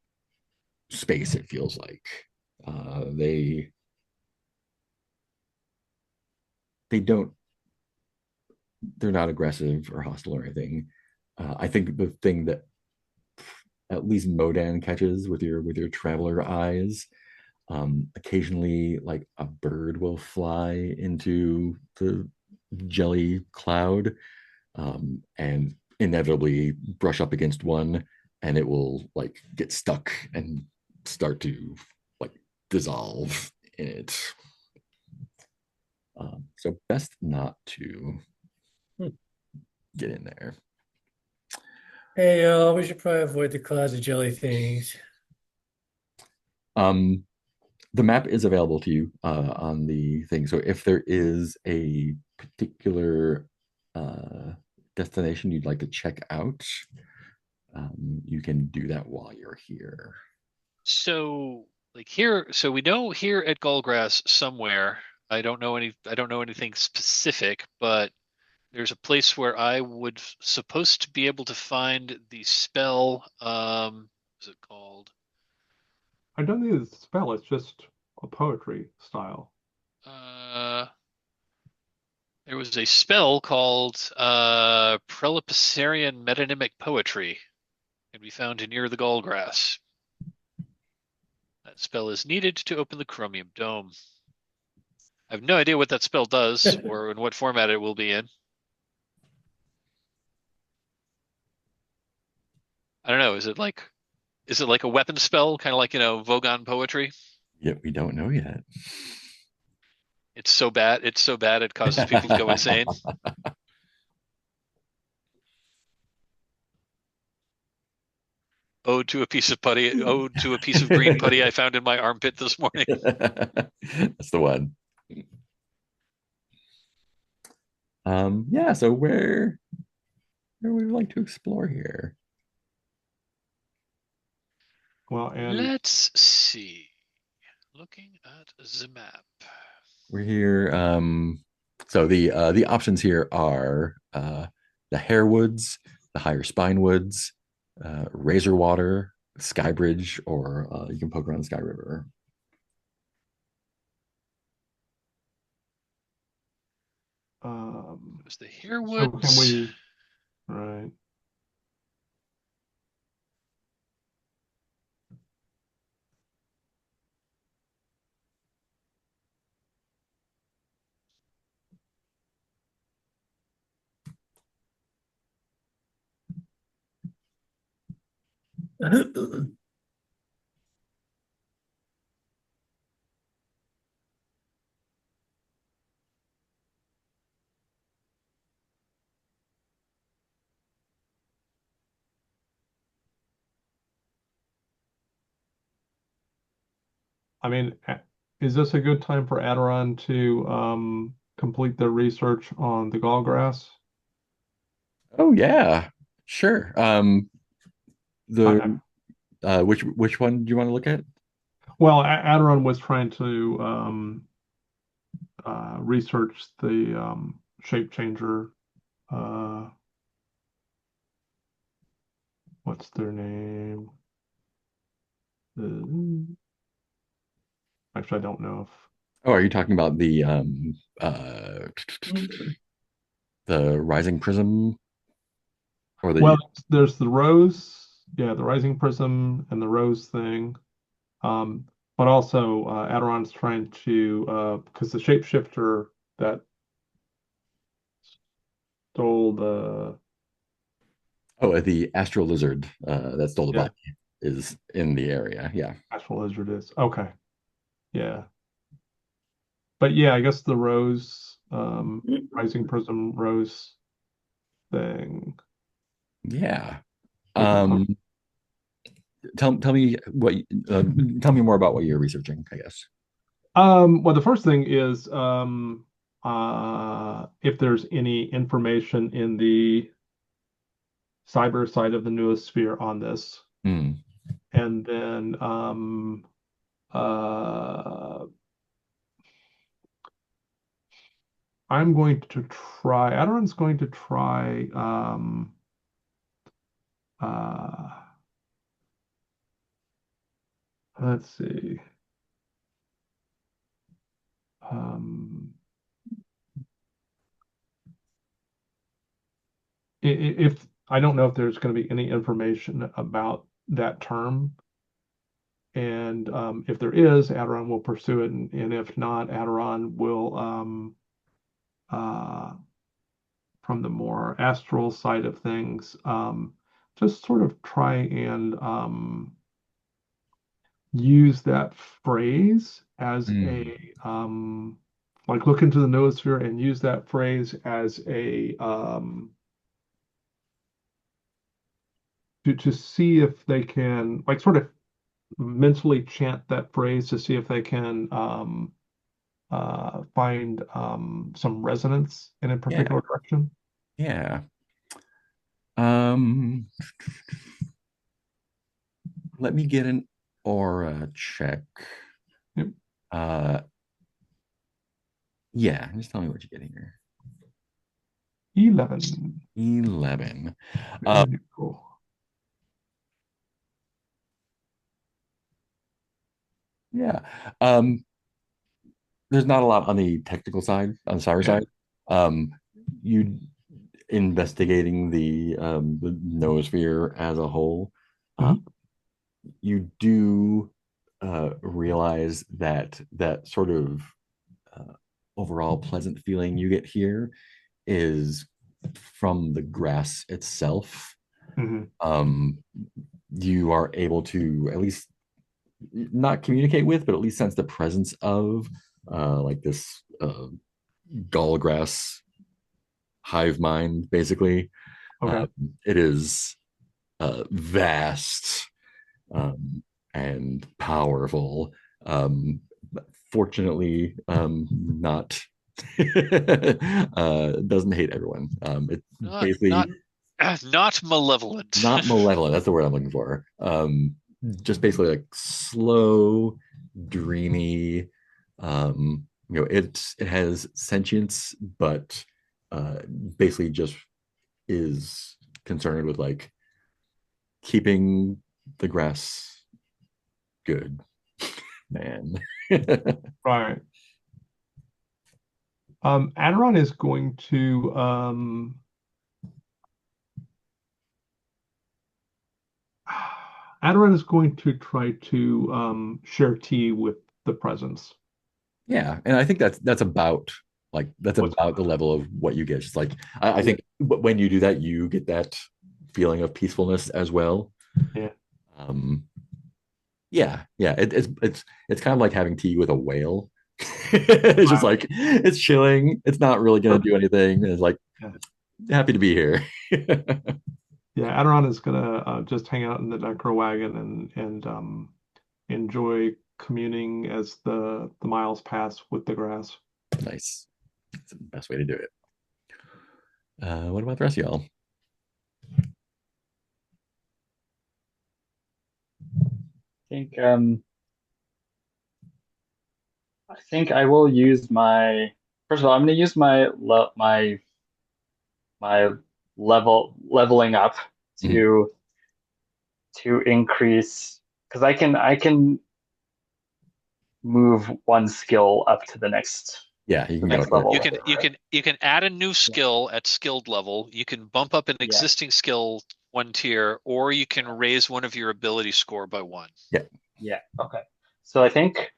space, it feels like. They don't, they're not aggressive or hostile or anything. I think the thing that at least Modan catches with your traveler eyes, occasionally like a bird will fly into the jelly cloud, and inevitably brush up against one, and it will like get stuck and start to like dissolve in it. So best not to Hmm. get in there. Hey, we should probably avoid the clouds of jelly things. Um, the map is available to you on the thing. So if there is a particular uh, destination you'd like to check out, you can do that while you're here. So like here, so we know here at Gall Grass somewhere. I don't know anything specific, but there's a place where I would supposed to be able to find the spell. What's it called? I don't think it's a spell, it's just a poetry style. Uh, there was a spell called Prelipicarian Metonymic Poetry, and we found near the Gall Grass. That spell is needed to open the Chromium Dome. I have no idea what that spell does or in what format it will be in. I don't know. Is it like a weapon spell, kind of like, Vogon poetry? Yet we don't know yet. It's so bad. It's so bad it causes people to go insane. Ode to a piece of putty. Ode to a piece of green putty I found in my armpit this morning. That's the one. Yeah, so where would you like to explore here? Well, and Let's see. Looking at the map. We're here. So the options here are the Hairwoods, the Higher Spine Woods, Razor Water, Skybridge, or you can poke around the Sky River. um, It was the so can Hairwoods. we, right? I mean, is this a good time for Adoron to complete the research on the gall grass? Oh yeah, sure. I, The which one do you want to look at? well, Adoron was trying to research the shape changer. Uh, what's their name? Actually, I don't know if. Oh, are you talking about the Rising Prism or Well, the there's the rose, yeah, the rising prism and the rose thing. Um, but also Adoron's trying to because the shapeshifter that stole the Astral Lizard that stole the yeah, body is in the area. Yeah. Astral Lizard is okay. Yeah. But yeah, I guess the rose rising prism rose thing. Yeah. We can poke. Um, tell me tell me more about what you're researching, I guess. Well, the first thing is if there's any information in the cyber side of the noosphere on this. Hmm. And then I'm going to try, Adoran's going to try uh, Let's see. Um, if I don't know if there's going to be any information about that term, and if there is, Adoron will pursue it, and if not, Adoron will, uh, from the more astral side of things, just sort of try and use that phrase as Mm. a like look into the noosphere and use that phrase as a to see if they can like sort of mentally chant that phrase to see if they can find some resonance in a Yeah, particular direction. yeah. Um, Let me get an aura check. Yep. Yeah, just tell me what you get here. 11. 11. Very cool. Yeah. There's not a lot on the technical side, on the cyber Yeah. side. You investigating the noosphere as a whole, Mhm. you do realize that that sort of overall pleasant feeling you get here is from the grass itself. Mhm. You are able to at least not communicate with, but at least sense the presence of like this Gall Grass hive-mind, basically. Okay. It is vast and powerful. Fortunately, not doesn't hate everyone. It's Not basically not not malevolent. not malevolent. That's the word I'm looking for. Just basically like slow, dreamy. It has sentience, but basically just is concerned with like keeping the grass good, man. Right. Adoron is going to Adoran is going to try to share tea with the presence. Yeah, and I think that's about that's What's about the level of what you get. Just like I think when you do that, you get that feeling of peacefulness as well. yeah, Um, yeah. It's kind of like having tea with a whale. It's just wow. like it's chilling. It's not really gonna do anything. It's like Yeah. happy to be here. Yeah, Adoran is gonna just hang out in the Necro wagon and enjoy communing as the miles pass with the grass. Nice. That's the best way to do it. What about the rest of y'all? think I think I will use my first of all, I'm going to use my leveling up Mhm. to increase because I can move one skill up to Yeah, you the can go next to it. level. You With can it, you right? can you can add a new Yeah. skill at skilled level. You can bump up an Yeah. existing skill one tier, or you can raise one of your ability score by one. Yeah, Yeah. Okay. So I think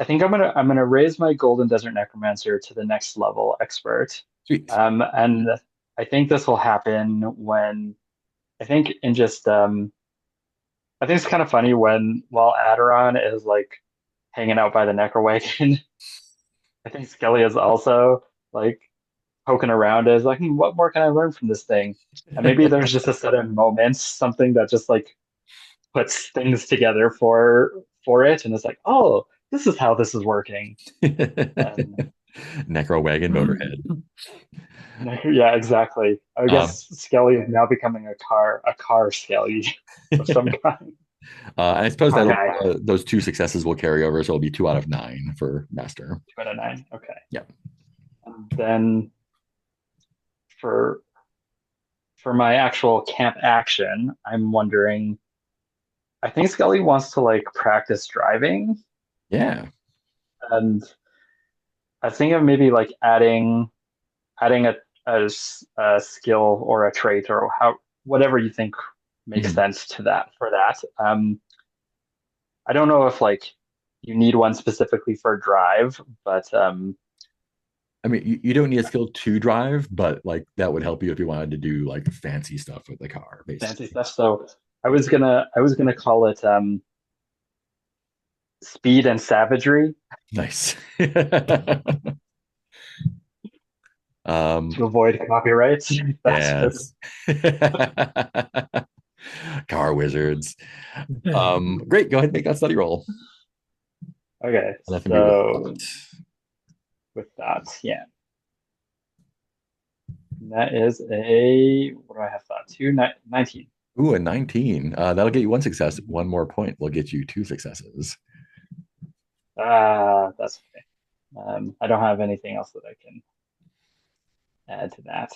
I'm gonna raise my Golden Desert Necromancer to the next level expert. sweet. And I think this will happen when I think in just I think it's kind of funny when while Adoron is like hanging out by the Necro wagon, I think Skelly is also like poking around as like, what more can I learn from this thing? And maybe there's just a sudden moment, something that just like puts things together for it, and it's like, oh, this is how this is working. And Necro wagon motorhead. yeah, exactly. I Um, guess Skelly is now becoming a car Skelly of some kind. and I suppose that Okay, those two successes will carry over, so it'll be 2 out of 9 for master. 2 out of 9. Okay. Yeah. And then for my actual camp action, I'm wondering, I think Skelly wants to like practice driving, Yeah. and I think of maybe like adding a skill or a trait or how whatever you think makes Mhm. sense to that for that. I don't know if like you need one specifically for drive, but I mean, you don't need a skill to drive, but like that would help you if you wanted to do like fancy stuff with the car, fancy basically. stuff. So I was gonna call it speed and savagery Nice. to avoid copyrights. That's just Yes. Car wizards. Great. Go ahead and make that study roll. okay. And that can be with So with that, yeah. And that is a what do I have thought? 19. Ooh, a 19. That'll get you one success. One more point will get you two successes. That's okay. I don't have anything else that I can add to that.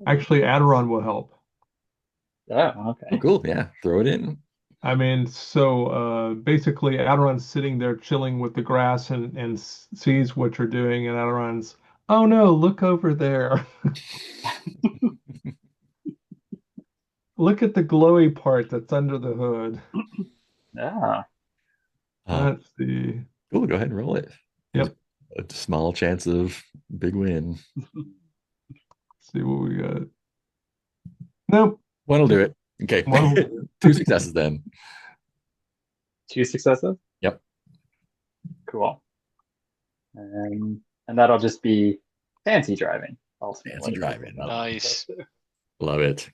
Actually, Adoron will help. Oh, Oh, okay. cool. Yeah. Throw it in. I mean, so basically, Adoron's sitting there chilling with the grass and sees what you're doing, and Adoron's, oh no, look over there. Look at the glowy part that's under the hood. Yeah. Uh, Let's see. cool. Go ahead and roll it. There's Yep. a small chance of big win. Let's see what we got. Nope. One will do it. Okay. One will do it. Two successes then. 2 successes? Yep. Cool. And that'll just be fancy driving, Fancy ultimately. driving. Nice. Love it.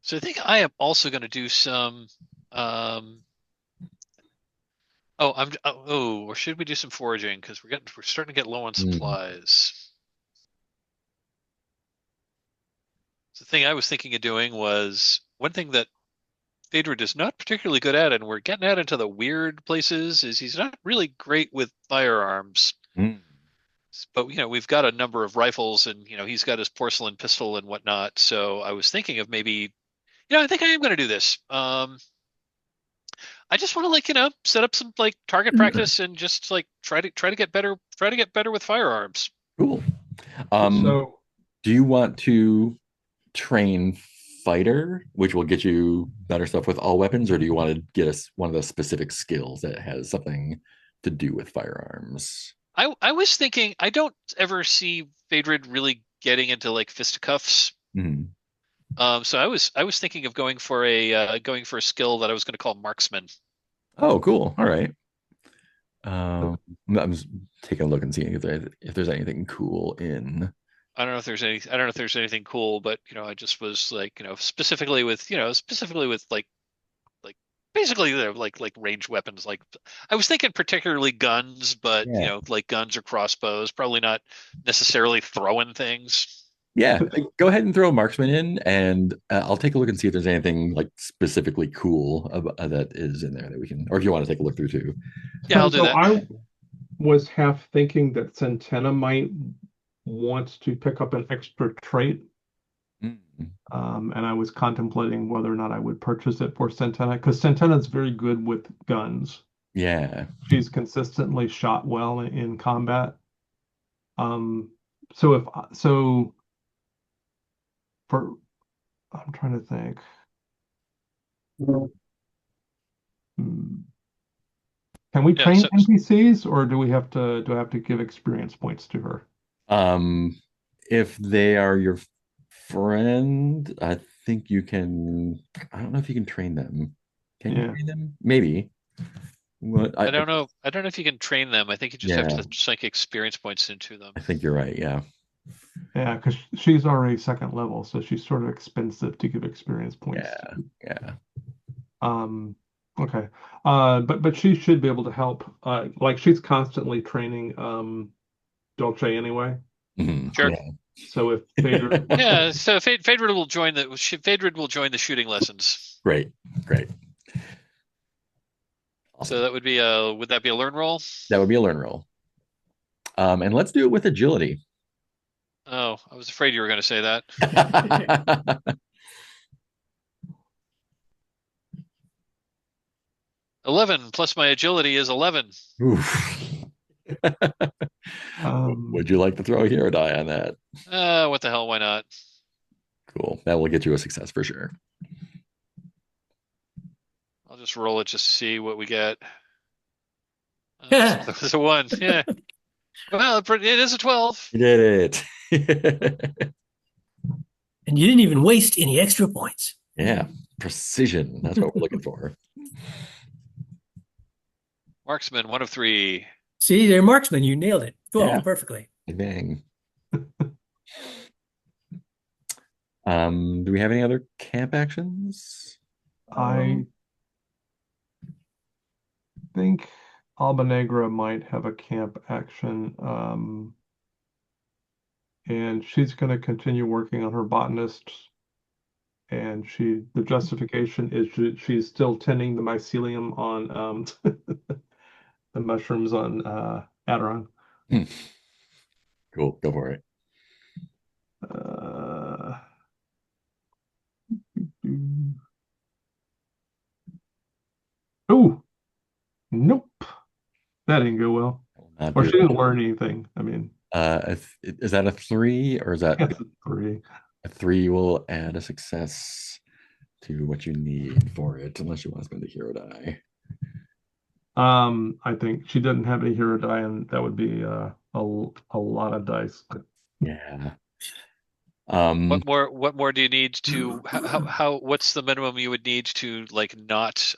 So I think I am also going to do some. Or should we do some foraging? Because we're starting to get low on supplies. So the thing I was thinking of doing was one thing that Phaedred is not particularly good at, and we're getting out into the weird places, is he's not really great with firearms. Mm. But we've got a number of rifles, and he's got his porcelain pistol and whatnot. So I was thinking of maybe, I think I am going to do this. I just want to set up some like target practice and just like try to get better with firearms. Cool. So Do you want to train fighter, which will get you better stuff with all weapons, or do you want to get us one of the specific skills that has something to do with firearms? I was thinking I don't ever see Phaedred really getting into like fisticuffs. Mhm. So I was thinking of going for a skill that I was going to call marksman. Oh, cool. All right. I'm just taking a look and seeing if there's anything cool in. I don't know if there's anything cool, but I just was like, specifically with like basically they're like ranged weapons. Like I was thinking particularly guns, but Yeah. like guns or crossbows, probably not necessarily throwing things. Yeah, go ahead and throw marksman in, and I'll take a look and see if there's anything like specifically cool that is in there that we can, or if you want to take a look through too. Yeah, I'll do so that. I was half thinking that Centena might want to pick up an extra trait. Mm. And I was contemplating whether or not I would purchase it for Centena because Centena is very good with guns. Yeah. She's consistently shot well in combat. So for I'm trying to think. Hmm. Can we Yeah, train so NPCs or do I have to give experience points to her? If they are your friend, I think you can. I don't know if you can train them. Can you Yeah. train them? Maybe. What I don't know. I don't know if you can train them. I think you just have Yeah, to just like experience points into them. I think you're right. Yeah. Yeah, because she's already second level, so she's sort of expensive to give experience points Yeah. to. Yeah. Okay. But she should be able to help. Like she's constantly training Dolce anyway. Sure. Yeah. So if Phaedra Yeah. So Phaedred will join the shooting lessons. Great. Great. So Awesome. that would that be a learn roll? That would be a learn roll. And let's do it with agility. Oh, I was afraid you were going to say that. 11 plus my agility is 11. Oof. Um, Would you like to throw a hero die on that? What the hell? Why not? Cool. That will get you a success for sure. I'll just roll it just to see what we get. It's a 1. Yeah. Well, it is a 12. You did it. And you didn't even waste any extra points. Yeah, precision. That's what we're looking for. Marksman, 1 of 3. See, there, marksman, you nailed it. 12 Yeah. perfectly. Bang. Do we have any other camp actions? I think Alba Negra might have a camp action. And she's going to continue working on her botanist. And the justification is she's still tending the mycelium on the mushrooms on Adoron. Cool. Go for it. Oh, nope. That didn't go well. Not Or do she that. didn't learn anything. I mean, Is that a 3 or is that that's a 3. a 3 will add a success to what you need for it, unless you want to spend a hero die. I think she didn't have any hero die, and that would be a lot of dice. Yeah. What more do you need to what's the minimum you would need to like not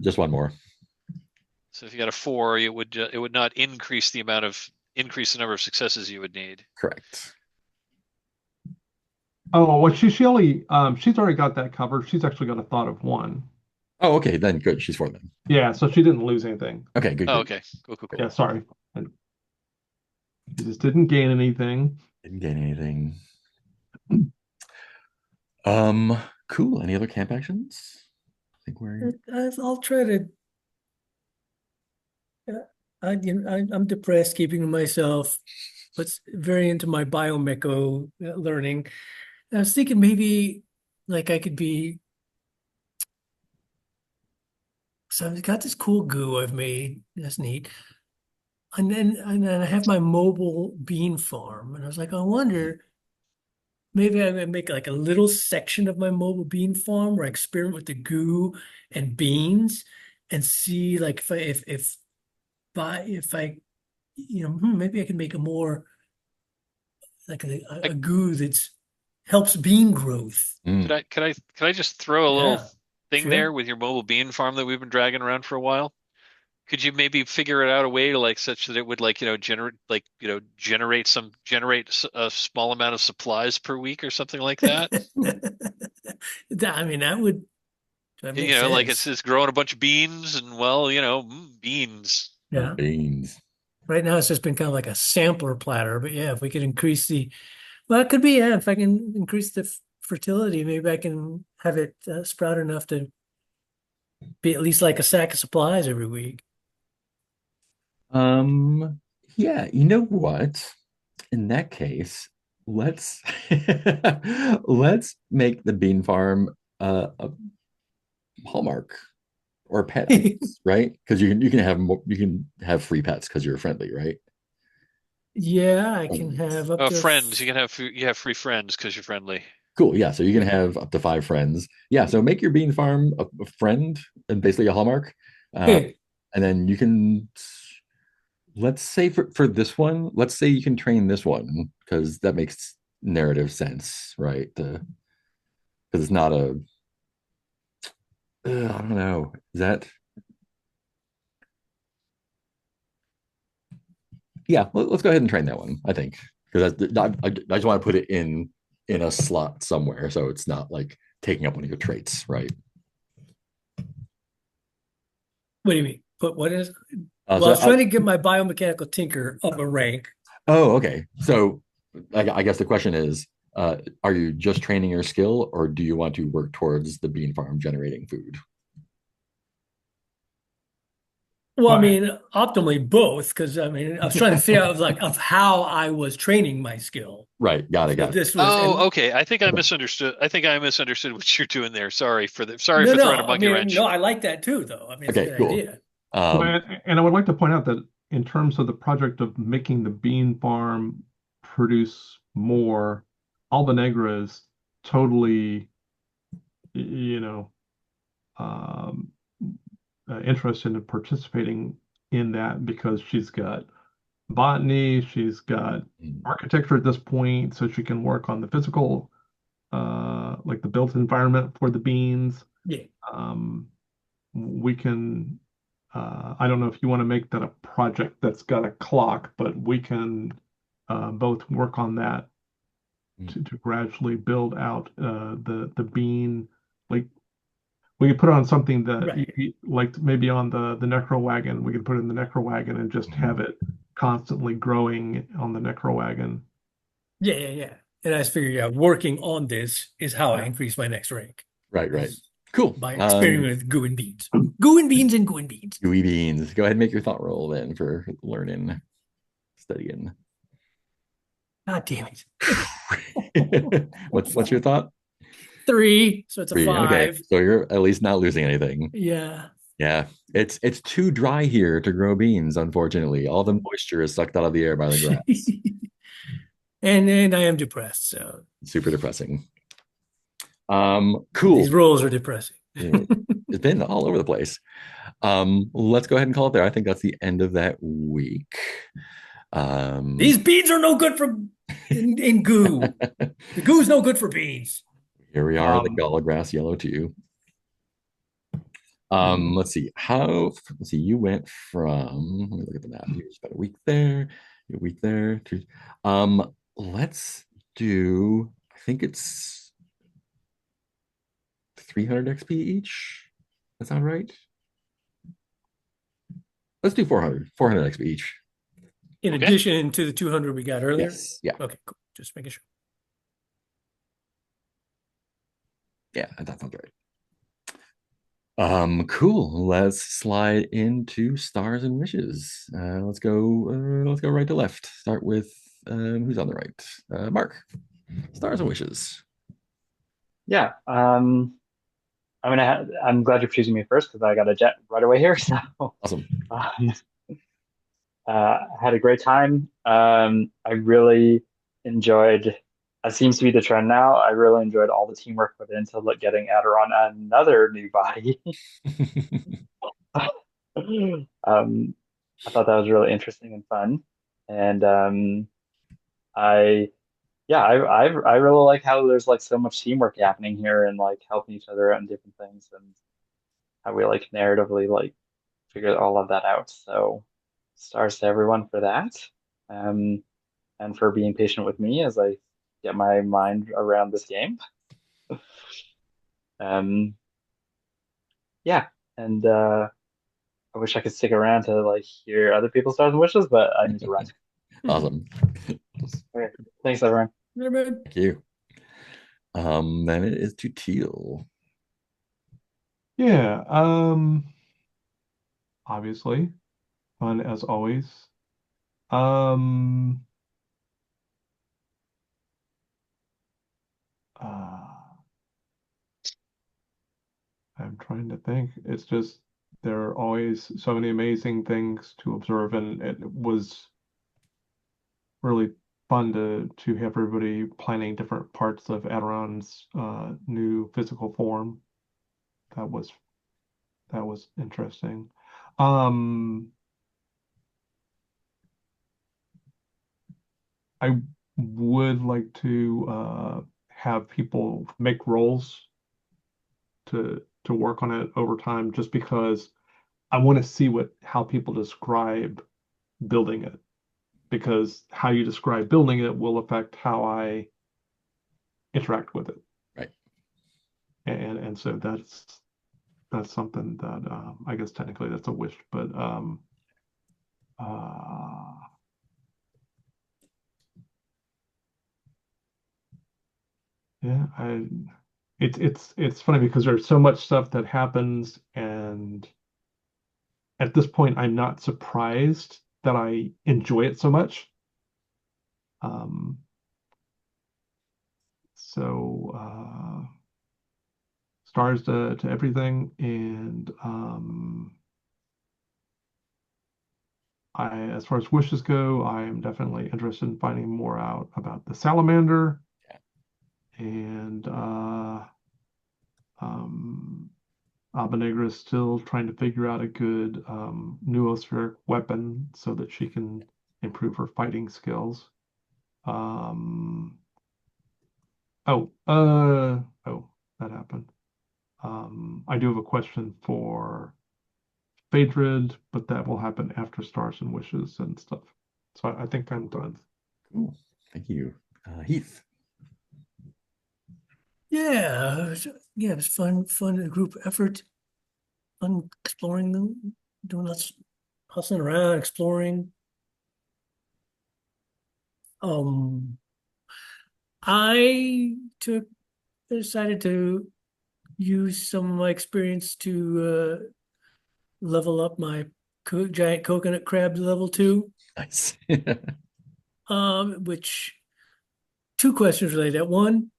just one more. so if you got a 4, it would not increase the number of successes you would need. Correct. Oh, well, she's already got that covered. She's actually got a thought of 1. Oh, okay, then good. She's 4 then. Yeah, so she didn't lose anything. Okay, good. Oh, Good. okay. Cool. Yeah, sorry. She just didn't gain anything. Didn't gain anything. Cool. Any other camp actions? I think we're I'll try to. I'm depressed, keeping to myself, but very into my biomecho learning. I was thinking maybe like I could be. So I've got this cool goo I've made. That's neat. And then I have my mobile bean farm, and I was like, I wonder. Maybe I would make like a little section of my mobile bean farm where I experiment with the goo and beans and see like if I maybe I can make a more like a goo that's helps bean growth. Could I just throw a little Yeah, thing sure. there with your mobile bean farm that we've been dragging around for a while? Could you maybe figure it out a way to like such that it would like generate a small amount of supplies per week or something like that? I mean, that makes Like sense. it's growing a bunch of beans and beans. Yeah. beans. Right now it's just been kind of like a sampler platter, but yeah, if we could increase well, it could be, yeah, if I can increase the fertility, maybe I can have it sprout enough to be at least like a sack of supplies every week. Yeah, you know what? In that case, let's let's make the bean farm a hallmark or pet, I guess, right? Because you can have free pets because you're friendly, right? Yeah, I can have up to Friends. You have free friends because you're friendly. Cool. Yeah. So you can have up to 5 friends. Yeah. So make your bean farm a friend and basically a hallmark. And then you can, let's say for this one, let's say you can train this one because that makes narrative sense, right? Because it's not I don't know. Is that, yeah, let's go ahead and train that one, I think. Because I just want to put it in a slot somewhere so it's not like taking up one of your traits, right? What do you mean? But what is? So Well, I was trying to get my biomechanical tinker up a rank. Oh, okay. So I guess the question is, are you just training your skill or do you want to work towards the bean farm generating food? Well, I Well, mean, optimally both, because I mean, I was trying to figure out like of how I was training my skill. Right. Got it. So Got it. this was, Oh, and okay. I think I Okay. misunderstood. I think I misunderstood what you're doing there. Sorry no, for throwing a no, I monkey mean, no, wrench. I like that too, though. I mean, it's a Okay. good Cool. idea. Um, and I would like to point out that in terms of the project of making the bean farm produce more, Alba Negra is totally, you know, um, interested in participating in that because she's got botany, she's got architecture at this point, so she can work on the physical, like the built environment for the beans. Yeah. Um, we can, I don't know if you want to make that a project that's got a clock, but we can both work on that to gradually build out the bean. Like we could put on something that Right. like maybe on the necro wagon, we could put it in the necro wagon and just have it constantly growing on the necro wagon. Yeah, yeah, yeah. And I just figured, yeah, working on this is how I Yeah. increase my next rank, right. Right. is Cool. by experimenting with goo and beans. Goo and beans and goo and beans. Gooey beans. Go ahead and make your thought roll then for learning, studying. God damn it. What's your thought? 3, so it's a Three. Okay. 5. So you're at least not losing anything. Yeah. Yeah. It's too dry here to grow beans, unfortunately. All the moisture is sucked out of the air by the grass. And then I am depressed, so Super depressing. these Cool. rolls are depressing. It's been all over the place. Let's go ahead and call it there. I think that's the end of that week. These beans are no good for in goo. The goo's no good for beans. Here we are, the Um, Gall Grass yellow too. hmm. Let's see. Let's see, you went from, let me look at the map. You spent a week there, a week there. Let's do, I think it's 300 XP each. That sound right? Let's do 400 XP each. In Okay. addition to the 200 we got earlier. Yes. Yeah. Okay, cool. Just making sure. Yeah, that sounds right. Cool. Let's slide into stars and wishes. Let's go right to left. Start with who's on the right? Mark. Stars and wishes. Yeah. I'm glad you're choosing me first because I got a jet right away here. So Awesome. um, I had a great time. I really enjoyed, that seems to be the trend now. I really enjoyed all the teamwork put into getting Adoron another new body. Um, I thought that was really interesting and fun. And I, yeah, I really like how there's like so much teamwork happening here and like helping each other out in different things and how we like narratively like figure all of that out. So stars to everyone for that. Um, and for being patient with me as I get my mind around this game. Um, yeah, and I wish I could stick around to like hear other people's stars and wishes, but I need to run. Awesome. Okay, thanks everyone. Thank you. Then it is to Teal. Yeah. Obviously, fun as always. Um, uh, I'm trying to think. It's just there are always so many amazing things to observe, and it was really fun to have everybody planning different parts of Adoran's new physical form. That was that was interesting. Um, I would like to have people make rolls to work on it over time, just because I want to see what how people describe building it, because how you describe building it will affect how I interact with it. Right. And so that's something that I guess technically that's a wish, but uh, yeah, it's funny because there's so much stuff that happens, and at this point, I'm not surprised that I enjoy it so much. Um, so stars to everything, and as far as wishes go, I am definitely interested in finding more out about the salamander, and um, Alba is still trying to figure out a good noospheric weapon so that she can improve her fighting skills. Um, oh, that happened. I do have a question for Phaedred, but that will happen after stars and wishes and stuff. So I think I'm done. Cool. Thank you. Heath. Yeah, it was fun, a group effort, fun exploring them, doing lots, hustling around, exploring. Um, I took decided to use some of my experience to level up my giant coconut crab to level 2. Nice. Which two questions related to that. One,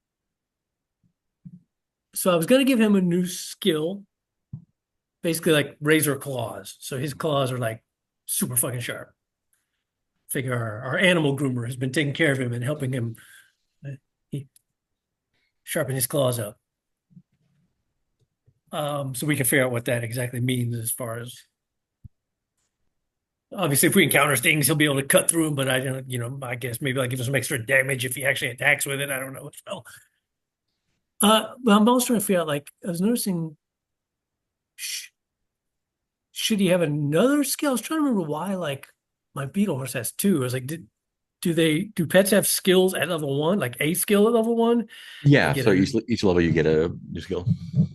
so I was going to give him a new skill, basically like razor claws. So his claws are like super fucking sharp. Figure our animal groomer has been taking care of him and helping him sharpen his claws up. So we can figure out what that exactly means as far as obviously if we encounter things, he'll be able to cut through them, but I don't, I guess maybe I'll give him some extra damage if he actually attacks with it. I don't know. So, but I'm also trying to figure out, like, I was noticing, should he have another skill? I was trying to remember why, like, my beetle horse has 2. I was like, do pets have skills at level 1, like a skill at level 1? Yeah, Get so a, each level you get a new skill.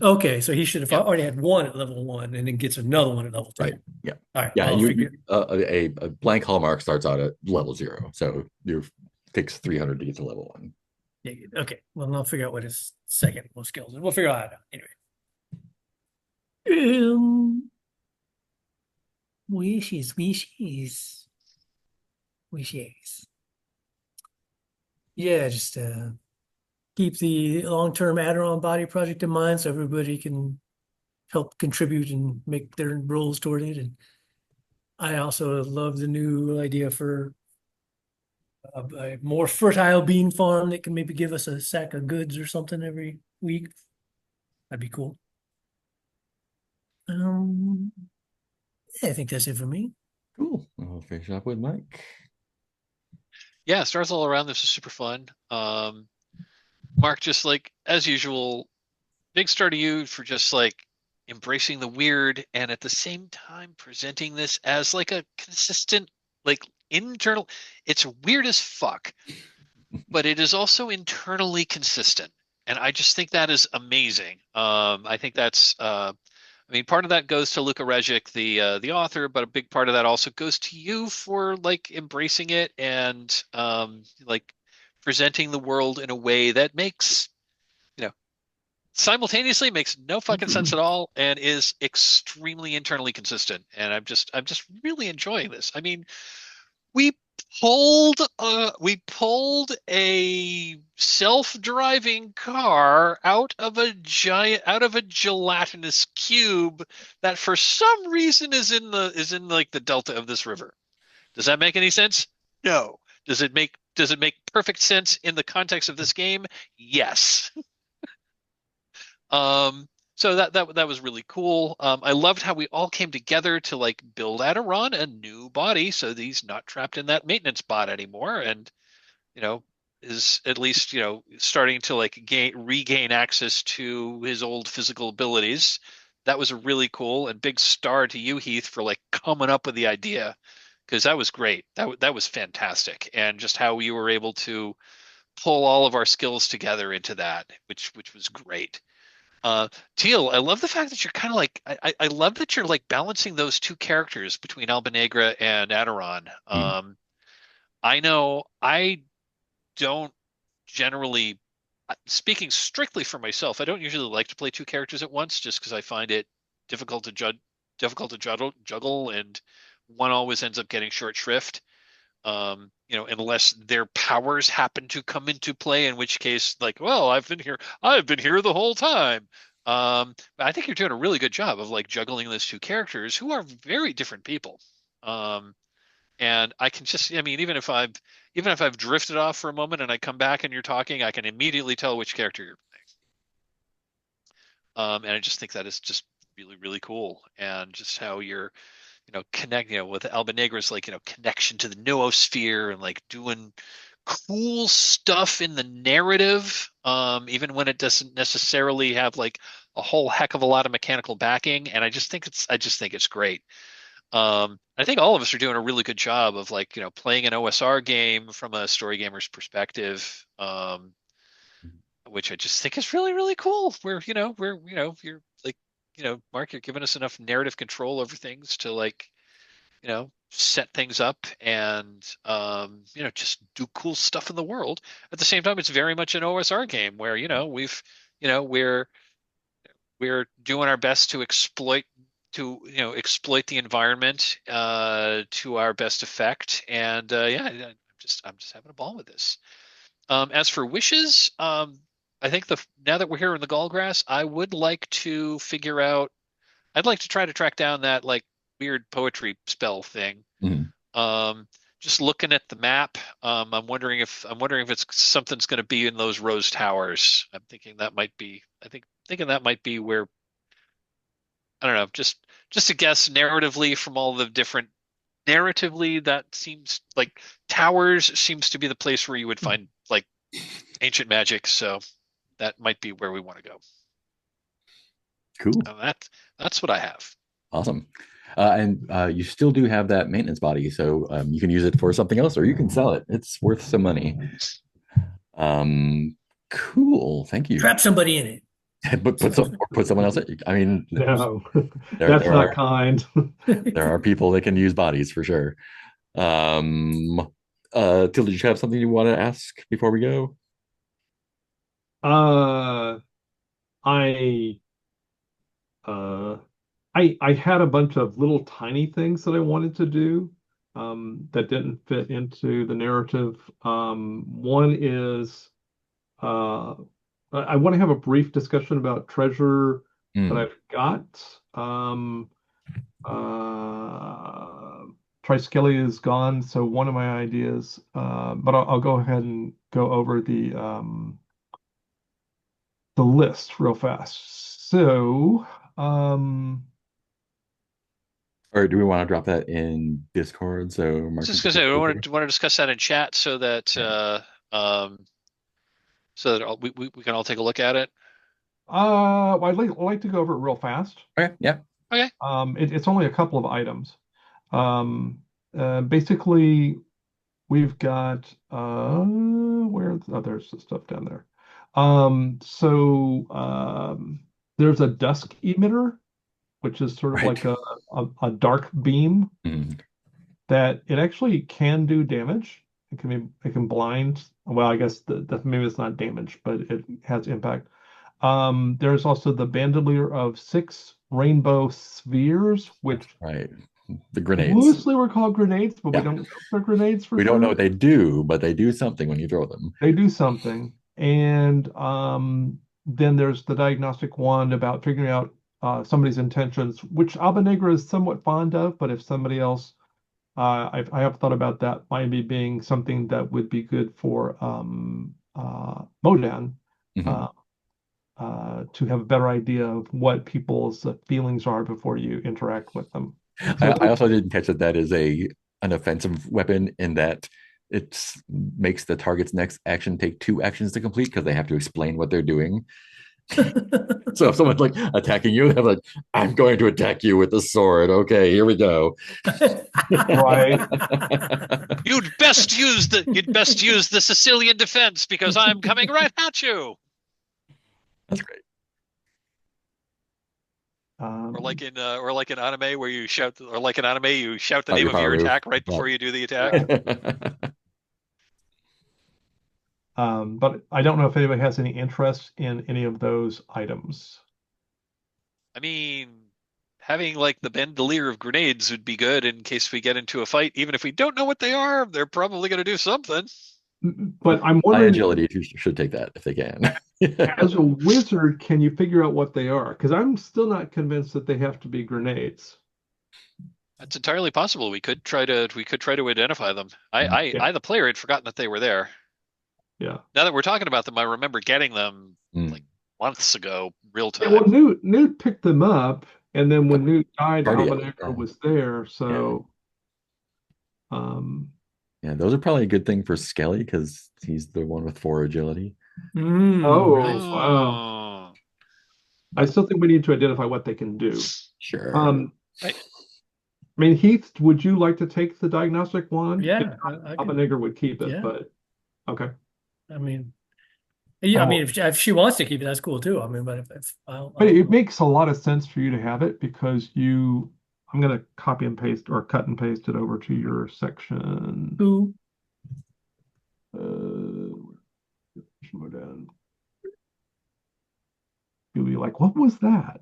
okay, so he should have Yep. already had 1 at level 1 and then gets another one at level 2. Right. Yeah. All right. Yeah, I'll and figure. a blank hallmark starts out at level 0, so you takes 300 to get to level 1. Yeah, okay. Well, I'll figure out what his second most skills is. We'll figure out anyway. Wishes. Yeah, just keep the long-term Adoron body project in mind so everybody can help contribute and make their roles toward it. And I also love the new idea for a more fertile bean farm that can maybe give us a sack of goods or something every week. That'd be cool. Yeah, I think that's it for me. Cool. I'll finish up with Mike. Yeah, stars all around. This is super fun. Mark, just like as usual, big star to you for just like embracing the weird and at the same time presenting this as like a consistent, like internal. It's weird as fuck, but it is also internally consistent. And I just think that is amazing. I think that's I mean, part of that goes to Luka Rejic, the author, but a big part of that also goes to you for like embracing it and like presenting the world in a way that makes, simultaneously makes no fucking sense at all and is extremely internally consistent. And I'm just really enjoying this. I mean, we we pulled a self-driving car out of a gelatinous cube that for some reason is in like the delta of this river. Does that make any sense? No. Does it make perfect sense in the context of this game? Yes. So that was really cool. I loved how we all came together to like build Adoron a new body, so that he's not trapped in that maintenance bot anymore, and you know is at least starting to like regain access to his old physical abilities. That was really cool, and big star to you, Heath, for like coming up with the idea because that was great. That was fantastic, and just how you were able to pull all of our skills together into that, which was great. Teal, I love the fact that you're kind of like I love that you're like balancing those two characters between Albanegra and Adoron. I know I don't generally, speaking strictly for myself, I don't usually like to play two characters at once just because I find it difficult to difficult to juggle, and one always ends up getting short shrift. Unless their powers happen to come into play, in which case, like, well, I've been here the whole time. But I think you're doing a really good job of like juggling those two characters who are very different people. And I can just, I mean, even if I've drifted off for a moment and I come back and you're talking, I can immediately tell which character you're playing. And I just think that is just really, really cool. And just how you're, connect, with Albanegra's like, connection to the noosphere and like doing cool stuff in the narrative, even when it doesn't necessarily have like a whole heck of a lot of mechanical backing. And I just think it's great. I think all of us are doing a really good job of like, playing an OSR game from a story gamer's perspective, which I just think is really, really cool. You're like, Mark, you're giving us enough narrative control over things to like, set things up and, just do cool stuff in the world. At the same time, it's very much an OSR game where, we're doing our best to exploit the environment to our best effect. And I'm just having a ball with this. As for wishes, I think now that we're here in the Gall Grass, I'd like to try to track down that like weird poetry spell thing. Just looking at the map, I'm wondering if it's something's going to be in those Rose Towers. I'm thinking that might be. Thinking that might be where. I don't know. Just a guess. Narratively, from all the different narratively, that seems like Towers seems to be the place where you would find like ancient magic. So that might be where we want to go. Cool. That's what I have. Awesome. And you still do have that maintenance body, so you can use it for something else, or you can sell it. It's worth some money. Cool. Thank you. Trap somebody in it. But put someone else in. I mean, No, that's not kind. there are people that can use bodies for sure. Till, did you have something you want to ask before we go? I had a bunch of little tiny things that I wanted to do that didn't fit into the narrative. One is I want to have a brief discussion about treasure that I've got. Skelly is gone, so one of my ideas, but I'll go ahead and go over the list real fast. So, or do we want to drop that in Discord? So Mark, just gonna say we want to discuss that in chat so that we can all take a look at it. I'd like to go over it real fast. Okay, yeah. Okay. It's only a couple of items. Basically, we've got there's the stuff down there. There's a dusk emitter, which is sort of like a dark beam that it actually can do damage. It can blind. Well, I guess that maybe it's not damage, but it has impact. There's also the bandolier of 6 rainbow spheres, which the grenades loosely were called grenades, but we don't know if they're grenades for we sure. don't know what they do, but they do something when you throw them. They do something. And then there's the diagnostic wand about figuring out somebody's intentions, which Albanegra is somewhat fond of, but if somebody else, I have thought about that maybe being something that would be good for Modan, to have a better idea of what people's feelings are before you interact with them. So I also didn't catch that is an offensive weapon in that it makes the target's next action take 2 actions to complete because they have to explain what they're doing. So if someone's like attacking you, they're like, I'm going to attack you with the sword. Okay, here we go. Right. You'd best use the Sicilian defense because I'm coming right at you. That's great. Or like in anime where you shout, the name of your attack right before you do the attack. But I don't know if anybody has any interest in any of those items. I mean, having like the bandolier of grenades would be good in case we get into a fight. Even if we don't know what they are, they're probably going to do something. But I'm High wondering, agility should take that if they can. as a wizard, can you figure out what they are? Because I'm still not convinced that they have to be grenades. That's entirely possible. We could try to identify them. I the player had forgotten that they were there. Yeah. Now that we're talking about them, I remember getting them Mm. like months ago, real Yeah, time. well, Newt picked them up, and then when Newt died, Cardio, Alvin yeah. was there. So, um, Yeah, those are probably a good thing for Skelly because he's the one with 4 agility. oh, Right. wow. I still think we need to identify what they can do. Sure. Right. I mean, Heath, would you like to take the diagnostic one? Yeah, I Alvin would keep it, Yeah. but okay. I mean, yeah, I mean, if she wants to keep it, that's cool too. I mean, but if But it makes a lot of sense for you to have it because I'm going to copy and paste or cut and paste it over to your section. who Down. You'll be like, what was that?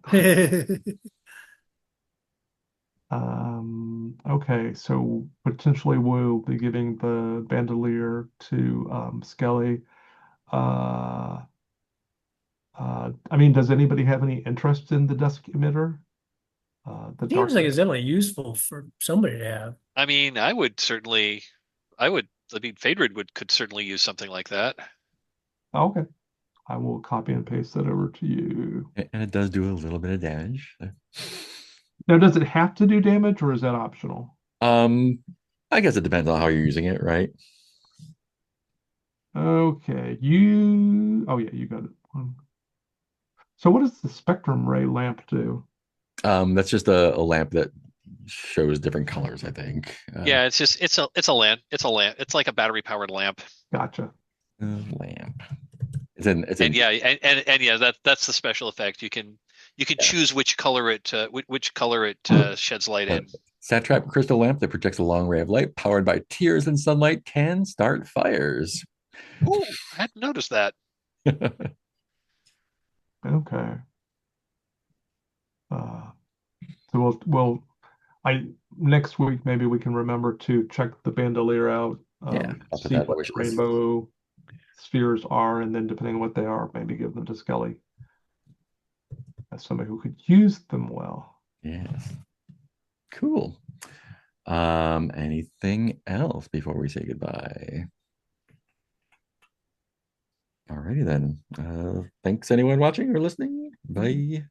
Okay, so potentially we'll be giving the bandolier to Skelly. I mean, does anybody have any interest in the desk emitter? The seems like dark. it's definitely useful for somebody to have. I mean, I mean, Phaedred could certainly use something like that. Okay, I will copy and paste that over to you. And it does do a little bit of damage. Now, does it have to do damage or is that optional? I guess it depends on how you're using it, right? Okay, oh yeah, you got it. So what does the spectrum ray lamp do? That's just a lamp that shows different colors, I think. Yeah, it's a lamp. It's like a battery powered lamp. Gotcha. Lamp. And yeah, that's the special effect. You can choose which color it sheds light in. Satrap crystal lamp that projects a long ray of light powered by tears and sunlight can start fires. Ooh, I hadn't noticed that. Okay. So next week maybe we can remember to check the bandolier out. Yeah, I'll put see that in what wish the list. rainbow spheres are, and then depending on what they are, maybe give them to Skelly as somebody who could use them well. Yes. Cool. Anything else before we say goodbye? Alrighty then. Thanks anyone watching or listening. Bye.